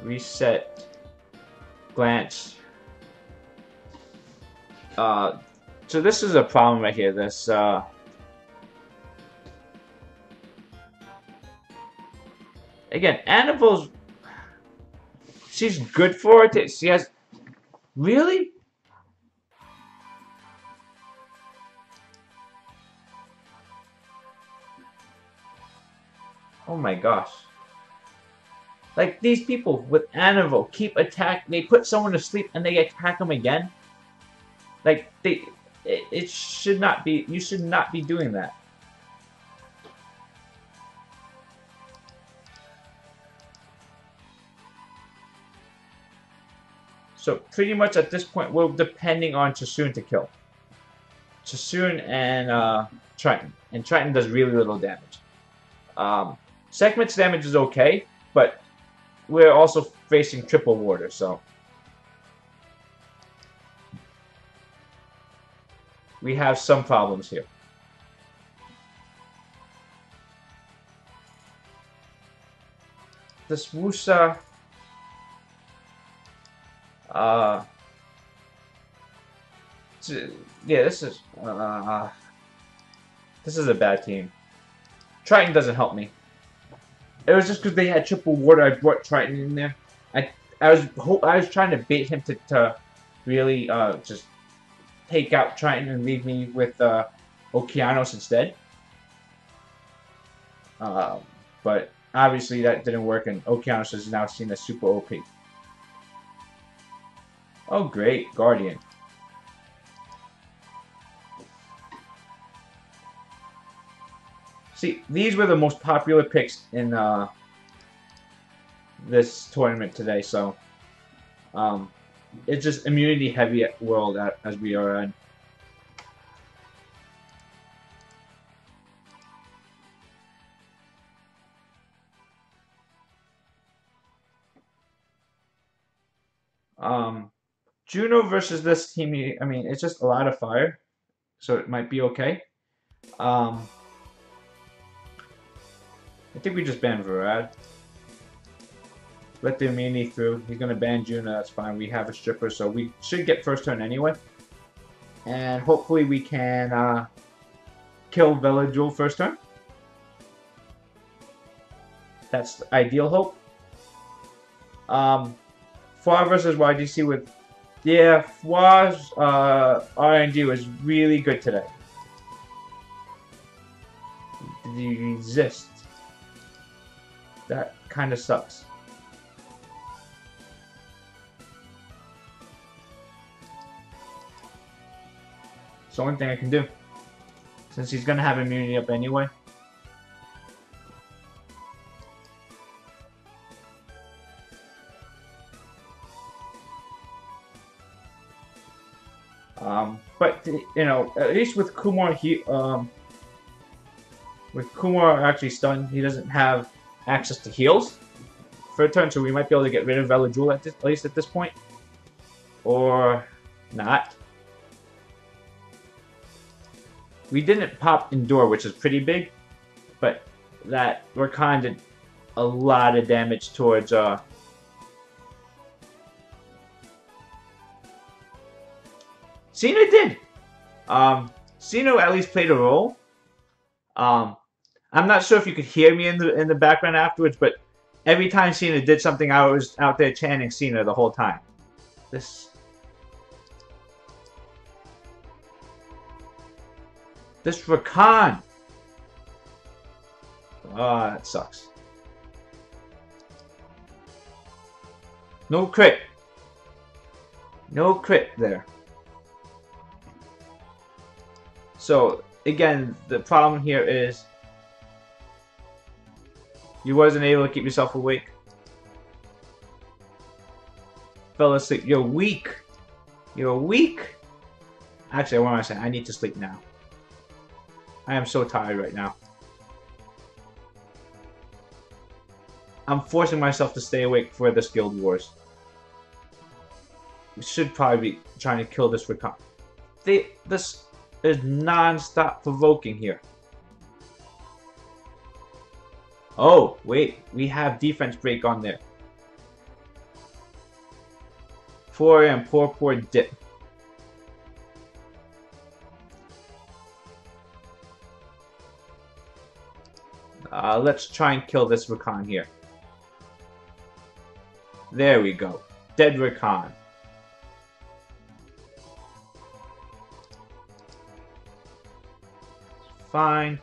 Reset. Glance. So this is a problem right here. This again, Annabelle's, she's good for it. She has, really? Oh my gosh. Like, these people with Annabelle keep attack. They put someone to sleep and they attack them again. Like, it should not be. You should not be doing that. So pretty much at this point, we're depending on Chasun to kill. Chasun and Triton, and Triton does really little damage. Sekhmet's damage is okay, but we're also facing triple water, so we have some problems here. This Wusa, yeah, this is a bad team. Triton doesn't help me. It was just because they had triple water. I brought Triton in there. I was trying to bait him to really just take out Triton and leave me with Okeanos instead. But obviously that didn't work, and Okeanos is now seen as super OP. Oh great, Guardian. See, these were the most popular picks in this tournament today, so it's just immunity heavy world as we are in. Juno versus this team, I mean, it's just a lot of fire, so it might be okay. I think we just ban Varad. Let the immunity through. He's gonna ban Juna, that's fine. We have a stripper, so we should get first turn anyway. And hopefully we can kill Velajuel first turn. That's the ideal hope. Fwa versus YGC with... Yeah, Fwa's RNG was really good today. Did he resist? That kind of sucks. It's the only thing I can do. Since he's going to have immunity up anyway. But, you know, at least with Kumar, with Kumar actually stunned, he doesn't have access to heals for a turn, so we might be able to get rid of Velajuel at least at this point. Or not. We didn't pop Endure, which is pretty big, but that Rakan did a lot of damage towards Cena did. Cena at least played a role. I'm not sure if you could hear me in the background afterwards, but every time Cena did something, I was out there chanting Cena the whole time. This Rakan. Ah, that sucks. No crit. No crit there. So, again, the problem here is you wasn't able to keep yourself awake. Fell asleep. You're weak. You're weak. Actually, what am I saying? I need to sleep now. I am so tired right now. I'm forcing myself to stay awake for this Guild Wars. We should probably be trying to kill this Rakan. This is non-stop provoking here. Oh, wait. We have defense break on there. 4 AM, poor dip. Let's try and kill this Rakan here. There we go. Dead Rakan. Fine.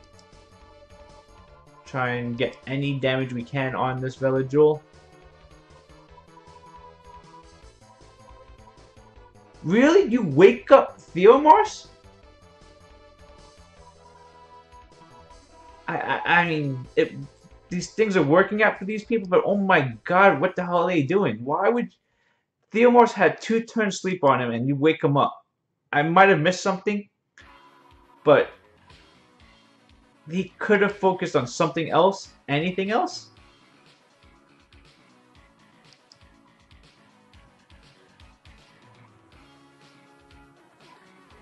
Try and get any damage we can on this Velajuel. Really? You wake up Theomars? I mean, these things are working out for these people, but oh my god, what the hell are they doing? Why would... Theomars had 2 turns sleep on him and you wake him up. I might have missed something, but he could have focused on something else. Anything else?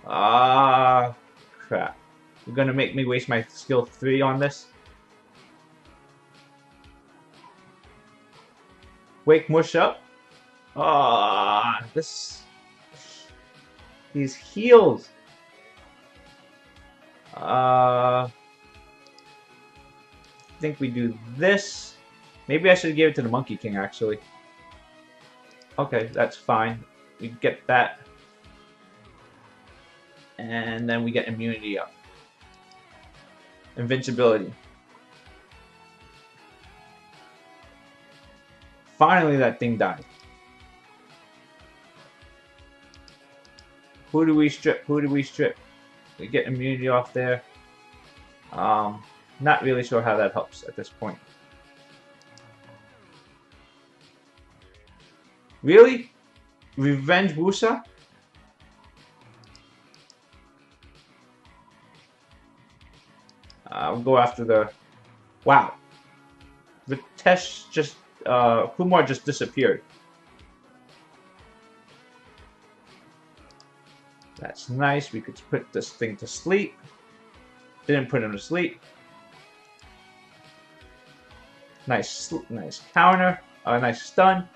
Ah, crap. You're gonna make me waste my skill 3 on this? Wake Mush up? Ah, this... These heals. I think we do this. Maybe I should give it to the Monkey King, actually. Okay, that's fine. We get that. And then we get immunity up. Invincibility. Finally, that thing died. Who do we strip? Who do we strip? We get immunity off there. Not really sure how that helps at this point. Really? Revenge Wusa? We'll go after the... Wow. Vitesh just... Kumar just disappeared. That's nice. We could put this thing to sleep. Didn't put him to sleep. Nice counter. Nice stun.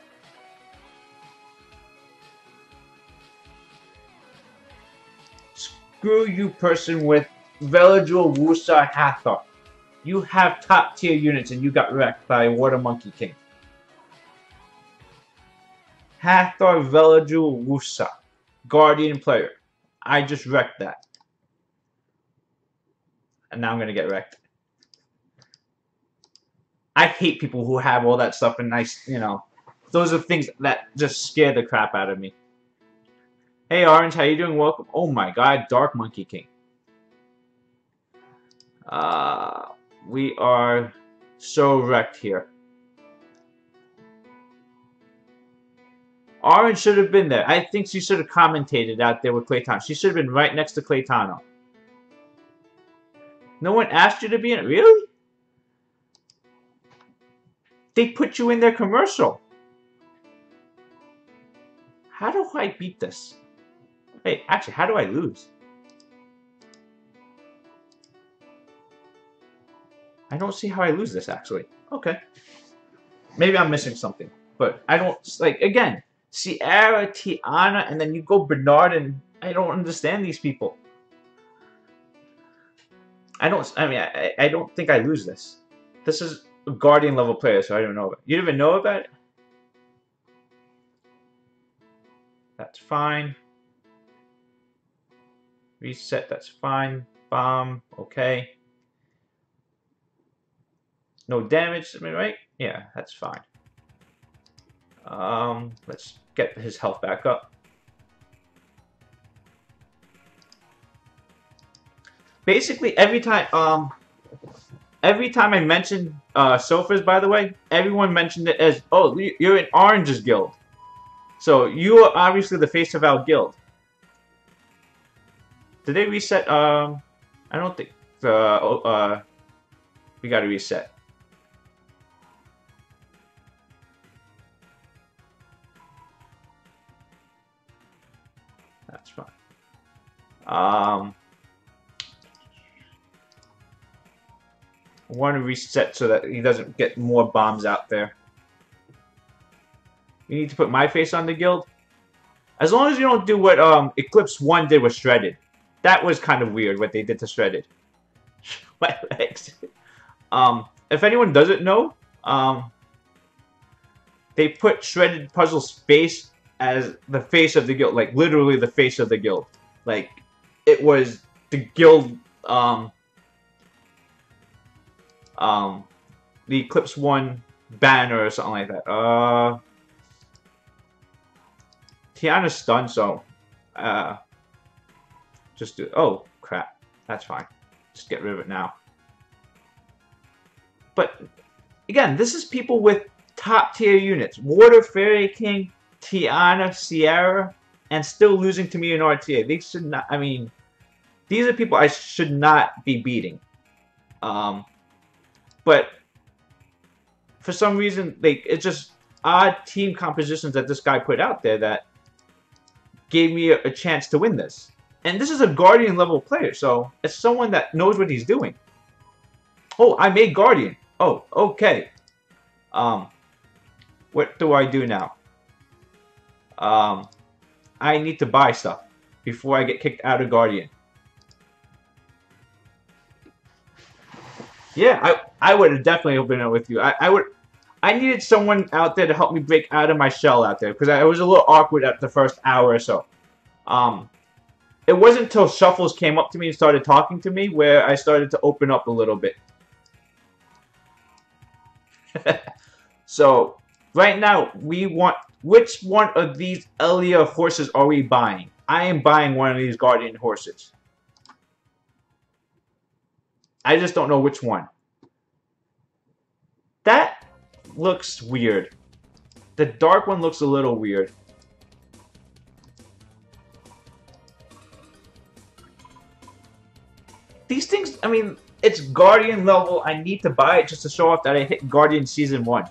Screw you, person with Veladril, Wusa, Hathor. You have top tier units and you got wrecked by Water Monkey King. Hathor, Veladril, Wusa. Guardian player. I just wrecked that. And now I'm going to get wrecked. I hate people who have all that stuff and nice, you know. Those are things that just scare the crap out of me. Hey Orange, how you doing? Welcome. Oh my god, Dark Monkey King. We are so wrecked here. Orange should have been there. I think she should have commentated out there with Claytano. She should have been right next to Claytano. No one asked you to be in it? Really? They put you in their commercial. How do I beat this? Hey, actually, how do I lose? I don't see how I lose this, actually. Okay. Maybe I'm missing something. But I don't, like, again, Sierra, Tiana, and then you go Bernard, and I don't understand these people. I don't think I lose this. This is a Guardian level player, so I don't know. You didn't even know about it? That's fine. Reset, that's fine. Bomb, okay. No damage, right? Yeah, that's fine. Let's get his health back up. Basically, every time I mentioned Sofas, by the way, everyone mentioned it as, oh, you're in Orange's guild. So, you are obviously the face of our guild. Did they reset? I don't think we gotta reset. That's fine. I want to reset so that he doesn't get more bombs out there. You need to put my face on the guild. As long as you don't do what Eclipse 1 did with Shredded. That was kind of weird what they did to Shredded. My legs. If anyone doesn't know, they put Shredded Puzzle's face as the face of the guild. Like, literally the face of the guild. Like, it was the guild, the Eclipse 1 banner or something like that. Tiana's stunned, so, just do, oh, crap. That's fine. Just get rid of it now. But, again, this is people with top tier units. Water, Fairy King, Tiana, Sierra, and still losing to me in RTA. They should not, I mean, these are people I should not be beating. But, for some reason, it's just odd team compositions that this guy put out there that gave me a chance to win this. And this is a Guardian level player, so it's someone that knows what he's doing. Oh, I made Guardian. Oh, okay. What do I do now? I need to buy stuff before I get kicked out of Guardian. Yeah, I would have definitely opened it with you. I needed someone out there to help me break out of my shell out there because I was a little awkward at the first hour or so. It wasn't until Shuffles came up to me and started talking to me where I started to open up a little bit. So, right now, we want... Which one of these Elia horses are we buying? I am buying one of these Guardian horses. I just don't know which one. That looks weird. The dark one looks a little weird. These things, I mean, it's Guardian level. I need to buy it just to show off that I hit Guardian Season 1.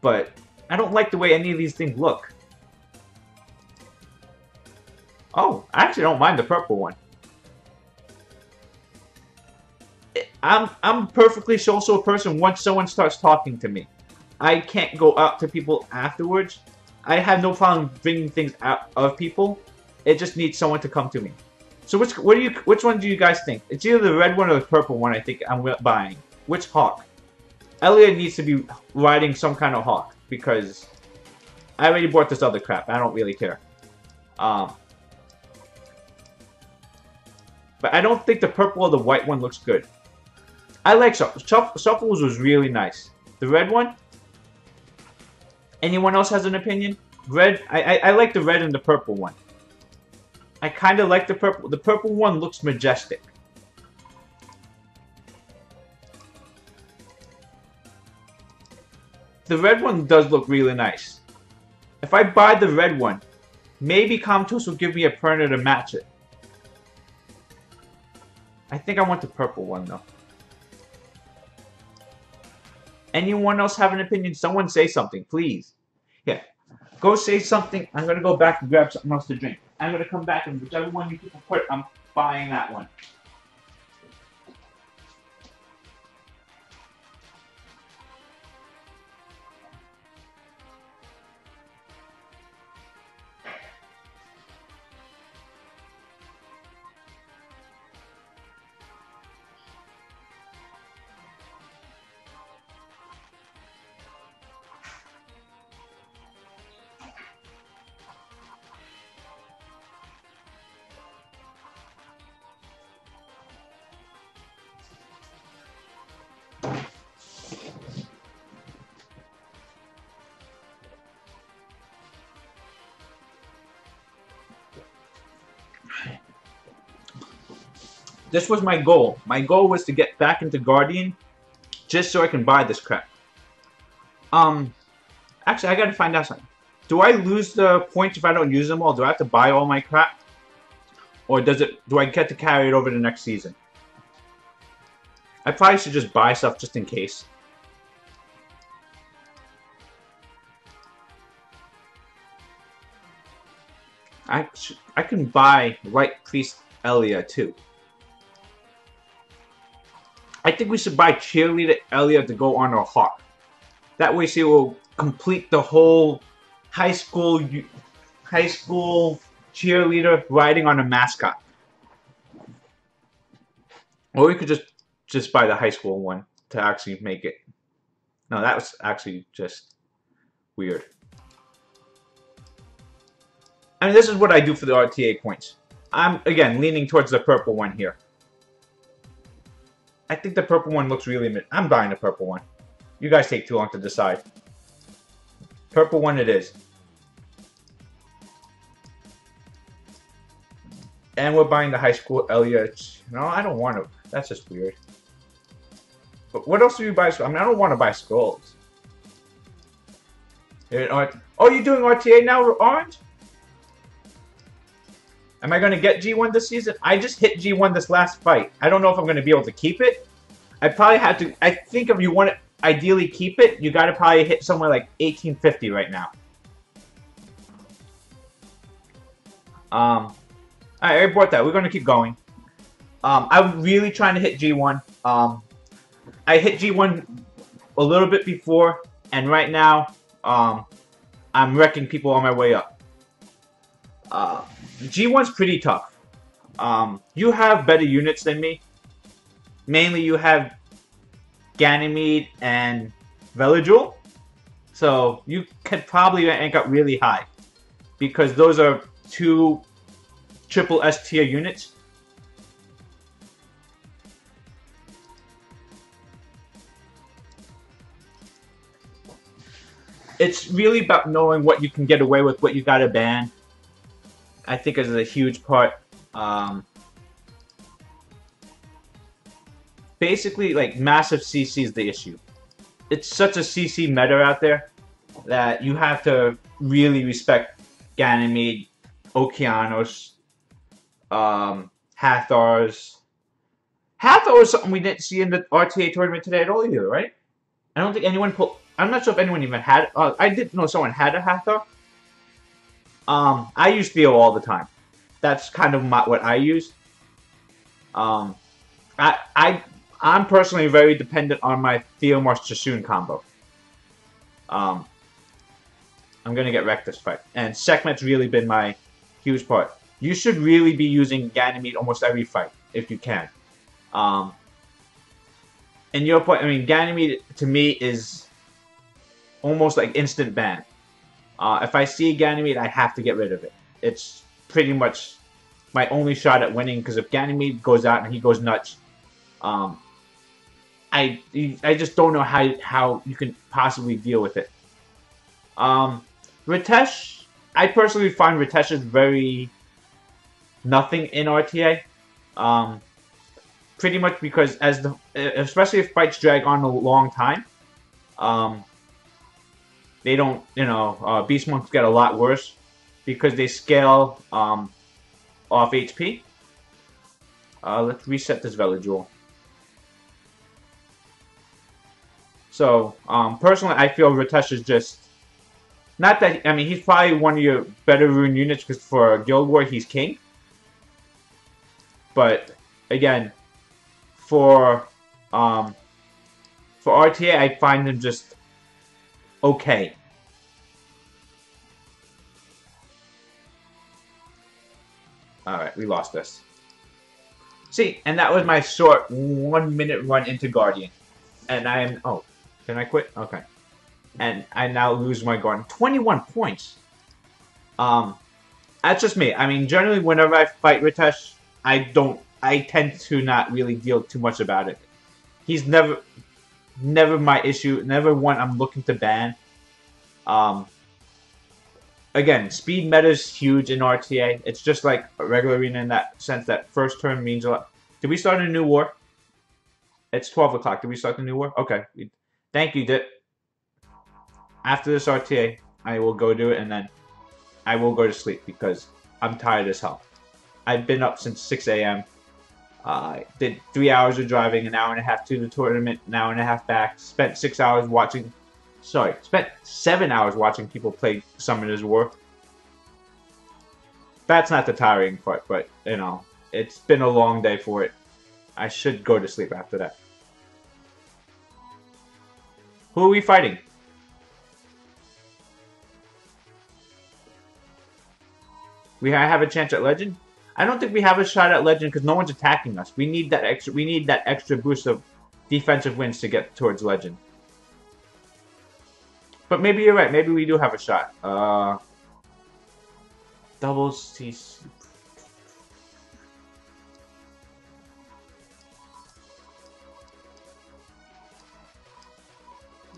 But I don't like the way any of these things look. Oh, I actually don't mind the purple one. I'm a perfectly social person once someone starts talking to me. I can't go up to people afterwards. I have no problem bringing things out of people. It just needs someone to come to me. So which one do you guys think? It's either the red one or the purple one. I think I'm buying. Which hawk? Elliot needs to be riding some kind of hawk because I already bought this other crap. I don't really care. But I don't think the purple or the white one looks good. I like Shuffles was really nice. The red one? Anyone else has an opinion? Red? I like the red and the purple one. I kind of like the purple. The purple one looks majestic. The red one does look really nice. If I buy the red one, maybe Comtos will give me a printer to match it. I think I want the purple one though. Anyone else have an opinion? Someone say something, please. Yeah. Go say something. I'm going to go back and grab something else to drink. I'm going to come back and whichever one you people put, I'm buying that one. This was my goal. My goal was to get back into Guardian just so I can buy this crap. Actually, I gotta find out something. Do I lose the points if I don't use them all? Do I have to buy all my crap? Or do I get to carry it over to next season? I probably should just buy stuff just in case. I can buy White Priest Elia too. I think we should buy Cheerleader Elia to go on our Hawk. That way she will complete the whole high school cheerleader riding on a mascot. Or we could just buy the high school one to actually make it. No, that was actually just weird. I mean, this is what I do for the RTA points. I'm, again, leaning towards the purple one here. I think the purple one looks really mid. I'm buying the purple one. You guys take too long to decide. Purple one it is. And we're buying the high school Elliot. No, I don't want to. That's just weird. But what else do you buy? I mean, I don't want to buy skulls. Oh, you're doing RTA now, Orange? Am I going to get G1 this season? I just hit G1 this last fight. I don't know if I'm going to be able to keep it. I probably have to... I think if you want to ideally keep it, you got to probably hit somewhere like 1850 right now. Alright, I bought that. We're going to keep going. I'm really trying to hit G1. I hit G1 a little bit before, and right now, I'm wrecking people on my way up. G1's pretty tough. You have better units than me. Mainly you have Ganymede and Veligil. So you could probably rank up really high. Because those are two triple S tier units. It's really about knowing what you can get away with, what you gotta ban. I think is a huge part. Basically, like, massive CC is the issue. It's such a CC meta out there that you have to really respect Ganymede, Okeanos, Hathors. Hathor is something we didn't see in the RTA tournament today at all either, right? I don't think anyone pulled... I'm not sure if anyone even had... I didn't know someone had a Hathor. I use Theo all the time. That's kind of what I use. I I'm personally very dependent on my Theomars Chasun combo. Um, I'm gonna get wrecked this fight. And Sekhmet's really been my huge part. You should really be using Ganymede almost every fight, if you can. Um, and your point, I mean, Ganymede to me is almost like instant ban. If I see Ganymede, I have to get rid of it. It's pretty much my only shot at winning, because if Ganymede goes out and he goes nuts, um, I just don't know how you can possibly deal with it. Ritesh, I personally find Ritesh is very nothing in RTA. Um, Pretty much because especially if fights drag on a long time, um, they don't, Beast Monks get a lot worse because they scale off HP. Let's reset this Velajewel. So, personally, I feel Ritesh is just... Not that... I mean, he's probably one of your better rune units, because for Guild War, he's king. But, again, for RTA, I find him just okay. Alright, we lost this. See, and that was my short 1 minute run into Guardian. And I am... Oh, can I quit? Okay. And I now lose my Guardian. 21 points! That's just me. I mean, generally, whenever I fight Ritesh, I tend to not really deal too much about it. He's never my issue. Never one I'm looking to ban. Again, speed meta is huge in RTA. It's just like a regular arena in that sense that first turn means a lot. Did we start a new war? It's 12 o'clock. Did we start the new war? Okay. Thank you, Dit. After this RTA, I will go do it, and then I will go to sleep because I'm tired as hell. I've been up since 6 a.m. Did 3 hours of driving, an hour and a half to the tournament, an hour and a half back. Spent 6 hours watching... Sorry, spent 7 hours watching people play Summoner's War. That's not the tiring part, but, it's been a long day for it. I should go to sleep after that. Who are we fighting? We have a chance at Legend? I don't think we have a shot at Legend because no one's attacking us. We need that extra boost of defensive wins to get towards Legend. But maybe you're right. Maybe we do have a shot. Double CC.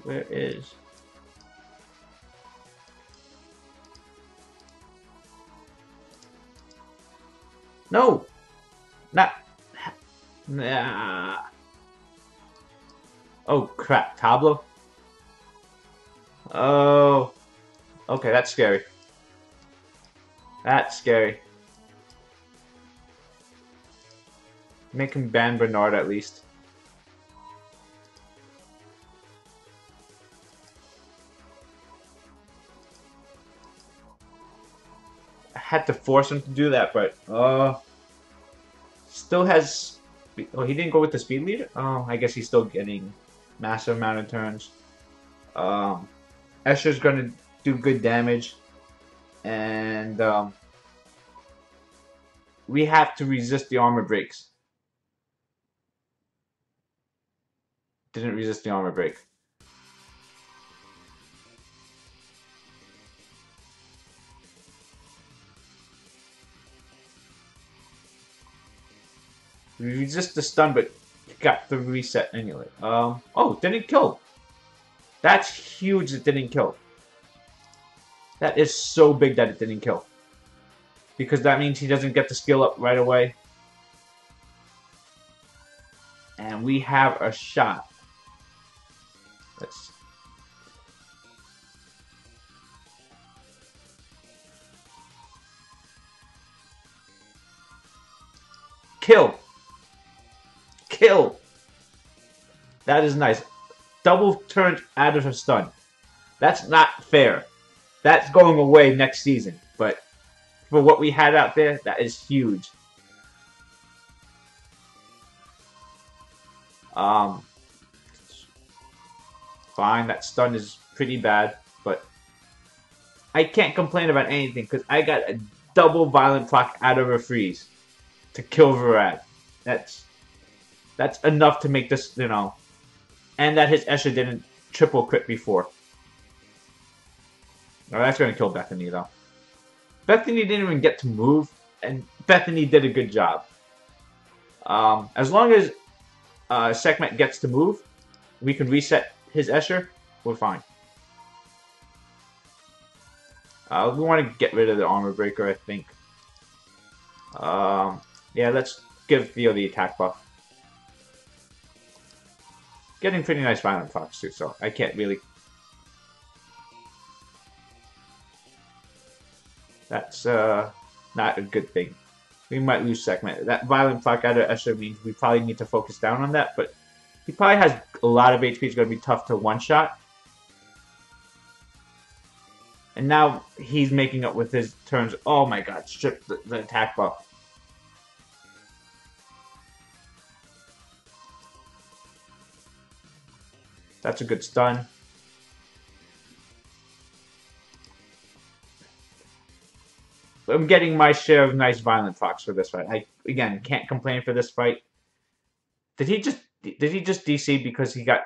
Where is... No! Not... Nah. Oh, crap. Tablo? Oh. Okay, that's scary. That's scary. Make him ban Bernard at least. I had to force him to do that, but still has... Oh, he didn't go with the speed leader? Oh, I guess he's still getting massive amount of turns. Escher's gonna do good damage, and we have to resist the armor breaks. Didn't resist the armor break. We resist the stun, but got the reset anyway. Oh, didn't kill. That's huge it didn't kill. That is so big that it didn't kill. Because that means he doesn't get the skill up right away. And we have a shot. Let's... Kill! Kill! That is nice. Double turn out of a stun. That's not fair. That's going away next season. But for what we had out there, that is huge. Um, fine, that stun is pretty bad, but I can't complain about anything because I got a double violent proc out of a freeze to kill Varad. That's that's enough to make this, and that his Escher didn't triple crit before. Oh, that's gonna kill Bethany though. Bethany didn't even get to move, and Bethany did a good job. As long as Sekhmet gets to move, we can reset his Escher. We're fine. We want to get rid of the armor breaker, I think. Yeah, let's give Theo the attack buff. Getting pretty nice violent procs too, so I can't really. That's not a good thing. We might lose Sekhmet. That violent proc out of Escher means we probably need to focus down on that, but he probably has a lot of HP. It's going to be tough to one-shot. And now he's making up with his turns. Oh my god, strip the attack buff. That's a good stun. I'm getting my share of nice violent procs for this fight. I, again, can't complain for this fight. Did he just DC because he got,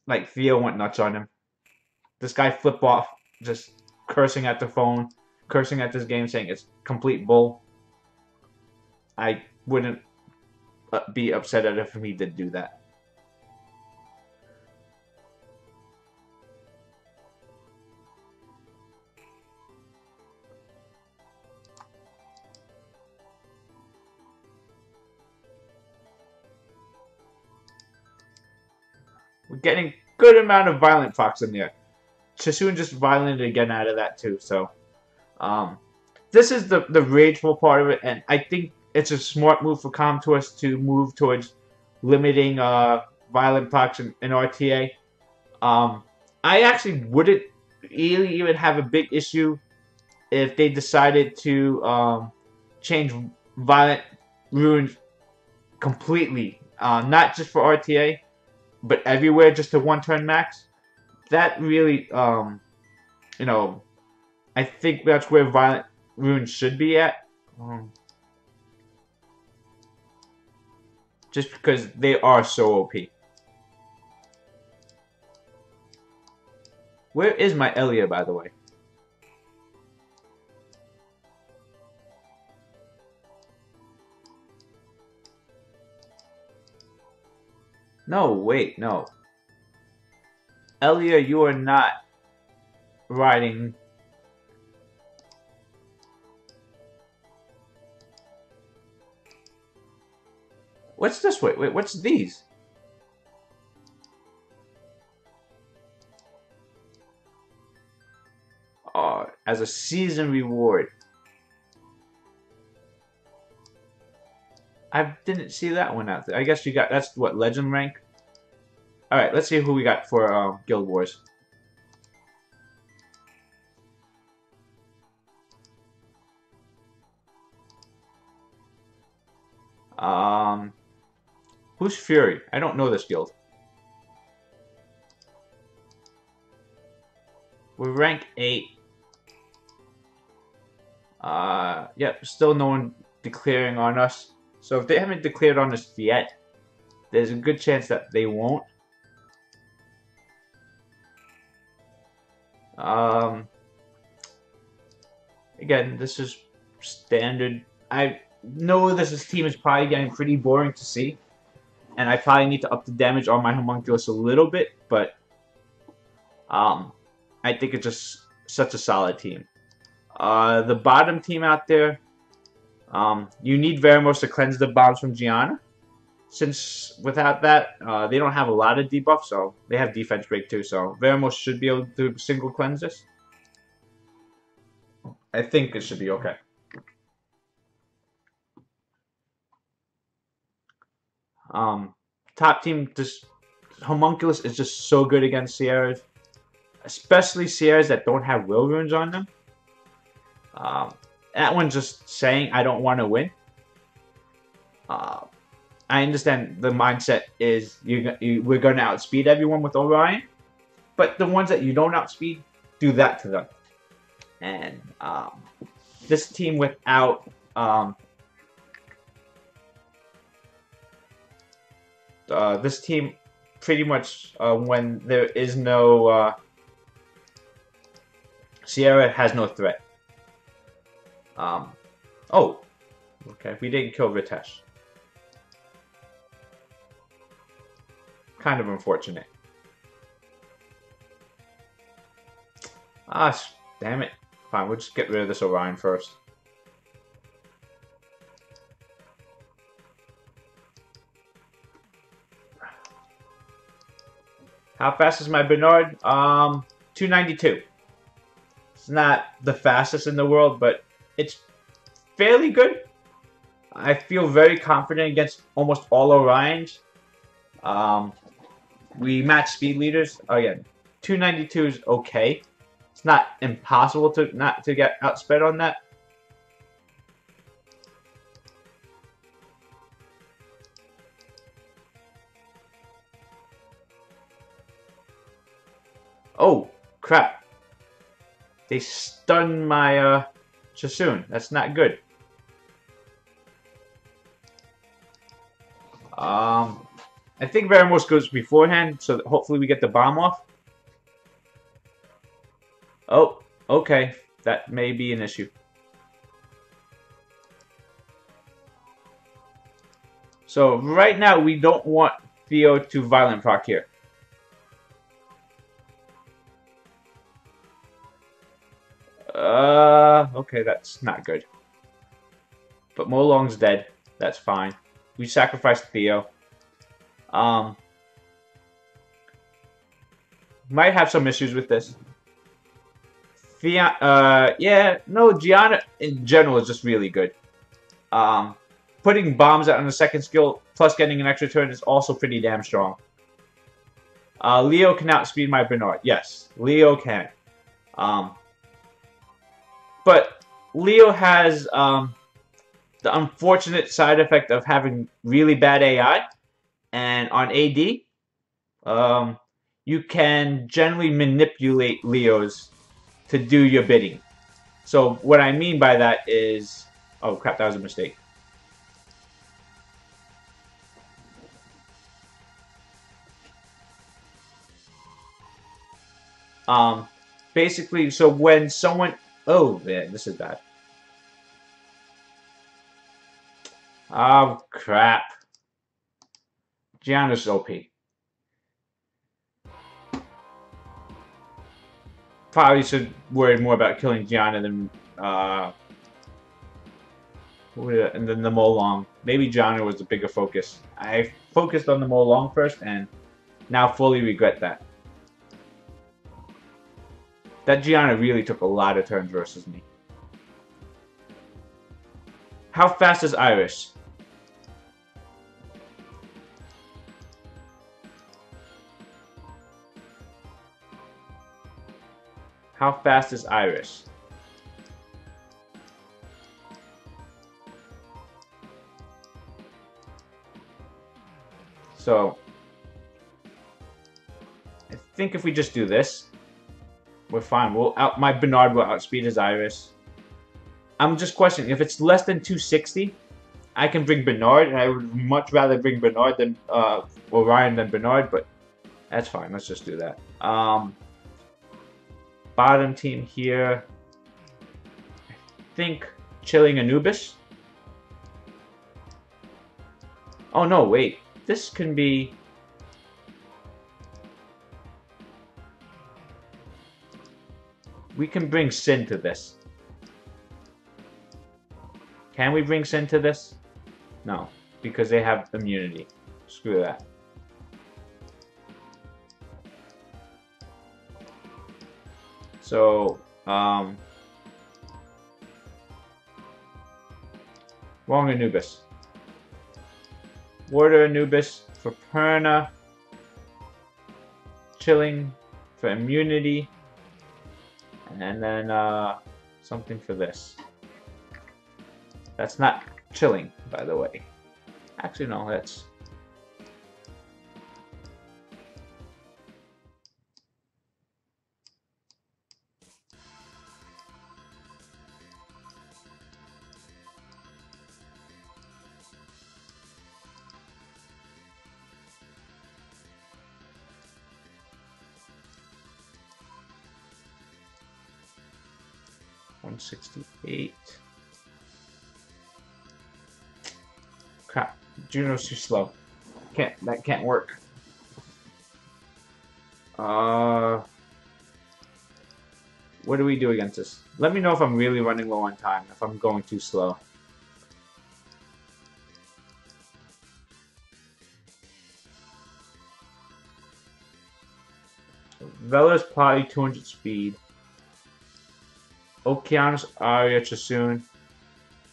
like, Theo went nuts on him? This guy flipped off, just cursing at the phone, cursing at this game, saying it's complete bull. I wouldn't be upset at it if he did do that. We're getting good amount of violent procs in there. Sassoon just violented again out of that too, so this is the rageful part of it, and I think it's a smart move for Comtours to move towards limiting violent procs in RTA. I actually wouldn't really even have a big issue if they decided to change violent runes completely, not just for RTA, but everywhere, just to one turn max. That really, I think that's where violent runes should be at. Just because they are so OP. Where is my Elia, by the way? No, wait, no. Elia, you are not riding. What's this way? Wait, what's these? As a season reward. I didn't see that one out there. I guess you got, that's what, legend rank? Alright, let's see who we got for Guild Wars. Who's Fury? I don't know this guild. We're rank 8. Yep, still no one declaring on us. So if they haven't declared on us yet, there's a good chance that they won't. Again, this is standard. I know this team is probably getting pretty boring to see, and I probably need to up the damage on my Homunculus a little bit, but I think it's just such a solid team. The bottom team out there, you need Veramos to cleanse the bombs from Gianna. Since without that, they don't have a lot of debuff, so they have defense break too, so Veramos should be able to single cleanse this. I think it should be okay. Top team, just Homunculus is just so good against Sierras, especially Sierras that don't have will runes on them. That one's just saying I don't want to win. I understand the mindset is we're going to outspeed everyone with Orion, but the ones that you don't outspeed, do that to them. And this team without this team pretty much when there is no Sierra has no threat. Oh, okay. We didn't kill Ritesh. Kind of unfortunate. Ah, damn it. Fine, we'll just get rid of this Orion first. How fast is my Bernard? 292. It's not the fastest in the world, but it's fairly good. I feel very confident against almost all Orions. We match speed leaders. Again, 292 is okay. It's not impossible to not to get outsped on that. Oh, crap. They stunned my Chasun. That's not good. I think Veramos goes beforehand, so that hopefully we get the bomb off. Oh, okay. That may be an issue. So right now we don't want Theo to violent proc here. Okay, that's not good. But Molong's dead. That's fine. We sacrificed Theo. Might have some issues with this. Yeah, no, Gianna in general is just really good. Putting bombs out on the second skill plus getting an extra turn is also pretty damn strong. Leo can outspeed my Bernard. Yes, Leo can. But Leo has the unfortunate side effect of having really bad AI. And on AD, you can generally manipulate Leos to do your bidding. So what I mean by that is... Oh crap, that was a mistake. Basically, so when someone... Oh, yeah, this is bad. Oh, crap. Gianna's OP. Probably should worry more about killing Gianna than and then the Molong. Maybe Gianna was the bigger focus. I focused on the Molong first and now fully regret that. That Gianna really took a lot of turns versus me. How fast is Iris? How fast is Iris? So, I think if we just do this, we're fine. My Bernard will outspeed his Iris. I'm just questioning, if it's less than 260, I can bring Bernard, and I would much rather bring Bernard than Orion than Bernard, but that's fine. Let's just do that. Bottom team here, I think chilling Anubis. Oh no, wait. This can be... We can bring Sin to this. Can we bring Sin to this? No, because they have immunity. Screw that. So, wrong Anubis. Water Anubis for Perna. Chilling for immunity. And then something for this. That's not chilling, by the way. Actually, no, that's... $168. Crap. Juno's too slow. That can't work. What do we do against this? Let me know if I'm really running low on time, if I'm going too slow. Vela's probably 200 speed. Okeanos, Arya, Chasun.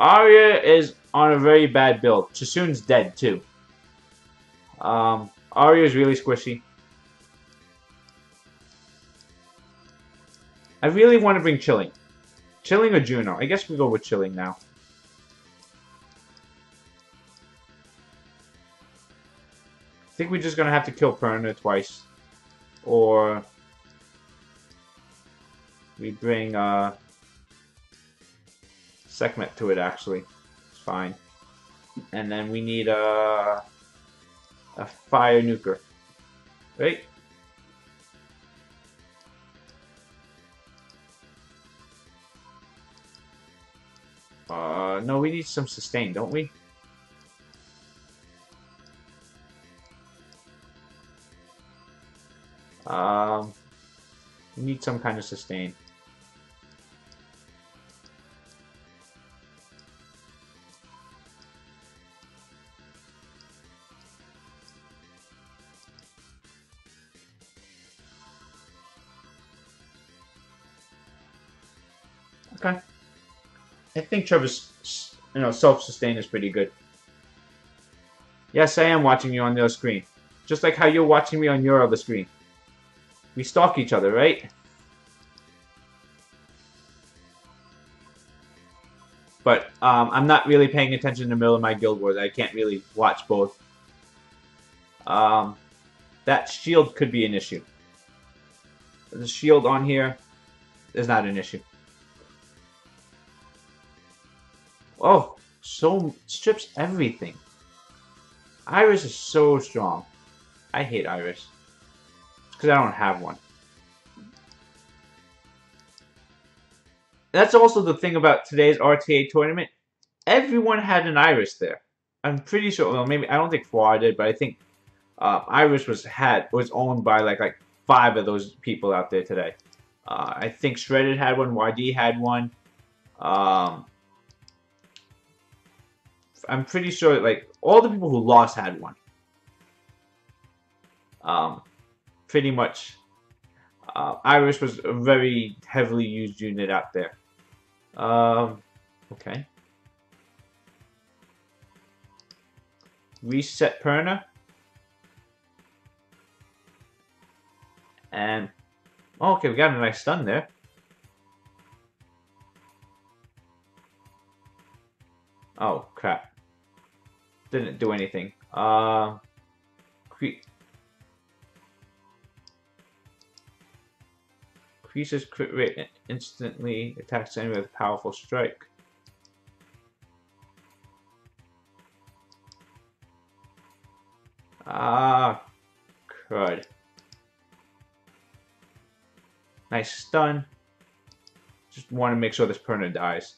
Arya is on a very bad build. Chasun's dead too. Arya is really squishy. I really want to bring Chilling. Chilling or Juno? I guess we go with Chilling now. I think we're just gonna have to kill Perna twice. Or we bring Sekhmet to it actually. It's fine. And then we need a fire nuker. Right? No, we need some sustain, don't we? We need some kind of sustain. Okay. I think Trevor's, self-sustain is pretty good. Yes, I am watching you on the other screen. Just like how you're watching me on your other screen. We stalk each other, right? But I'm not really paying attention in the middle of my Guild Wars. I can't really watch both. That shield could be an issue. The shield on here is not an issue. Oh, so strips everything. Iris is so strong. I hate Iris. It's because I don't have one. That's also the thing about today's RTA tournament. Everyone had an Iris there. I'm pretty sure. Well, maybe I don't think Far did, but I think Iris was owned by like 5 of those people out there today. I think Shredded had one. YD had one. I'm pretty sure like all the people who lost had one. Pretty much. Iris was a very heavily used unit out there. Okay. Reset Perna. And, oh, okay, we got a nice stun there. Oh, crap. Didn't do anything. Increases crit rate and instantly attacks enemy with a powerful strike. Ah, crud. Nice stun. Just want to make sure this Perna dies.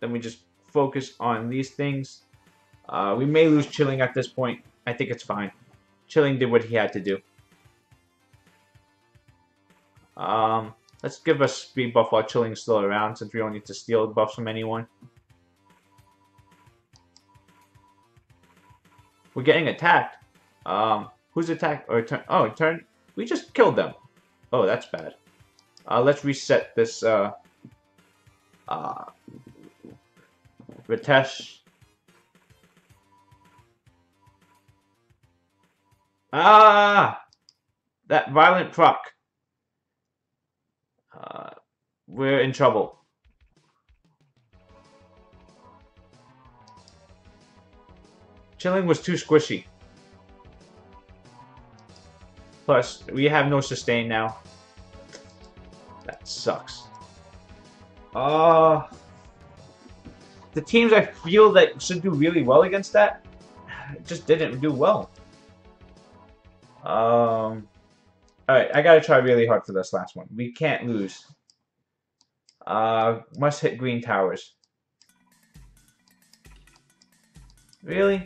Then we just focus on these things. We may lose Chilling at this point. I think it's fine. Chilling did what he had to do. Let's give us speed buff while Chilling's still around, since we don't need to steal buffs from anyone. We're getting attacked. Who's attacked? Or turn? Oh, turn. We just killed them. Oh, that's bad. Let's reset this. Ritesh. Ah! That violent proc. Uh, we're in trouble. Chilling was too squishy. Plus, we have no sustain now. That sucks. The teams I feel that should do really well against that just didn't do well. Alright, I gotta try really hard for this last one. We can't lose. Must hit green towers. Really?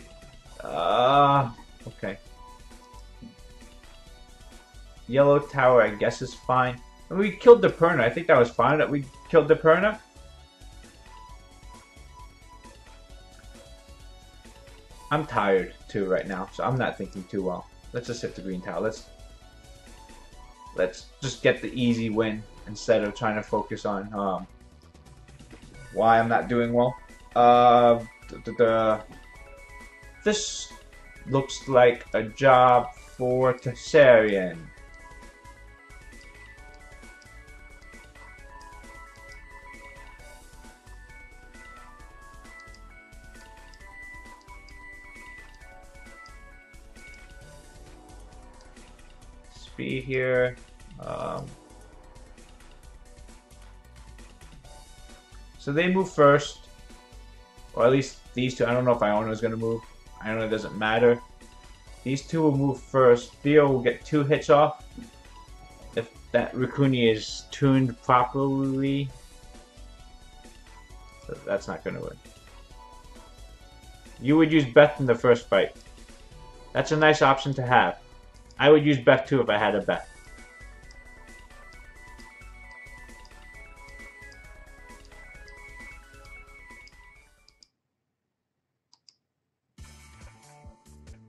Okay. Yellow tower, I guess, is fine. We killed the Perna. I think that was fine that we killed the Perna. I'm tired too right now, so I'm not thinking too well. Let's just hit the green tower. Let's just get the easy win instead of trying to focus on why I'm not doing well. This looks like a job for Tessarian. Speed here. So they move first, or at least these two. I don't know if Iona is going to move. Iona doesn't matter. These two will move first. Theo will get 2 hits off if that Rukuni is tuned properly. So that's not going to win. You would use Beth in the first fight. That's a nice option to have. I would use Beth too if I had a Beth.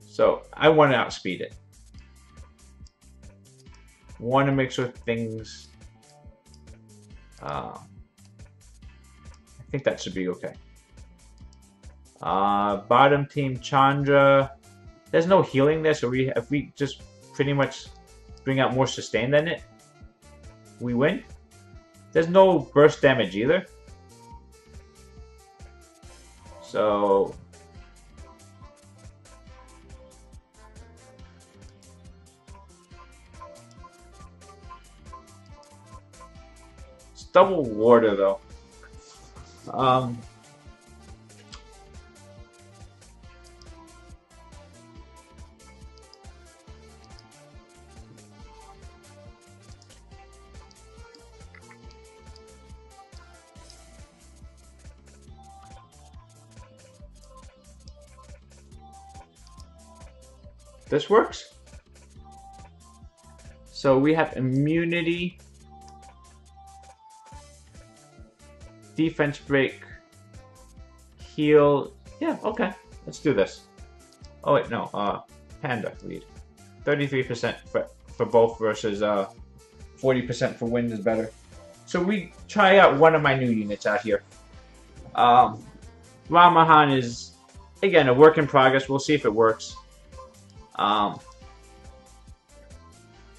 So I want to outspeed it. Want to make sure things. I think that should be okay. Bottom team Chandra. There's no healing there, so if we just pretty much bring out more sustain than it, we win. There's no burst damage either. So it's double water though. This works. So we have immunity, defense break, heal. Yeah, okay. Let's do this. Oh wait, no. Panda lead. 33% for both versus 40% for wind is better. So we try out one of my new units out here. Ramahan is again a work in progress. We'll see if it works.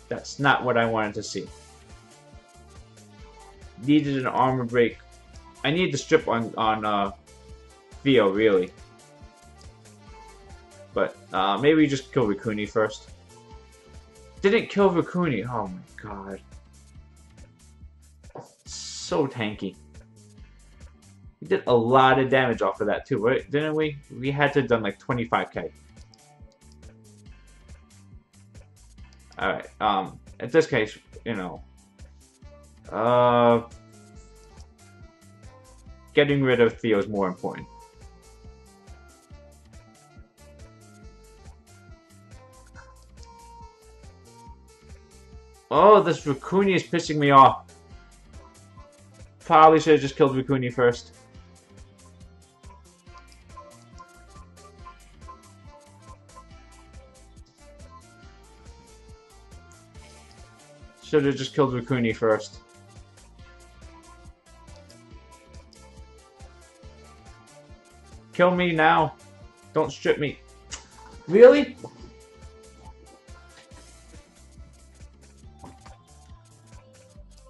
That's not what I wanted to see. Needed an armor break. I need the strip on Theo, really. But maybe we just kill Rukuni first. Didn't kill Rukuni. Oh my god. So tanky. We did a lot of damage off of that too, right? Didn't we? We had to have done like 25k. Alright, in this case, you know, getting rid of Theo is more important. Oh, this Rukuni is pissing me off. Probably should have just killed Rukuni first. Should have just killed Rukuni first. Kill me now. Don't strip me. Really?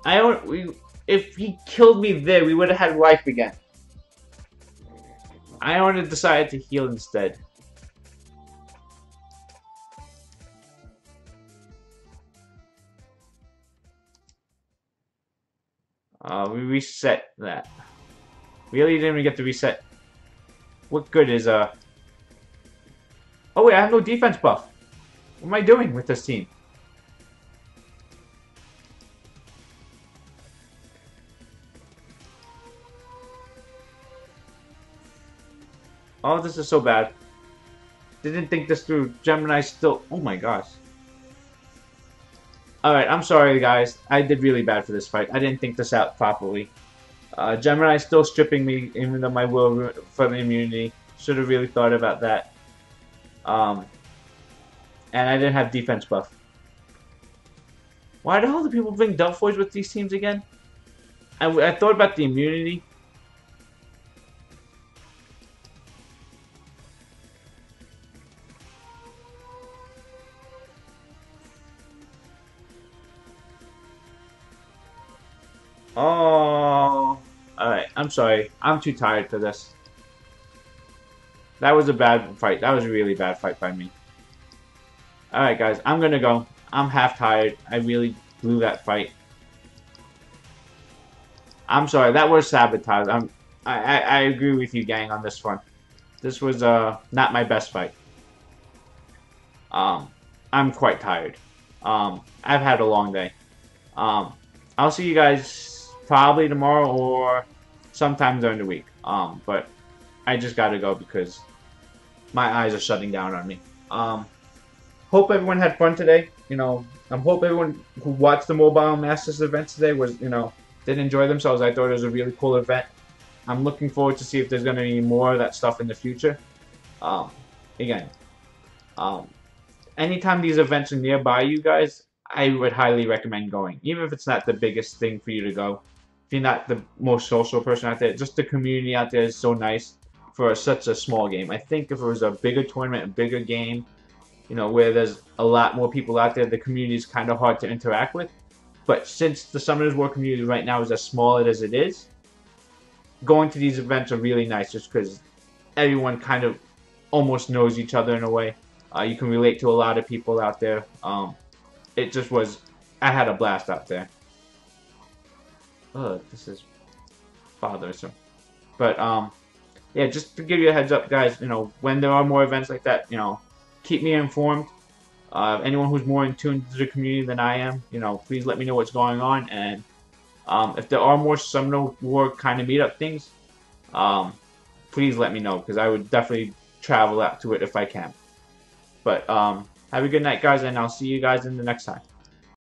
I don't. If he killed me there, we would have had life again. I only decided to heal instead. We reset that. Really didn't even get to reset. What good is Oh wait, I have no defense buff. What am I doing with this team? Oh, this is so bad. Didn't think this through. Gemini still. Oh my gosh. Alright, I'm sorry, guys. I did really bad for this fight. I didn't think this out properly. Gemini still stripping me, even though my will for the immunity. Should have really thought about that. And I didn't have defense buff. Why the hell do people bring Delphoids with these teams again? I thought about the immunity. Oh, alright. I'm sorry. I'm too tired for this. That was a bad fight. That was a really bad fight by me. Alright, guys. I'm gonna go. I'm half tired. I really blew that fight. I'm sorry. That was sabotage. I agree with you, gang, on this one. This was not my best fight. I'm quite tired. I've had a long day. I'll see you guys probably tomorrow or sometime during the week. But I just gotta go because my eyes are shutting down on me. Hope everyone had fun today. You know, I hope everyone who watched the Mobile Masters event today was, did enjoy themselves. I thought it was a really cool event. I'm looking forward to see if there's going to be more of that stuff in the future. Again, anytime these events are nearby you guys, I would highly recommend going. Even if it's not the biggest thing for you to go. If you're not the most social person out there, just the community out there is so nice for such a small game. I think if it was a bigger tournament, a bigger game, where there's a lot more people out there, the community is kind of hard to interact with. But since the Summoners War community right now is as small as it is, going to these events are really nice just because everyone kind of almost knows each other in a way. You can relate to a lot of people out there. It just was, I had a blast out there. Ugh, this is bothersome. But, yeah, just to give you a heads up, guys, when there are more events like that, keep me informed. Anyone who's more in tune to the community than I am, please let me know what's going on. And if there are more Summoner War kind of meetup things, please let me know because I would definitely travel out to it if I can. But have a good night, guys, and I'll see you guys in the next time.